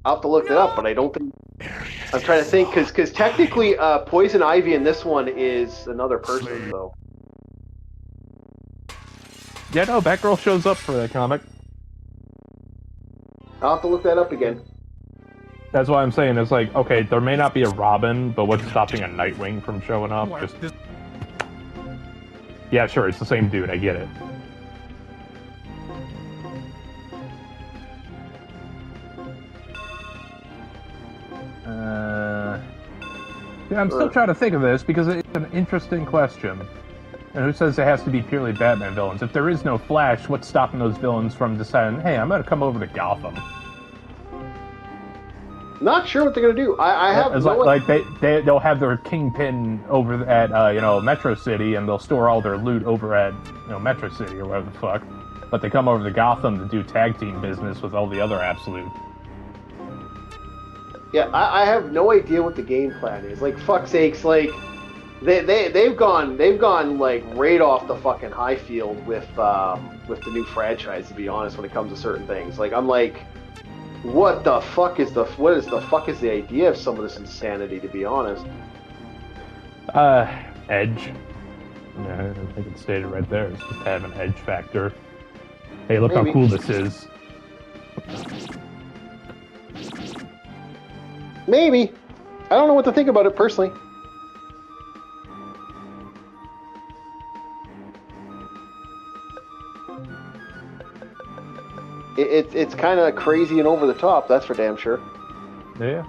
I'll have to look that up, but I don't think. I'm trying to think because technically, Poison Ivy in this one is another person, though. Yeah, no, Batgirl shows up for that comic. I'll have to look that up again. That's why I'm saying it's like, okay, there may not be a Robin, but what's stopping a Nightwing from showing up? Yeah, sure, it's the same dude, I get it. Yeah, I'm still trying to think of this because it's an interesting question. And who says it has to be purely Batman villains? If there is no Flash, what's stopping those villains from deciding, hey, I'm going to come over to Gotham? Not sure what they're going to do. I have it's no like they'll have their Kingpin over at Metro City, and they'll store all their loot over at Metro City or whatever the fuck. But they come over to Gotham to do tag team business with all the other Absolute. Yeah, I have no idea what the game plan is. Like, fuck's sakes, like they've gone like right off the fucking high field with the new franchise. To be honest, when it comes to certain things, like I'm like, what the fuck is the idea of some of this insanity? To be honest, Edge. Yeah, I think it's stated right there. It's just to have an edge factor. Hey, look Maybe. how cool this is. Maybe. I don't know what to think about it personally. It's kind of crazy and over the top, that's for damn sure. Yeah.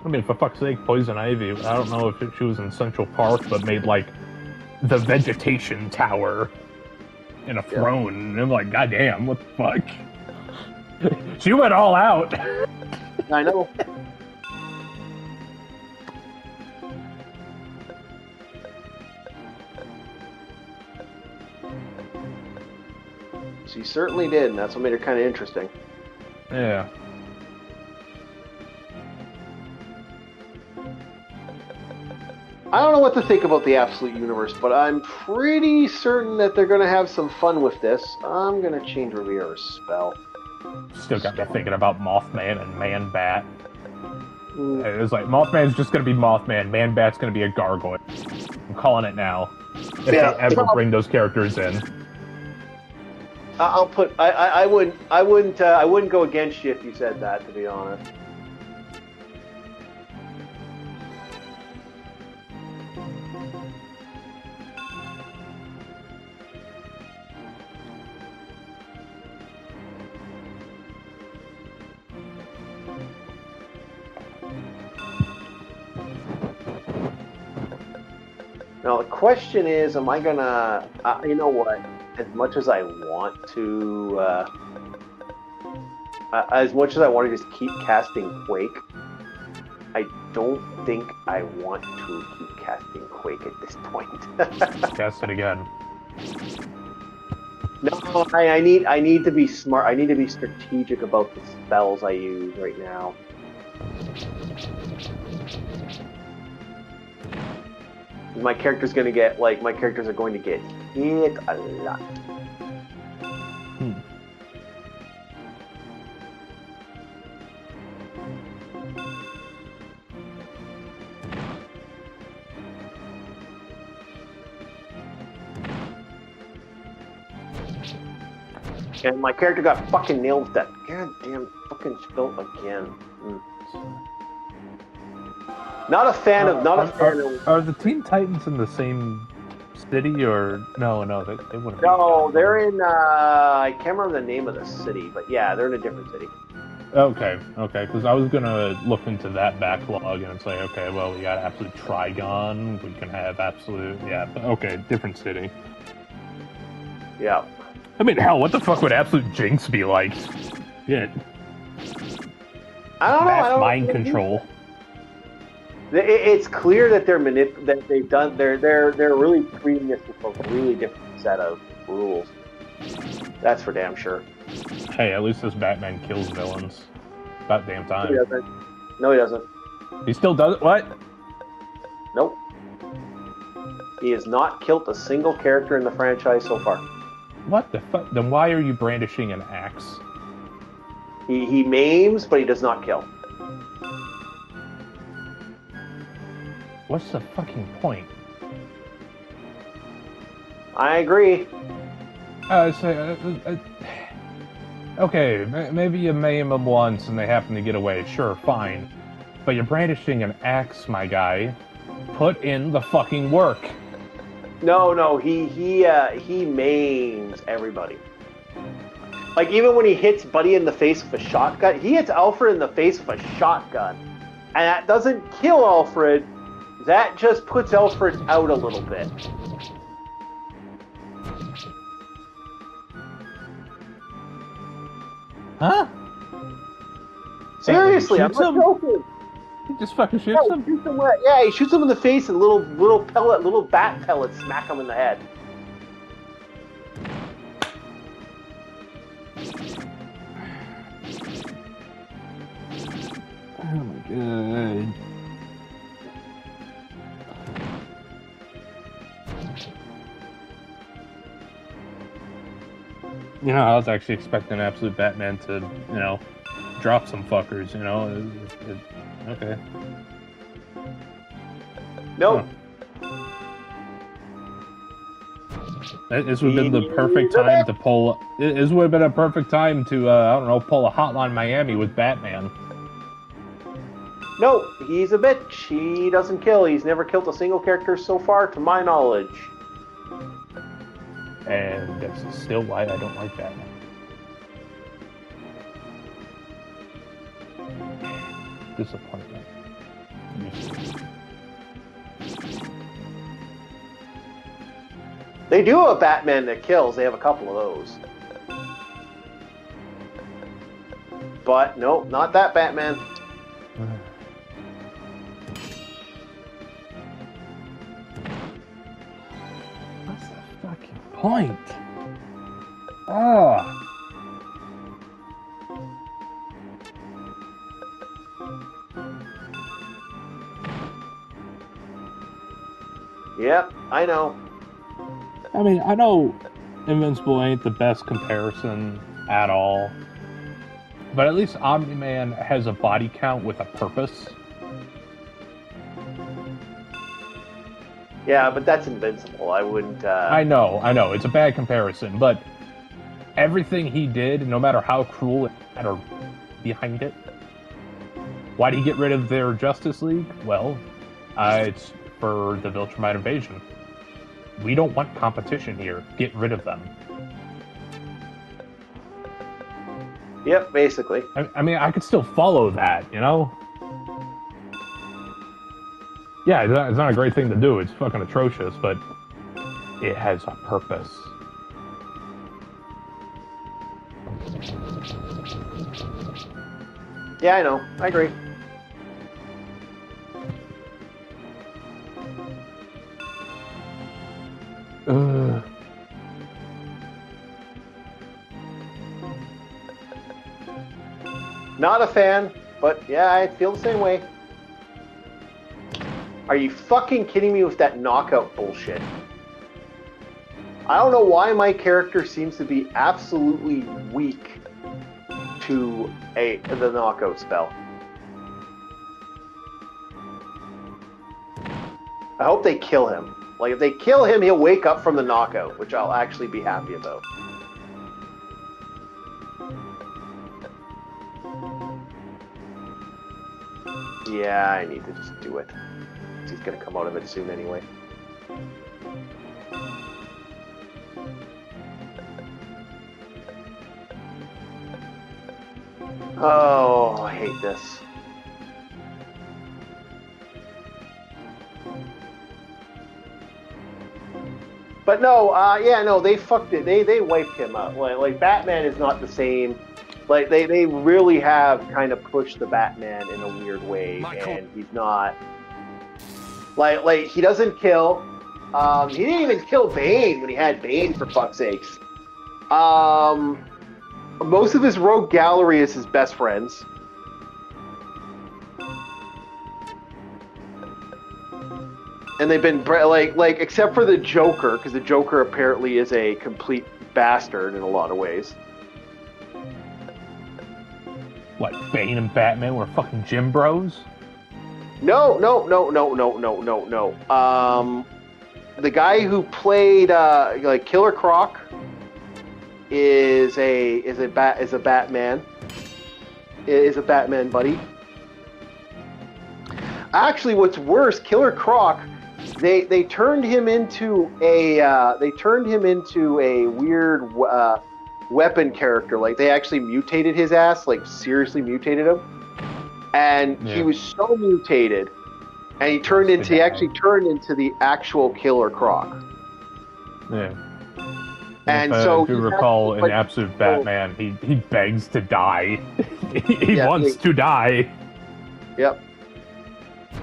I mean, for fuck's sake, Poison Ivy, I don't know if she was in Central Park, but made, like, the vegetation tower in a throne. And I'm like, goddamn, what the fuck? She went all out. I know. She certainly did, and that's what made her kind of interesting. Yeah. I don't know what to think about the Absolute Universe, but I'm pretty certain that they're going to have some fun with this. I'm going to change Rivera's spell. Still got me thinking about Mothman and Man-Bat. It was like, Mothman's just going to be Mothman, Man-Bat's going to be a gargoyle. I'm calling it now. If they ever bring those characters in. I'll put. I wouldn't go against you if you said that. To be honest. Now the question is, am I gonna? You know what? As much as I want to, just keep casting Quake, I don't think I want to keep casting Quake at this point. Cast it again. No, I need to be smart. I need to be strategic about the spells I use right now. My characters are going to get hit a lot. And my character got fucking nailed with that goddamn fucking spell again. Not a fan of. Are the Teen Titans in the same city or no? They wouldn't. No, they're in. I can't remember the name of the city, but yeah, they're in a different city. Okay, because I was gonna look into that backlog and say, okay, well, we got Absolute Trigon, we can have Absolute, yeah, but okay, different city. Yeah. I mean, hell, what the fuck would Absolute Jinx be like? Shit. I don't know. Mass mind control. It's clear that they're they're really treating this with a really different set of rules. That's for damn sure. Hey, at least this Batman kills villains. About damn time. He doesn't. No, he doesn't. He still does it? What? Nope. He has not killed a single character in the franchise so far. What the fuck? Then why are you brandishing an axe? He maims, but he does not kill. What's the fucking point? I agree. Okay, maybe you maim them once and they happen to get away. Sure, fine. But you're brandishing an axe, my guy. Put in the fucking work. No, he maims everybody. Like, even when he hits Buddy in the face with a shotgun, he hits Alfred in the face with a shotgun. And that doesn't kill Alfred, that just puts Alfred out a little bit. Huh? Seriously, I'm not joking. He just fucking shoots him? Yeah, he shoots him in the face and little bat pellets smack him in the head. Oh my god. You know, I was actually expecting Absolute Batman to, you know, drop some fuckers, you know? Okay. Nope. Huh. This would have been the perfect time to pull... This would have been a perfect time to, I don't know, pull a Hotline Miami with Batman. No, he's a bitch. He doesn't kill. He's never killed a single character so far, to my knowledge. And that's still why I don't like Batman. Disappointment. They do have a Batman that kills. They have a couple of those. But, nope, not that Batman. What's the fucking point? Oh. Yep, I know. I mean, I know Invincible ain't the best comparison at all, but at least Omni-Man has a body count with a purpose. Yeah, but that's Invincible. I wouldn't... I know, it's a bad comparison, but everything he did, no matter how cruel it or behind it, why'd he get rid of their Justice League? Well, it's for the Viltrumite invasion. We don't want competition here. Get rid of them. Yep, basically. I mean, I could still follow that, you know? Yeah, it's not a great thing to do. It's fucking atrocious, but it has a purpose. Yeah, I know. I agree. Not a fan, but yeah, I feel the same way. Are you fucking kidding me with that knockout bullshit? I don't know why my character seems to be absolutely weak to the knockout spell. I hope they kill him. Like, if they kill him, he'll wake up from the knockout, which I'll actually be happy about. Yeah, I need to just do it. He's gonna come out of it soon anyway. Oh, I hate this. But no, yeah, no, they fucked it. They wiped him out. Like Batman is not the same. Like they really have kind of pushed the Batman in a weird way, and he's not like he doesn't kill. He didn't even kill Bane when he had Bane, for fuck's sakes. Most of his rogue gallery is his best friends. And they've been like except for the Joker, because the Joker apparently is a complete bastard in a lot of ways. What, Bane and Batman were fucking gym bros? No. The guy who played like Killer Croc is a Batman. Is a Batman buddy. Actually, what's worse, Killer Croc, they turned him into a weird weapon character. Like they actually mutated his ass, like seriously mutated him, and he was so mutated, and he actually turned into the actual Killer Croc. Yeah. And if you recall, in Absolute Batman, he begs to die. he wants to die. Yep.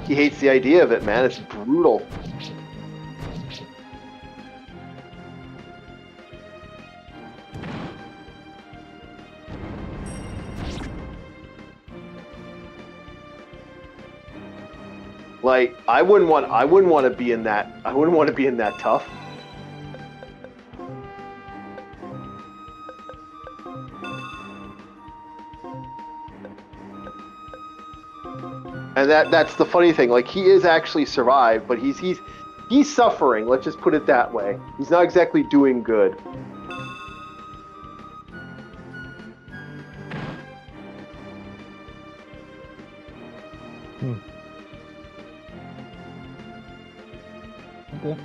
He hates the idea of it, man. It's brutal. Like I wouldn't want to be in that. I wouldn't want to be in that tough. And that's the funny thing. Like he is actually survived, but he's suffering. Let's just put it that way. He's not exactly doing good. Okay.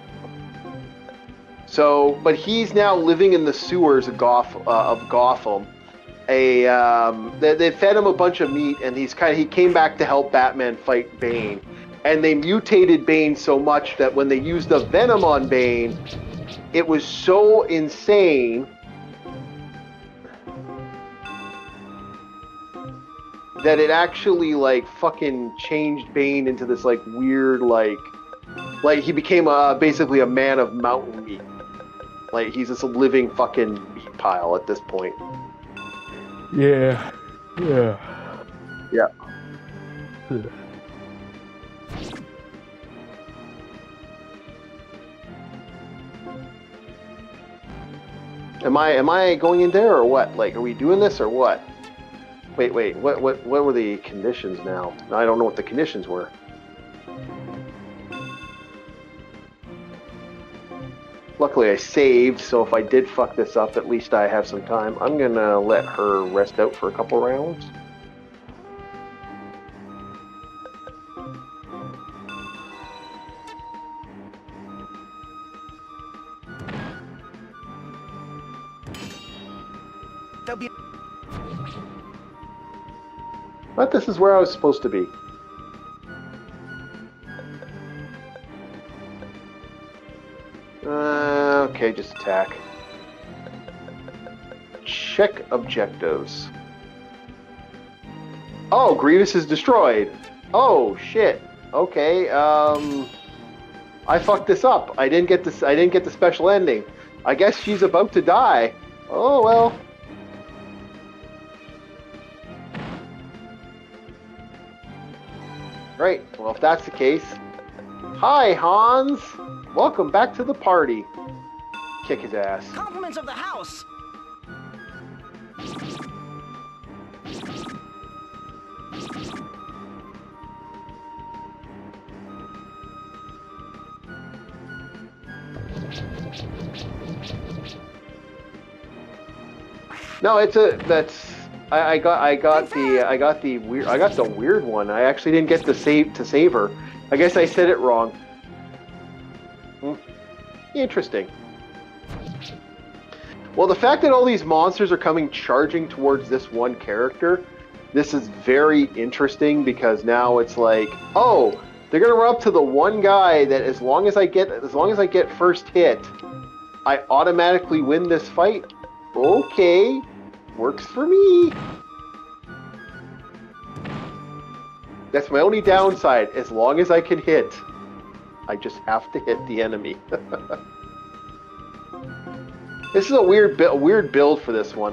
So, but he's now living in the sewers of Gotham. They fed him a bunch of meat, and he came back to help Batman fight Bane. And they mutated Bane so much that when they used the venom on Bane, it was so insane that it actually like fucking changed Bane into this like weird like he became basically a man of mountain meat. Like he's just a living fucking meat pile at this point. Yeah. Am I going in there or what? Like, are we doing this or what? Wait. What were the conditions now? I don't know what the conditions were. Luckily, I saved, so if I did fuck this up, at least I have some time. I'm gonna let her rest out for a couple rounds. But this is where I was supposed to be. Okay, just attack. Check objectives. Oh, Grievous is destroyed. Oh shit. Okay. I fucked this up. I didn't get the special ending. I guess she's about to die. Oh well. Great. Well, if that's the case, hi Hans. Welcome back to the party. Kick his ass. Compliments of the house. No, I got the weird one. I actually didn't get to save her. I guess I said it wrong. Interesting. Well, the fact that all these monsters are coming charging towards this one character this is very interesting because now it's like, oh, they're gonna run up to the one guy that as long as I get first hit, I automatically win this fight. Okay, works for me. That's my only downside. As long as I can hit, I just have to hit the enemy. This is a weird build for this one.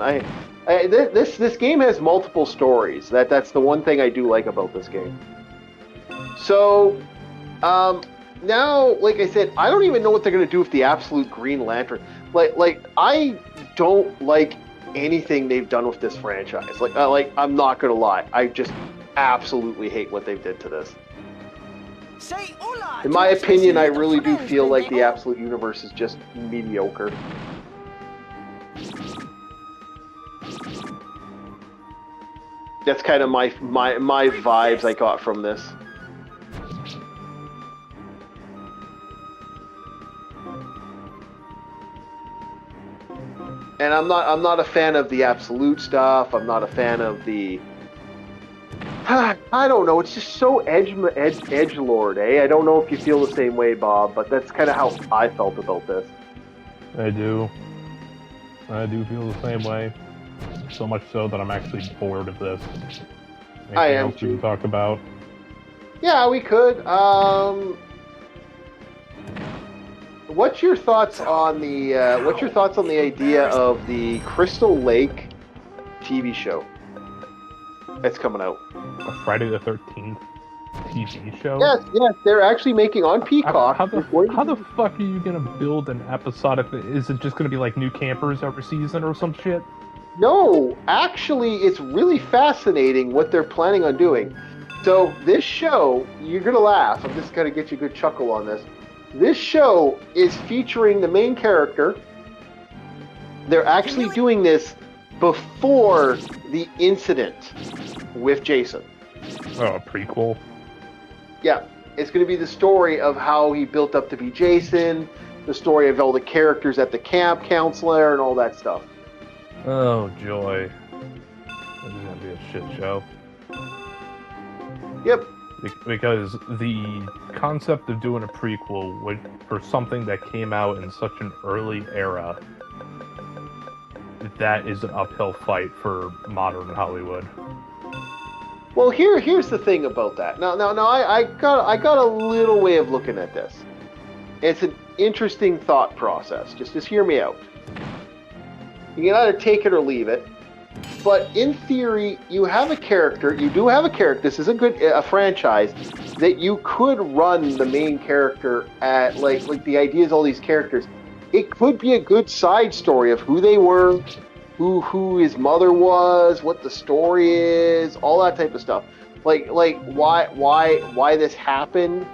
This game has multiple stories. That's the one thing I do like about this game. So, now, like I said, I don't even know what they're gonna do with the Absolute Green Lantern. Like I don't like anything they've done with this franchise. Like I'm not gonna lie, I just absolutely hate what they've did to this. In my opinion, I really do feel like the Absolute Universe is just mediocre. That's kind of my vibes I got from this. And I'm not a fan of the Absolute stuff. I'm not a fan of the... I don't know. It's just so edgelord, eh? I don't know if you feel the same way, Bob, but that's kind of how I felt about this. I do feel the same way. So much so that I'm actually bored of this. Anything I am else we can talk about? Yeah, we could. What's your thoughts on the idea of the Crystal Lake TV show that's coming out? A Friday the 13th TV show? Yes, they're actually making on Peacock. How the fuck are you gonna build an episodic? Is it just gonna be like new campers every season or some shit? No, actually, it's really fascinating what they're planning on doing. So this show, you're gonna laugh. I'm just gonna get you a good chuckle on this. This show is featuring the main character. They're actually doing this before the incident with Jason. Oh, a prequel? Yeah, it's going to be the story of how he built up to be Jason, the story of all the characters at the camp counselor, and all that stuff. Oh, joy. This is going to be a shit show. Yep. Because the concept of doing a prequel for something that came out in such an early era, that is an uphill fight for modern Hollywood. Well, here's the thing about that. Now, I got a little way of looking at this. It's an interesting thought process. Just hear me out. You can either take it or leave it. But in theory, you do have a character. This is a franchise that you could run the main character at, like the ideas of all these characters. It could be a good side story of who they were, who his mother was, what the story is, all that type of stuff. Like why this happened,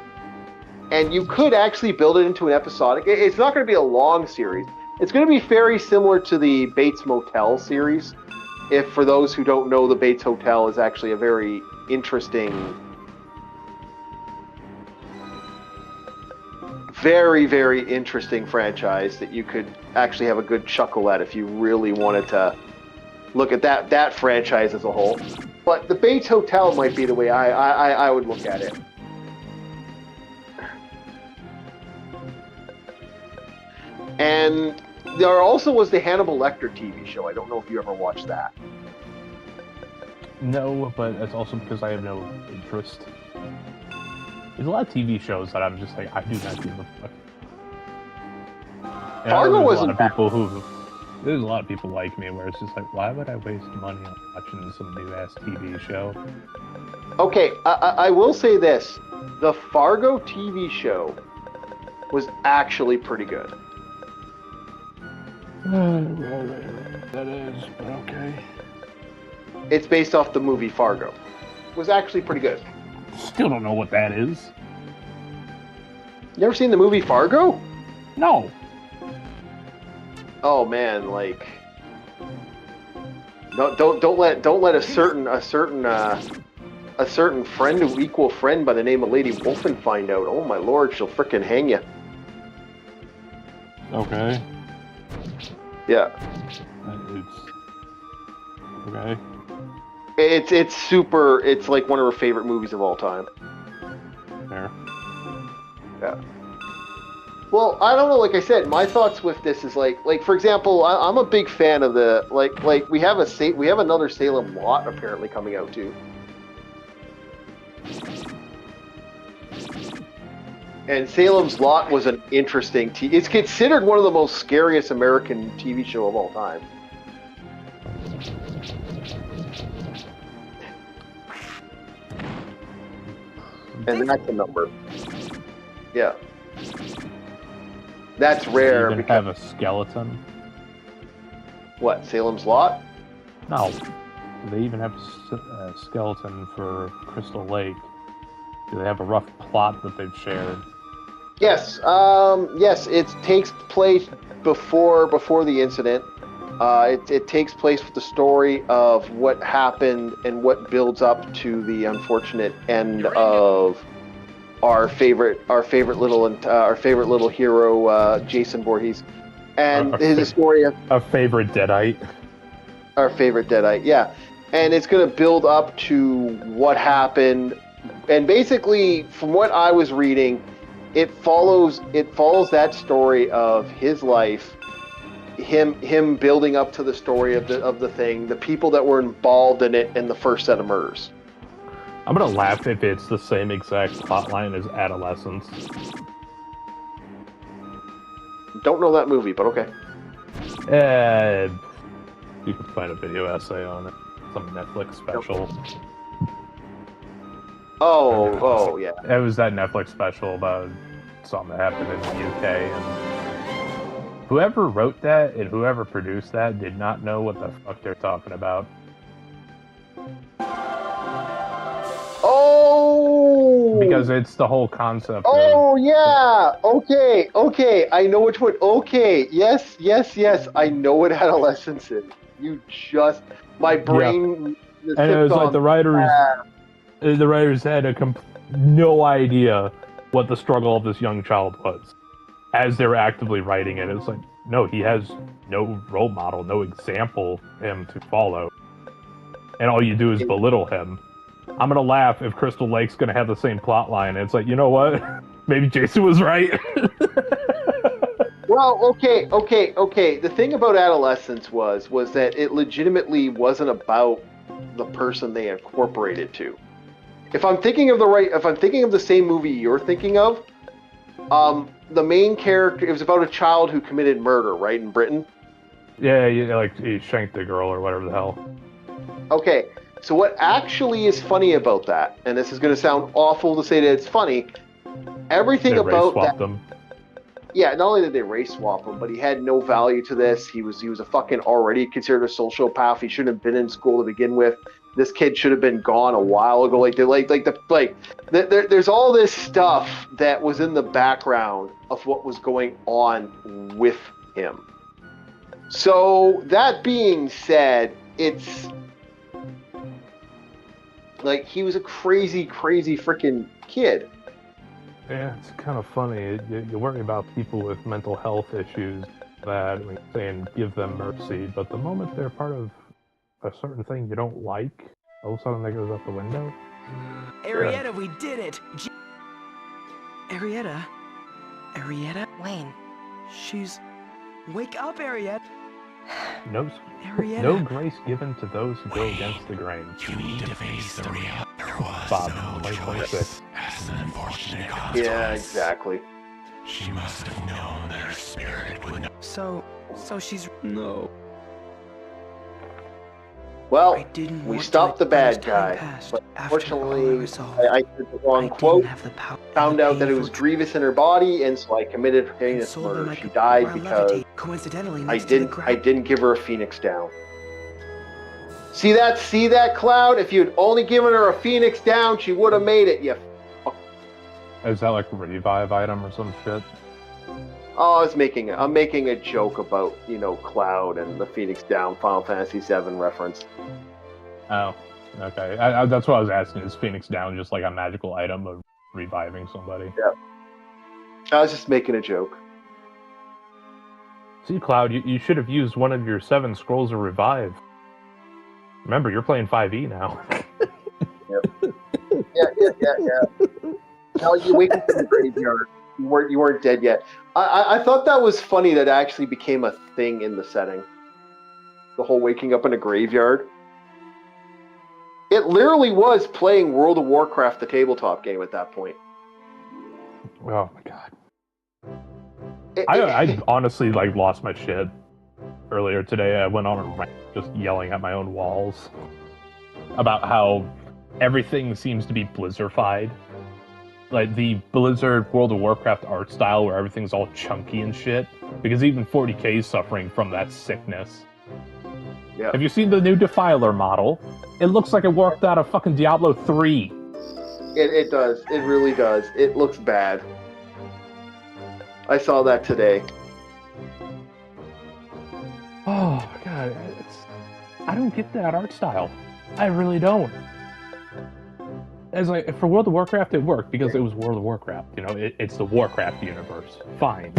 and you could actually build it into an episodic. It's not going to be a long series. It's going to be very similar to the Bates Motel series. If for those who don't know, the Bates Hotel is actually a very interesting, very, very interesting franchise that you could actually have a good chuckle at if you really wanted to look at that franchise as a whole. But the Bates Hotel might be the way I would look at it. And there also was the Hannibal Lecter TV show. I don't know if you ever watched that. No, but it's also because I have no interest. There's a lot of TV shows that I'm just like, I do not give a fuck. Fargo wasn't bad. There's a lot of people like me where it's just like, why would I waste money on watching some new-ass TV show? Okay, I will say this. The Fargo TV show was actually pretty good. That is, but okay. It's based off the movie Fargo. It was actually pretty good. Still don't know what that is. You ever seen the movie Fargo? No. Oh man, like, no, don't let a certain friend, equal friend by the name of Lady Wolfen find out. Oh my lord, she'll frickin' hang you. Okay. Yeah. It's okay. It's super. It's like one of her favorite movies of all time. Fair. Yeah. Well, I don't know. Like I said, my thoughts with this is like for example, I'm a big fan of the like we have another Salem Lot apparently coming out too. And Salem's Lot was an interesting It's considered one of the most scariest American TV show of all time. And that's a number. Yeah. That's rare. They even have a skeleton. What, Salem's Lot? No. Do they even have a skeleton for Crystal Lake? Do they have a rough plot that they've shared? Yes. Yes, it takes place before the incident. It takes place with the story of what happened and what builds up to the unfortunate end of our favorite little hero, Jason Voorhees, and his story of a favorite Deadite. Our favorite Deadite, yeah, and it's going to build up to what happened, and basically, from what I was reading, it follows that story of his life. Him building up to the story of the thing, the people that were involved in it, and the first set of murders. I'm gonna laugh if it's the same exact plotline as Adolescence. Don't know that movie, but okay. You can find a video essay on it. Some Netflix special. Oh yeah. It was that Netflix special about something that happened in the UK, and whoever wrote that and whoever produced that did not know what the fuck they're talking about. Oh! Because it's the whole concept yeah! Okay. I know which one. Okay. Yes. I know what Adolescence is. My brain... Yeah. And it was like the writers had no idea what the struggle of this young child was. As they were actively writing it, it's like, no, he has no role model, no example for him to follow. And all you do is belittle him. I'm gonna laugh if Crystal Lake's gonna have the same plot line. It's like, you know what? Maybe Jason was right. Well, okay. The thing about Adolescence was that it legitimately wasn't about the person they incorporated to. If I'm thinking of the same movie you're thinking of, the main character, it was about a child who committed murder, right, in Britain? Yeah, like he shanked the girl or whatever the hell. Okay, so what actually is funny about that, and this is going to sound awful to say that it's funny, everything they about race that. Them. Yeah, not only did they race swap him, but he had no value to this. He was a fucking already considered a sociopath. He shouldn't have been in school to begin with. This kid should have been gone a while ago. There's all this stuff that was in the background of what was going on with him. So that being said, it's like he was a crazy freaking kid. Yeah, it's kind of funny. You worry about people with mental health issues that we saying give them mercy, but the moment they're part of a certain thing you don't like, all of a sudden that goes out the window. Arietta, we did it! Arietta? Wayne. Wake up, Arietta! No grace given to those who go against the grain. You need to face the reality. There was Bob, no 2026. choice. As an unfortunate consequence. Yeah, exactly. She must have known that her spirit would not. So she's... No. Well, we stopped the bad guy, but unfortunately, I did the wrong quote, found out that it was grievous in her body, and so I committed heinous murder. She died because I didn't give her a phoenix down. See that, Cloud? If you'd only given her a phoenix down, she would have made it, you fuck. Is that like a revive item or some shit? Oh, I'm making a joke about, Cloud and the Phoenix Down Final Fantasy VII reference. Oh, okay. That's what I was asking. Is Phoenix Down just like a magical item of reviving somebody? Yeah. I was just making a joke. See, Cloud, you should have used one of your 7 scrolls of revive. Remember, you're playing 5e now. Yeah. Now you wake up in the graveyard. You weren't dead yet. I thought that was funny that actually became a thing in the setting. The whole waking up in a graveyard. It literally was playing World of Warcraft, the tabletop game, at that point. Oh my god. I honestly lost my shit earlier today. I went on a rant just yelling at my own walls about how everything seems to be Blizzardified. Like the Blizzard World of Warcraft art style where everything's all chunky and shit. Because even 40k is suffering from that sickness. Yeah. Have you seen the new Defiler model? It looks like it worked out of fucking Diablo 3. It does. It really does. It looks bad. I saw that today. Oh god, I don't get that art style. I really don't. As for World of Warcraft, it worked because it was World of Warcraft. You know, it's the Warcraft universe. Fine.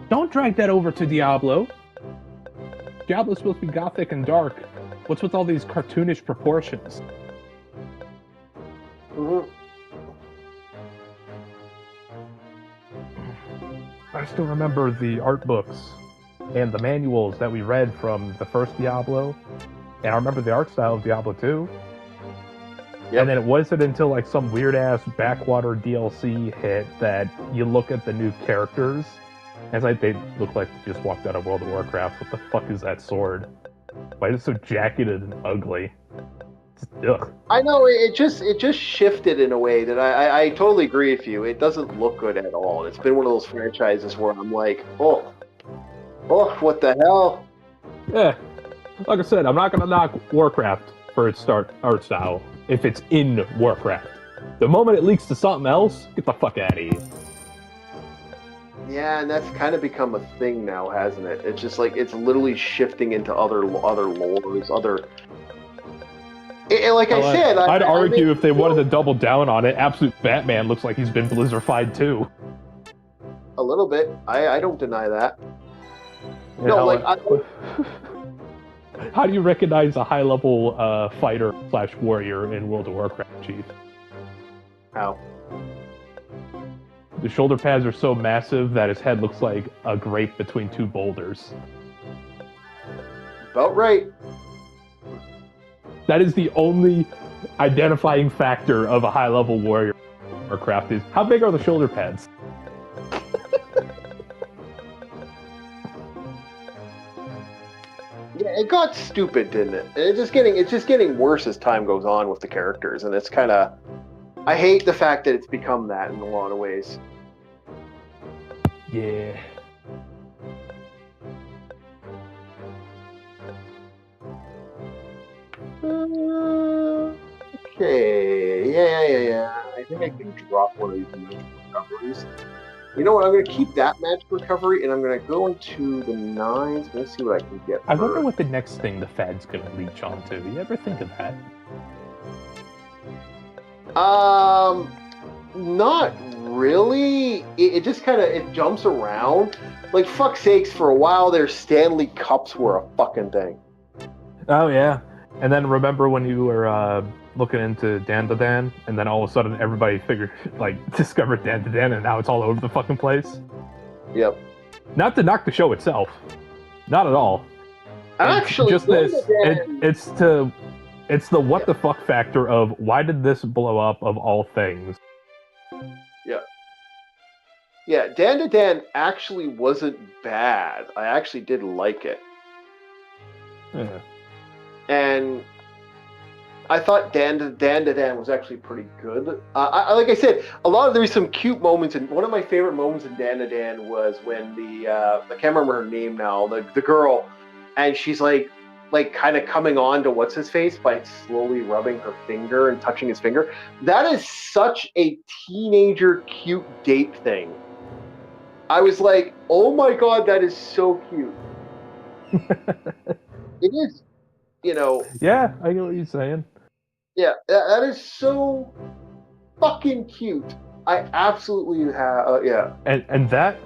Don't drag that over to Diablo. Diablo's supposed to be gothic and dark. What's with all these cartoonish proportions? Mm-hmm. I still remember the art books and the manuals that we read from the first Diablo, and I remember the art style of Diablo 2. Yep. And then it wasn't until some weird-ass backwater DLC hit that you look at the new characters, and it's they look like they just walked out of World of Warcraft. What the fuck is that sword? Why is it so jacketed and ugly? Ugh. I know, it just shifted in a way that I totally agree with you. It doesn't look good at all. It's been one of those franchises where I'm like, oh, what the hell? Yeah, like I said, I'm not gonna knock Warcraft for its art style if it's in Warcraft. The moment it leaks to something else, get the fuck out of here. Yeah, and that's kind of become a thing now, hasn't it? It's just it's literally shifting into other lores, other. I'd argue if they wanted to double down on it, Absolute Batman looks like he's been Blizzardified too. A little bit. I don't deny that. Yeah, no, how do you recognize a high-level fighter/warrior in World of Warcraft, Chief? How? The shoulder pads are so massive that his head looks like a grape between two boulders. About right. That is the only identifying factor of a high-level warrior in Warcraft is how big are the shoulder pads? Yeah, it got stupid, didn't it? It's just getting worse as time goes on with the characters, and it's kind of. I hate the fact that it's become that in a lot of ways. Yeah. Okay. Yeah. I think I can drop one of these magic recoveries. You know what? I'm going to keep that magic recovery, and I'm going to go into the 9s. Let's see what I can get. I wonder what the next thing the Fed's going to leech onto. You ever think of that? Not really. It just kind of jumps around. Like, fuck's sakes, for a while there, Stanley Cups were a fucking thing. Oh, yeah. And then remember when you were looking into Dandadan, and then all of a sudden everybody discovered Dandadan, and now it's all over the fucking place? Yep. Not to knock the show itself. Not at all. Actually, just this. It's the what the fuck factor of why did this blow up of all things? Yeah. Yeah, Dandadan actually wasn't bad. I actually did like it. Yeah. And I thought Dandadan was actually pretty good. Like I said, there was some cute moments, and one of my favorite moments in Dandadan was when I can't remember her name now, the girl, and she's like kind of coming on to what's his face by slowly rubbing her finger and touching his finger. That is such a teenager cute date thing. I was like, oh my god, that is so cute. It is, Yeah, I get what you're saying. Yeah, that is so fucking cute. I absolutely have, yeah. And that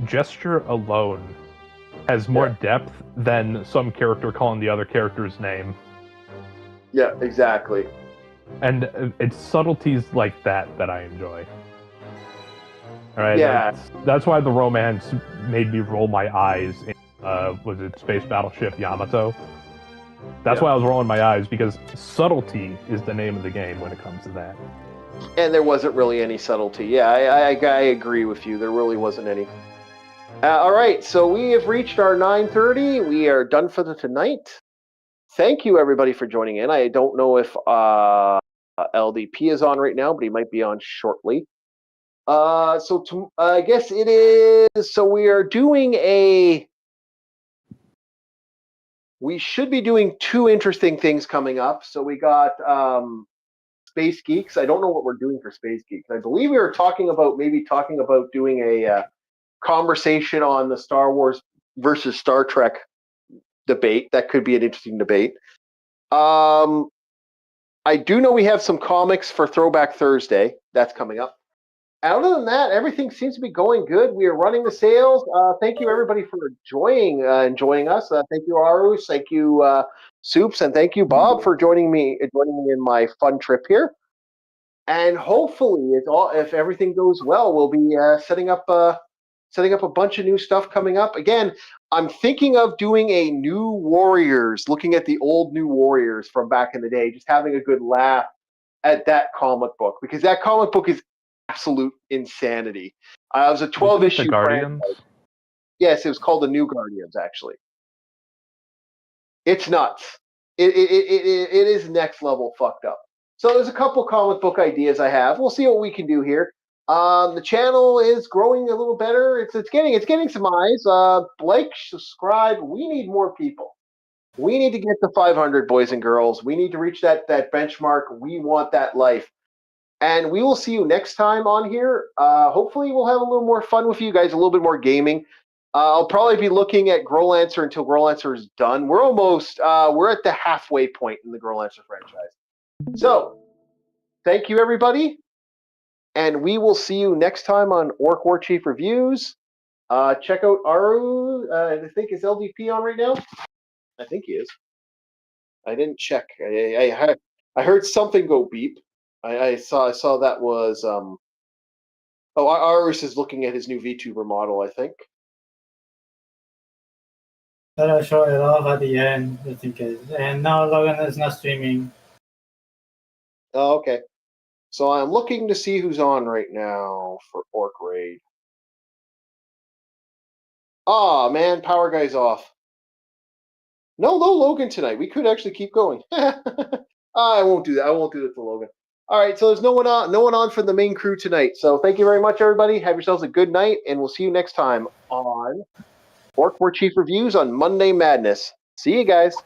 gesture alone has more depth than some character calling the other character's name. Yeah, exactly. And it's subtleties like that I enjoy. All right, Yeah. that's why the romance made me roll my eyes in, was it Space Battleship Yamato? That's why I was rolling my eyes, because subtlety is the name of the game when it comes to that. And there wasn't really any subtlety. Yeah, I agree with you. There really wasn't any. All right, so we have reached our 9:30. We are done for the tonight. Thank you, everybody, for joining in. I don't know if LDP is on right now, but he might be on shortly. I guess it is. So we are doing we should be doing two interesting things coming up. So we got Space Geeks. I don't know what we're doing for Space Geeks. I believe we were talking about doing a conversation on the Star Wars versus Star Trek debate. That could be an interesting debate. I do know we have some comics for Throwback Thursday. That's coming up. Other than that, everything seems to be going good. We are running the sales. Thank you, everybody, for enjoying us. Thank you, Arus. Thank you, Soups, and thank you, Bob, for joining me in my fun trip here. And hopefully, if everything goes well, we'll be setting up a bunch of new stuff coming up. Again, I'm thinking of doing a New Warriors, looking at the old New Warriors from back in the day, just having a good laugh at that comic book, because that comic book is absolute insanity. It was a 12-issue Guardians. franchise. Yes, it was called the New Guardians. Actually, it's nuts. It is next level fucked up. So there's a couple comic book ideas I have. We'll see what we can do here. The channel is growing a little better. It's getting some eyes. Like, subscribe. We need more people. We need to get to 500, boys and girls. We need to reach that benchmark. We want that life. And we will see you next time on here. Hopefully, we'll have a little more fun with you guys, a little bit more gaming. I'll probably be looking at Growlancer until Growlancer is done. We're almost, we're at the halfway point in the Growlancer franchise. So, thank you, everybody. And we will see you next time on Orc War Chief Reviews. Check out Aru. I think is LDP on right now. I think he is. I didn't check. I heard something go beep. I saw that was Arus is looking at his new VTuber model, I think. But I'll show it off at the end, just in case. And now Logan is not streaming. Oh, okay. So I'm looking to see who's on right now for Orc Raid. Ah, man, Power Guy's off. No Logan tonight. We could actually keep going. I won't do that. I won't do that to Logan. All right, so there's no one on for the main crew tonight. So thank you very much, everybody. Have yourselves a good night, and we'll see you next time on Orc War Chief Reviews on Monday Madness. See you guys. Bye.